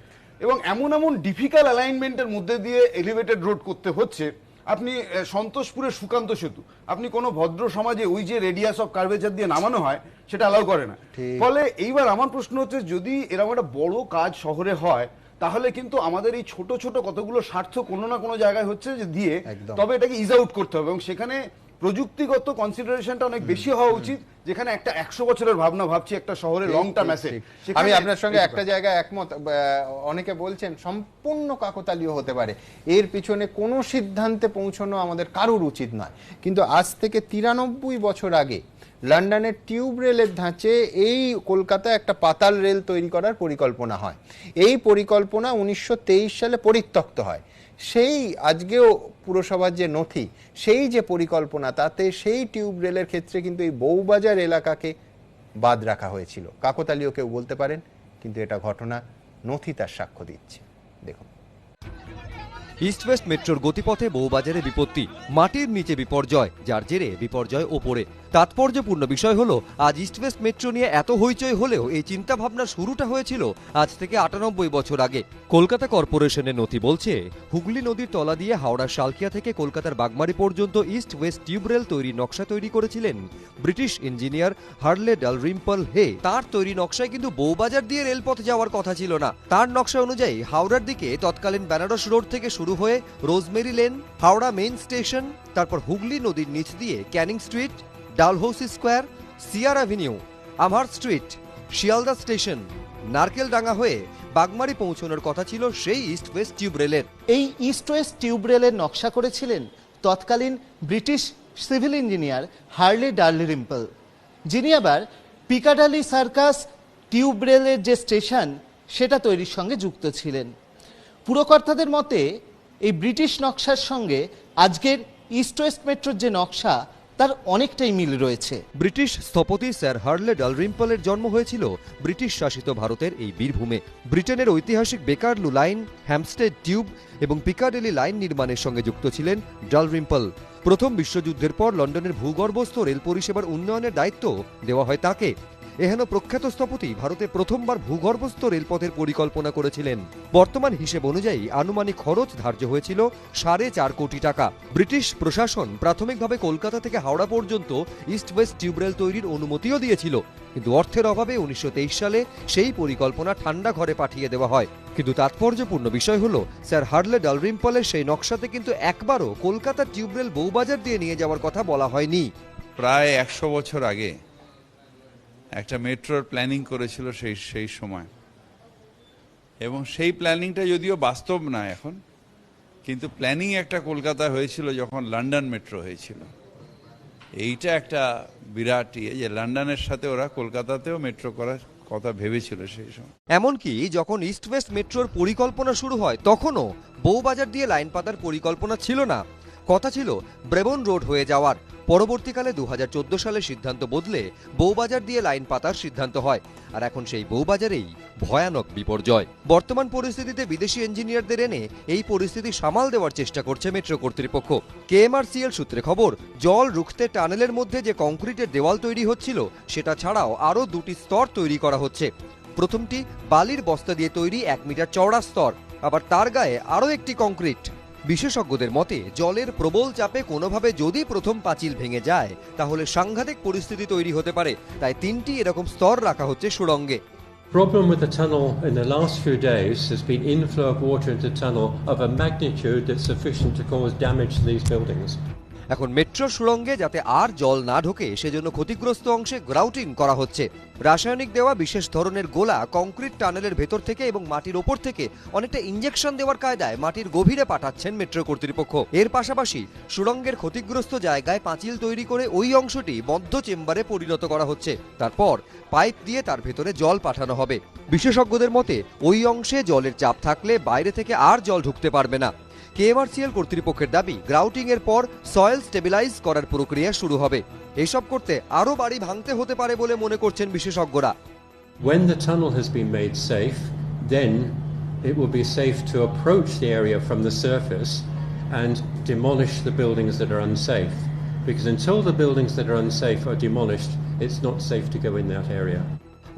এবং এমন ডিফিকাল্ট অ্যালাইনমেন্টের মধ্যে দিয়ে এলিভেটেড রোড করতে হচ্ছে। আপনি সন্তোষপুরের সুকান্ত সেতু, আপনি কোনো ভদ্র সমাজে ওই যে রেডিয়াস অফ কার্ভেচার দিয়ে নামানো হয় সেটা অ্যালাউ করে না। ফলে এইবার আমার প্রশ্ন হচ্ছে, যদি এরকম একটা বড় কাজ শহরে হয়, তাহলে কিন্তু আমাদের এই ছোট ছোট কতগুলো স্বার্থ কোনো না কোনো জায়গায় হচ্ছে যে দিয়ে, তবে এটাকে ইজ আউট করতে হবে, এবং সেখানে প্রযুক্তিগত কনসিডারেশনটা অনেক বেশি হওয়া উচিত, যেখানে একটা 100 বছরের ভাবনা ভাবছি একটা শহরে লং টার্ম অ্যাসেট।
আমি আপনার সঙ্গে একটা জায়গায় একমত। অনেকে বলছেন সম্পূর্ণ কাকতালীয় হতে পারে, এর পিছনে কোনো সিদ্ধান্তে পৌঁছানো আমাদের কারোর উচিত নয়, কিন্তু আজ থেকে 93 বছর আগে লন্ডনের টিউব রেলের ধাঁচে এই কলকাতায় একটা পাতাল রেল তৈরি করার পরিকল্পনা হয়। এই পরিকল্পনা 1923 সালে পরিত্যক্ত হয়। সেই আজকেও পুরসভার যে নথি, সেই যে পরিকল্পনা, তাতে সেই টিউব রেলের ক্ষেত্রে কিন্তু এই বউবাজার এলাকাকে বাদ রাখা হয়েছিল। কাকতালীয় কেউ বলতে পারেন, কিন্তু এটা ঘটনা, নথি তার সাক্ষ্য দিচ্ছে। দেখুন,
ইস্ট ওয়েস্ট মেট্রোর গতিপথে বউবাজারে বিপত্তি, মাটির নিচে বিপর্যয়, যার জেরে বিপর্যয় ওপরে। তাৎপর্যপূর্ণ বিষয় হলো, আজ ইস্ট ওয়েস্ট মেট্রো নিয়ে এত হইচই হলেও এই চিন্তা ভাবনার শুরুটা হয়েছিল আজ থেকে 98 বছর আগে। কলকাতা কর্পোরেশনের নথি বলছে, হুগলি নদীর তলা দিয়ে হাওড়ার শালকিয়া থেকে কলকাতার বাগমারি পর্যন্ত ইস্ট ওয়েস্ট টিউব রেল তৈরির নকশা তৈরি করেছিলেন ব্রিটিশ ইঞ্জিনিয়ার হার্লে ডালরিম্পল হে। তার তৈরি নকশায় কিন্তু বউবাজার দিয়ে রেলপথ যাওয়ার কথা ছিল না। তার নকশা অনুযায়ী হাওড়ার দিকে তৎকালীন বেনারস রোড থেকে শুরু হয়ে Rosemary Lane, Howrah main station, তারপর হুগলি নদীর নিচ দিয়ে ক্যানিং স্ট্রিট, ডালহৌসি স্কোয়ার, সিয়ার avenue, Amherst Street, Sealdah station, Narkeldanga হয়ে বাগমারি পৌঁছানোর কথা ছিল সেই ইস্ট ওয়েস্ট টিউব রেলের।
এই ইস্ট ওয়েস্ট টিউব রেলের নকশা করেছিলেন তৎকালীন ব্রিটিশ সিভিল ইঞ্জিনিয়ার হার্লে ডালরিম্পল, যিনি আবার পিকাডালি সার্কাস টিউব রেলের যে স্টেশন সেটা তৈরির সঙ্গে যুক্ত ছিলেন। পুরকর্তাদের মতে এই ব্রিটিশ নকশার সঙ্গে আজকের ইস্ট ওয়েস্ট মেট্রোর যে নকশা, তার অনেকটাই মিল রয়েছে।
ব্রিটিশ স্থপতি স্যার হার্লে ডালরিম্পলের জন্ম হয়েছিল ব্রিটিশ শাসিত ভারতের এই বীরভূমে। ব্রিটেনের ঐতিহাসিক বেকারলু লাইন, হ্যামস্টেড টিউব এবং পিকাডেলি লাইন নির্মাণের সঙ্গে যুক্ত ছিলেন ডালরিম্পল। প্রথম বিশ্বযুদ্ধের পর লন্ডনের ভূগর্ভস্থ রেল পরিষেবার উন্নয়নের দায়িত্ব দেওয়া হয় তাকে। এহেন প্রখ্যাত স্থপতি ভারতে প্রথমবার ভূগর্ভস্থ রেলপথের পরিকল্পনা করেছিলেন। বর্তমান হিসেব অনুযায়ী আনুমানিক খরচ ধার্য হয়েছিল 4.5 কোটি টাকা। ব্রিটিশ প্রশাসন প্রাথমিকভাবে কলকাতা থেকে হাওড়া পর্যন্ত ইস্ট ওয়েস্ট টিউব রেল তৈরির অনুমতিও দিয়েছিল, কিন্তু অর্থের অভাবে 1923 সালে সেই পরিকল্পনা ঠান্ডা ঘরে পাঠিয়ে দেওয়া হয়। কিন্তু তাৎপর্যপূর্ণ বিষয় হলো, স্যার হার্লে ডালরিম্পলের সেই নকশাতে কিন্তু একবারও কলকাতার টিউব রেল বউবাজার দিয়ে নিয়ে যাওয়ার কথা বলা হয়নি।
প্রায় 100 বছর আগে একটা মেট্রোর প্ল্যানিং করেছিল সেই সময়, এবং সেই প্ল্যানিংটা যদিও বাস্তব না এখন, কিন্তু প্ল্যানিং একটা কলকাতা হয়েছিল যখন লন্ডন মেট্রো হয়েছিল। এইটা একটা বিরাট যে লন্ডনের সাথে ওরা কলকাতাতেও মেট্রো করার কথা ভেবেছিল সেই সময়।
এমনকি যখন ইস্ট ওয়েস্ট মেট্রোর পরিকল্পনা শুরু হয়, তখনও বউবাজার দিয়ে লাইন পাতার পরিকল্পনা ছিল না। কথা ছিল ব্রেবন রোড হয়ে যাওয়ার। পরবর্তীকালে 2014 সালে সিদ্ধান্ত বদলে বউবাজার দিয়ে লাইন পাতার সিদ্ধান্ত হয়, আর এখন সেই বউবাজারেই ভয়ানক বিপর্যয়। বর্তমান পরিস্থিতিতে বিদেশি ইঞ্জিনিয়ারদের এনে এই পরিস্থিতি সামাল দেওয়ার চেষ্টা করছে মেট্রো কর্তৃপক্ষ। কেএমআরসিএল সূত্রে খবর, জল রুখতে টানেলের মধ্যে যে কংক্রিটের দেওয়াল তৈরি হচ্ছিল সেটা ছাড়াও আরও 2টি স্তর তৈরি করা হচ্ছে। প্রথমটি বালির বস্তা দিয়ে তৈরি 1 মিটার চওড়া স্তর, আবার তার গায়ে আরও একটি কংক্রিট। বিশেষজ্ঞদের মতে জলের প্রবল চাপে কোনোভাবে যদি প্রথম পাঁচিল ভেঙে যায় তাহলে সাংঘাতিক পরিস্থিতি তৈরি হতে পারে, তাই 3টি এরকম স্তর রাখা হচ্ছে সুড়ঙ্গে।
Problem with the tunnel in the last few days has been inflow of water into the tunnel of a magnitude that's sufficient to cause damage to these buildings.
এখন মেট্রো সুড়ঙ্গে যাতে আর জল না ঢোকে সেজন্য ক্ষতিগ্রস্ত অংশে গ্রাউটিং করা হচ্ছে। রাসায়নিক দেওয়া বিশেষ ধরনের গোলা কংক্রিট টানেলের ভেতর থেকে এবং মাটির ওপর থেকে অনেকটা ইঞ্জেকশন দেওয়ার কায়দায় মাটির গভীরে পাঠাচ্ছেন মেট্রো কর্তৃপক্ষ। এর পাশাপাশি সুড়ঙ্গের ক্ষতিগ্রস্ত জায়গায় পাঁচিল তৈরি করে ওই অংশটি বদ্ধ চেম্বারে পরিণত করা হচ্ছে। তারপর পাইপ দিয়ে তার ভেতরে জল পাঠানো হবে। বিশেষজ্ঞদের মতে ওই অংশে জলের চাপ থাকলে বাইরে থেকে আর জল ঢুকতে পারবে না। কেএমআরসিএল কর্তৃপক্ষের দাবি, গ্রাউটিং এর পর সয়েল স্টেবিলাইজ করার প্রক্রিয়া শুরু হবে। এসব করতে আরও বাড়ি ভাঙতে হতে পারে বলে মনে করছেন বিশেষজ্ঞরা।
When the tunnel has been made safe, then it will be safe to approach the area from the surface and demolish the buildings that are unsafe. Because until the buildings that are unsafe are demolished, it's not safe to go in that area.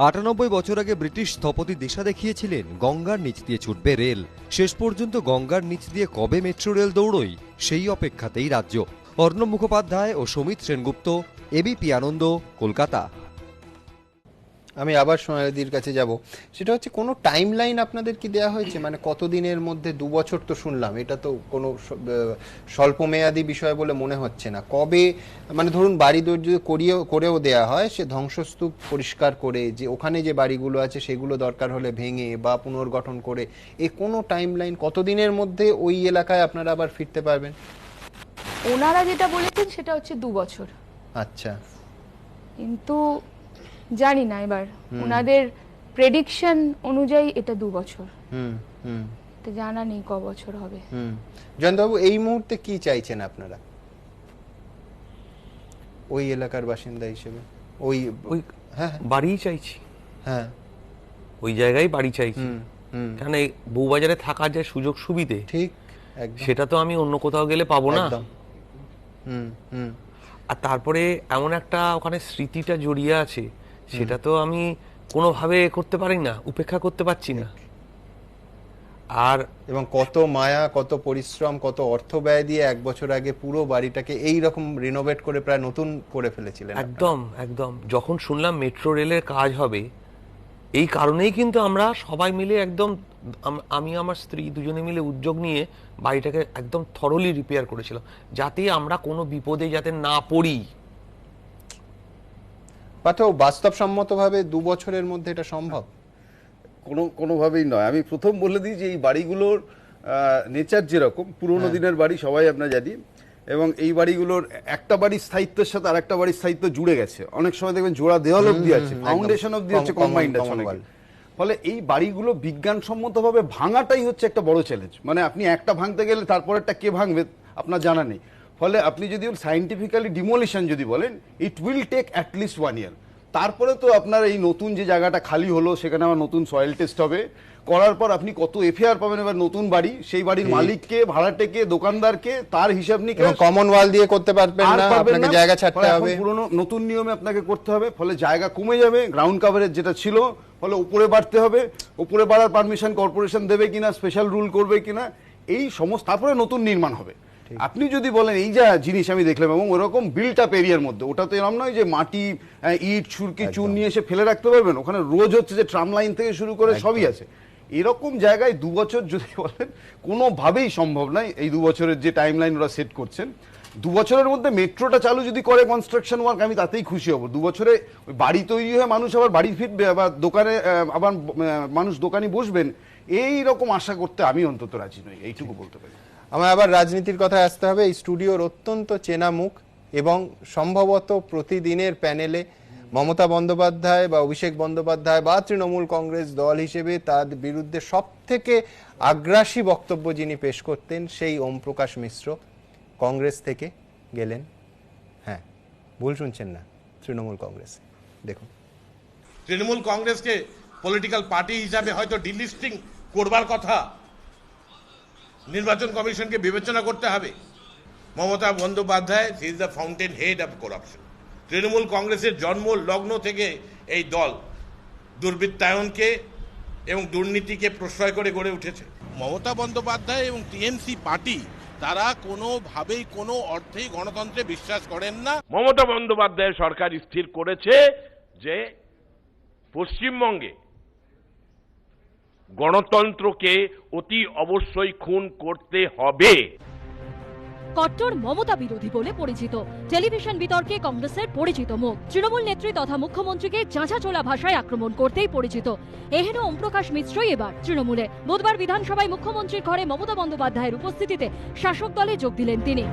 98 বছর আগে British স্থপতি দিশা দেখিয়েছিলেন গঙ্গার নিচ দিয়ে ছুটবে rail. শেষ পর্যন্ত গঙ্গার নিচ দিয়ে কবে মেট্রো রেল দৌড়ই সেই অপেক্ষাতেই রাজ্য। অর্ণব মুখোপাধ্যায় ও সমিত সেনগুপ্ত, এবিপি আনন্দ, কলকাতা।
আমি আবার সোনালিদির কাছে যাব, সেটা হচ্ছে কোনো টাইম লাইন আপনাদের কি দেওয়া হয়েছে? মানে কতদিনের মধ্যে? 2 বছর তো শুনলাম, এটা তো কোনো স্বল্পমেয়াদী বিষয় বলে মনে হচ্ছে না। কবে, মানে ধরুন বাড়ি যদি করেও দেয়া হয়, সে ধ্বংসস্তূপ পরিষ্কার করে যে ওখানে যে বাড়িগুলো আছে সেগুলো দরকার হলে ভেঙে বা পুনর্গঠন করে, এ কোনো টাইম লাইন কতদিনের মধ্যে ওই এলাকায় আপনারা আবার ফিরতে পারবেন?
ওনারা যেটা বলেছেন সেটা হচ্ছে 2 বছর।
আচ্ছা,
কিন্তু জানি না এবার ওনাদের প্রেডিকশন অনুযায়ী এটা 2 বছর। তো জানা নেই ক বছর হবে।
জয়ন্তবাবু, এই মুহূর্তে কি চাইছেন আপনারা ওই এলাকার বাসিন্দা হিসেবে? ওই
বাড়ি চাইছি।
হ্যাঁ,
ওই জায়গায় বাড়ি চাইছি, কারণ এই বউবাজারে থাকার যে সুযোগ সুবিধে,
ঠিক
সেটা তো আমি অন্য কোথাও গেলে পাবো না। আর তারপরে এমন একটা ওখানে স্মৃতিটা জড়িয়ে আছে, সেটা তো আমি কোনোভাবে করতে পারি না, উপেক্ষা করতে পারছি না। আর
এবং কত মায়া, কত পরিশ্রম, কত অর্থ ব্যয় দিয়ে 1 বছর আগে পুরো বাড়িটাকে এই রকম রিনোভেট করে প্রায় নতুন করে ফেলেছিলেন।
একদম একদম। যখন শুনলাম মেট্রো রেলের কাজ হবে, এই কারণেই কিন্তু আমরা সবাই মিলে একদম, আমি আমার স্ত্রী দুজনে মিলে উদ্যোগ নিয়ে বাড়িটাকে একদম থরলি রিপেয়ার করেছিলাম, যাতে আমরা কোনো বিপদে যাতে না পড়ি।
বাস্তবসম্মতভাবে 2 বছরের মধ্যে এটা সম্ভব?
কোনোভাবেই নয়। আমি প্রথম বলে দিই যে এই বাড়িগুলোর নেচার যেরকম, পুরোনো দিনের বাড়ি সবাই আমরা জানি, এবং এই বাড়িগুলোর একটা বাড়ির স্থায়িত্বের সাথে আরেকটা বাড়ির স্থায়িত্ব জুড়ে গেছে। অনেক সময় দেখবেন জোড়া দেওয়াল অব্দি আছে, ফাউন্ডেশন অব্দি হচ্ছে কম্বাইন্ড আছে অনেকে। ফলে এই বাড়িগুলো বিজ্ঞানসম্মতভাবে ভাঙাটাই হচ্ছে একটা বড় চ্যালেঞ্জ। মানে আপনি একটা ভাঙতে গেলে তারপরেরটা কে ভাঙবে আপনার জানা নেই। ফলে আপনি যদি সায়েন্টিফিক্যালি ডিমোলিশন যদি বলেন, ইট উইল টেক অ্যাটলিস্ট 1 ইয়ার। তারপরে তো আপনার এই নতুন যে জায়গাটা খালি হলো সেখানে আমার নতুন সয়েল টেস্ট হবে, করার পর আপনি কত এফআইআর পাবেন। এবার নতুন বাড়ি, সেই বাড়ির মালিককে, ভাড়াটেকে, দোকানদারকে, তার হিসাব নিকাশ
কমন ওয়াল দিয়ে করতে পারবেন না, আপনাকে জায়গা ছাড়তে হবে,
পুরনো নতুন নিয়মে আপনাকে করতে হবে। ফলে জায়গা কমে যাবে, গ্রাউন্ড কভারেজ যেটা ছিল, ফলে উপরে বাড়তে হবে। উপরে বাড়ার পারমিশন কর্পোরেশন দেবে কিনা, স্পেশাল রুল করবে কিনা, এই সমস্ত, তারপরে নতুন নির্মাণ হবে। আপনি যদি বলেন এই যা জিনিস আমি দেখলাম, এবং ওরকম বিল্ট আপ এরিয়ার মধ্যে, ওটা তো এরকম নয় যে মাটি, ইট, ছুরকি, চুন নিয়ে এসে ফেলে রাখতে পারবেন। ওখানে রোজ হচ্ছে যে ট্রাম লাইন থেকে শুরু করে সবই আছে। এরকম জায়গায় 2 বছর যদি বলেন, কোনোভাবেই সম্ভব নয়। এই 2 বছরের যে টাইম লাইন ওরা সেট করছেন, 2 বছরের মধ্যে মেট্রোটা চালু যদি করে কনস্ট্রাকশন ওয়ার্ক, আমি তাতেই খুশি হব। 2 বছরে বাড়ি তৈরি হয়ে মানুষ আবার বাড়ি ফিরবে, আবার দোকানে আবার মানুষ দোকানে বসবেন, এই রকম আশা করতে আমি অন্তত রাজি নই, এইটুকু বলতে পারি।
আমার আবার রাজনীতির কথায় আসতে হবে। এই স্টুডিওর অত্যন্ত চেনা মুখ, এবং সম্ভবত প্রতিদিনের প্যানেলে মমতা বন্দ্যোপাধ্যায় বা অভিষেক বন্দ্যোপাধ্যায় বা তৃণমূল কংগ্রেস দল হিসেবে তার বিরুদ্ধে সবথেকে আগ্রাসী বক্তব্য যিনি পেশ করতেন, সেই ওম প্রকাশ মিশ্র কংগ্রেস থেকে গেলেন। হ্যাঁ, ভুল শুনছেন না, তৃণমূল কংগ্রেস। দেখুন,
তৃণমূল কংগ্রেসকে পলিটিক্যাল পার্টি হিসাবে হয়তো ডিলিস্টিং করবার কথা নির্বাচন কমিশনকে বিবেচনা করতে হবে। Mamata Bandyopadhyay is the fountain head of corruption. Trinamool কংগ্রেসের জন্ম লগ্ন থেকে এই দল দুর্বৃত্তায়নকে এবং দুর্নীতিকে প্রশ্রয় করে গড়ে উঠেছে। মমতা বন্দ্যোপাধ্যায় এবং টিএমসি পার্টি তারা কোনোভাবেই কোনো অর্থেই গণতন্ত্রে বিশ্বাস করেন না।
মমতা বন্দ্যোপাধ্যায়ের সরকার স্থির করেছে যে পশ্চিমবঙ্গে গণতন্ত্রকে অতি অবশ্যই খুন করতে হবে।
কট্টর মমতা বিরোধী বলে পরিচিত, টেলিভিশন বিতর্কে কংগ্রেসের পরিচিত মুখ, তৃণমূল নেত্রী তথা মুখ্যমন্ত্রীকে চাঁচাচোলা ভাষায় আক্রমণ করতেই পরিচিত এহেন ওমপ্রকাশ মিশ্রই এবার তৃণমূলে। বুধবার বিধানসভায় মুখ্যমন্ত্রীর ঘরে মমতা বন্দ্যোপাধ্যায়ের উপস্থিতিতে শাসক দলে যোগ দিলেন তিনি।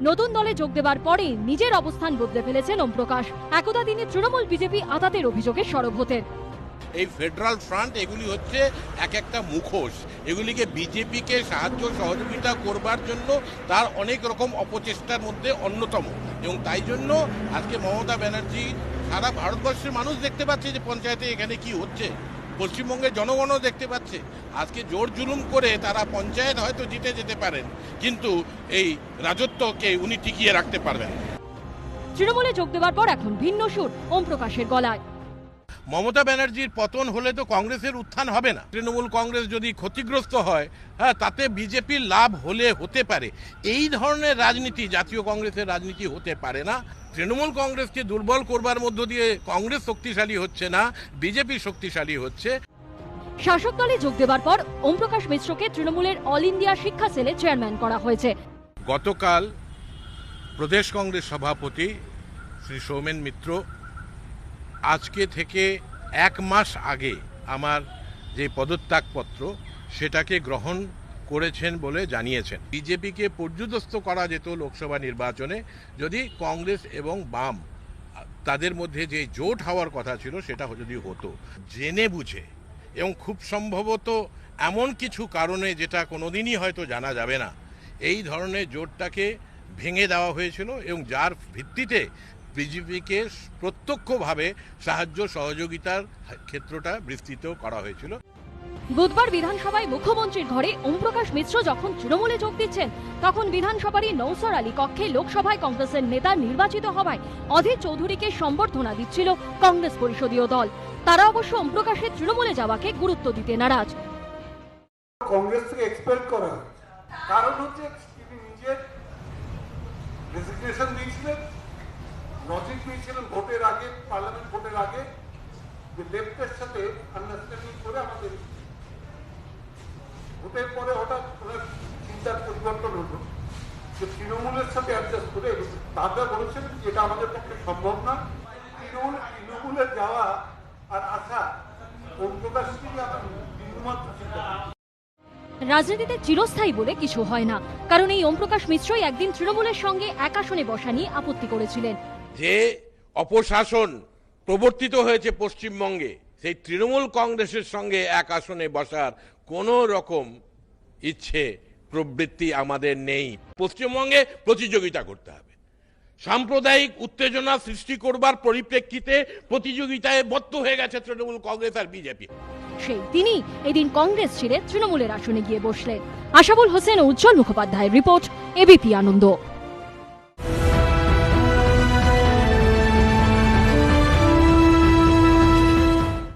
নতুন দলে যোগ দেবার পরেই নিজের অবস্থান বদলে ফেলেছেন ওমপ্রকাশ। একদা তিনি তৃণমূল বিজেপি আতাতের অভিযোগে সরব হতেন।
এই ফেডারাল ফ্রন্ট এগুলি হচ্ছে এক একটা মুখোশ, এগুলিকে বিজেপিকে সাহায্য সহযোগিতা করবার জন্য তার অনেক রকম অপচেষ্টার মধ্যে অন্যতম। এবং তাই জন্য আজকে মমতা ব্যানার্জি সারা ভারতবর্ষের মানুষ দেখতে পাচ্ছে যে পঞ্চায়েতে এখানে কি হচ্ছে, পশ্চিমবঙ্গের জনগণও দেখতে পাচ্ছে। আজকে জোর জুলুম করে তারা পঞ্চায়েত হয়তো জিতে যেতে পারেন, কিন্তু এই রাজত্বকে উনি টিকিয়ে রাখতে পারবেন।
তৃণমূলে যোগ দেওয়ার পর এখন ভিন্ন সুর ওমপ্রকাশের গলায়।
মমতা ব্যানার্জির পতন হলে তো কংগ্রেসের উত্থান হবে না। তৃণমূল কংগ্রেস যদি ক্ষতিগ্রস্ত হয়, হ্যাঁ, তাতে বিজেপির লাভ হতে পারে। এই ধরনের রাজনীতি জাতীয় কংগ্রেসের রাজনীতি হতে পারে না। তৃণমূল কংগ্রেসকে দুর্বল করবার মধ্য দিয়ে কংগ্রেস শক্তিশালী হচ্ছে না, বিজেপি শক্তিশালী হচ্ছে।
শাসক দলে যোগ দেওয়ার পর ওমপ্রকাশ মিশ্রকে তৃণমূলের অল ইন্ডিয়া শিক্ষা সেলে চেয়ারম্যান করা হয়েছে।
গতকাল প্রদেশ কংগ্রেস সভাপতি শ্রী সৌমেন মিত্র আজকে থেকে 1 মাস আগে আমার যে পদত্যাগপত্র সেটাকে গ্রহণ করেছেন বলে জানিয়েছেন। বিজেপিকে পর্যুদস্ত করা যেত লোকসভা নির্বাচনে যদি কংগ্রেস এবং বাম তাদের মধ্যে যে জোট হওয়ার কথা ছিল সেটা যদি হতো জেনে বুঝে, এবং খুব সম্ভবত এমন কিছু কারণে যেটা কোনোদিনই হয়তো জানা যাবে না, এই ধরনের জোটটাকে ভেঙে দেওয়া হয়েছিল এবং যার ভিত্তিতে বিজেপিকে প্রত্যক্ষভাবে সাহায্য সহযোগিতার ক্ষেত্রটা বিস্তৃত করা হয়েছিল।
বুধবার বিধানসভায় মুখ্যমন্ত্রীর ঘরে ওমপ্রকাশ মিশ্র যখন তৃণমূলে যোগ দিচ্ছেন, তখন বিধানসভারই নৌসর আলী কক্ষে লোকসভায় কংগ্রেসের নেতা নির্বাচিত হওয়ায় অধীর চৌধুরীকে সম্বর্ধনা দিচ্ছিল কংগ্রেস পরিষদীয় দল। তারা অবশ্য ওমপ্রকাশের তৃণমূলে যাওয়াকে গুরুত্ব দিতে নারাজ।
কংগ্রেস থেকে এক্সপেল করা কারণ হচ্ছে তিনি নিজের রেজিগনেশন দিয়েছিলেন, লজিক দিয়েছিলেন ভোটের আগে, পার্লামেন্ট ভোটের আগে, যে লেফটের সাথে আন্ডারস্ট্যান্ডিং করে আমাদের ভোটের পরে হঠাৎ ওনার চিন্তার পরিবর্তন হলো যে তৃণমূলের সাথে অ্যাডজাস্ট করে তারা বলেছেন এটা আমাদের পক্ষে সম্ভব না। তৃণমূলে যাওয়া আর আসা ওমপ্রকাশকে বিন্দুমাত্র চিন্তা করি।
রাজনীতিতে চিরস্থায়ী বলে কিছু হয় না, কারণ এই ওমপ্রকাশ মিশ্রই একদিন তৃণমূলের সঙ্গে এক আসনে বসা নিয়ে আপত্তি করেছিলেন।
যে অপশাসন প্রবর্তিত হয়েছে পশ্চিমবঙ্গে, সেই তৃণমূল কংগ্রেসের সঙ্গে এক আসনে বসার কোনো রকম ইচ্ছে প্রবৃত্তি আমাদের নেই। পশ্চিমবঙ্গে প্রতিযোগিতা করতে হবে, সাম্প্রদায়িক উত্তেজনা সৃষ্টি করবার পরিপ্রেক্ষিতে প্রতিযোগিতায় বদ্ধ হয়ে গেছে তৃণমূল কংগ্রেস আর বিজেপি।
সেই তিনি এদিন কংগ্রেস ছেড়ে তৃণমূলের আসনে গিয়ে বসলেন। আশাবুল হোসেন ও উজ্জ্বল মুখোপাধ্যায়ের রিপোর্ট, এবিপি আনন্দ।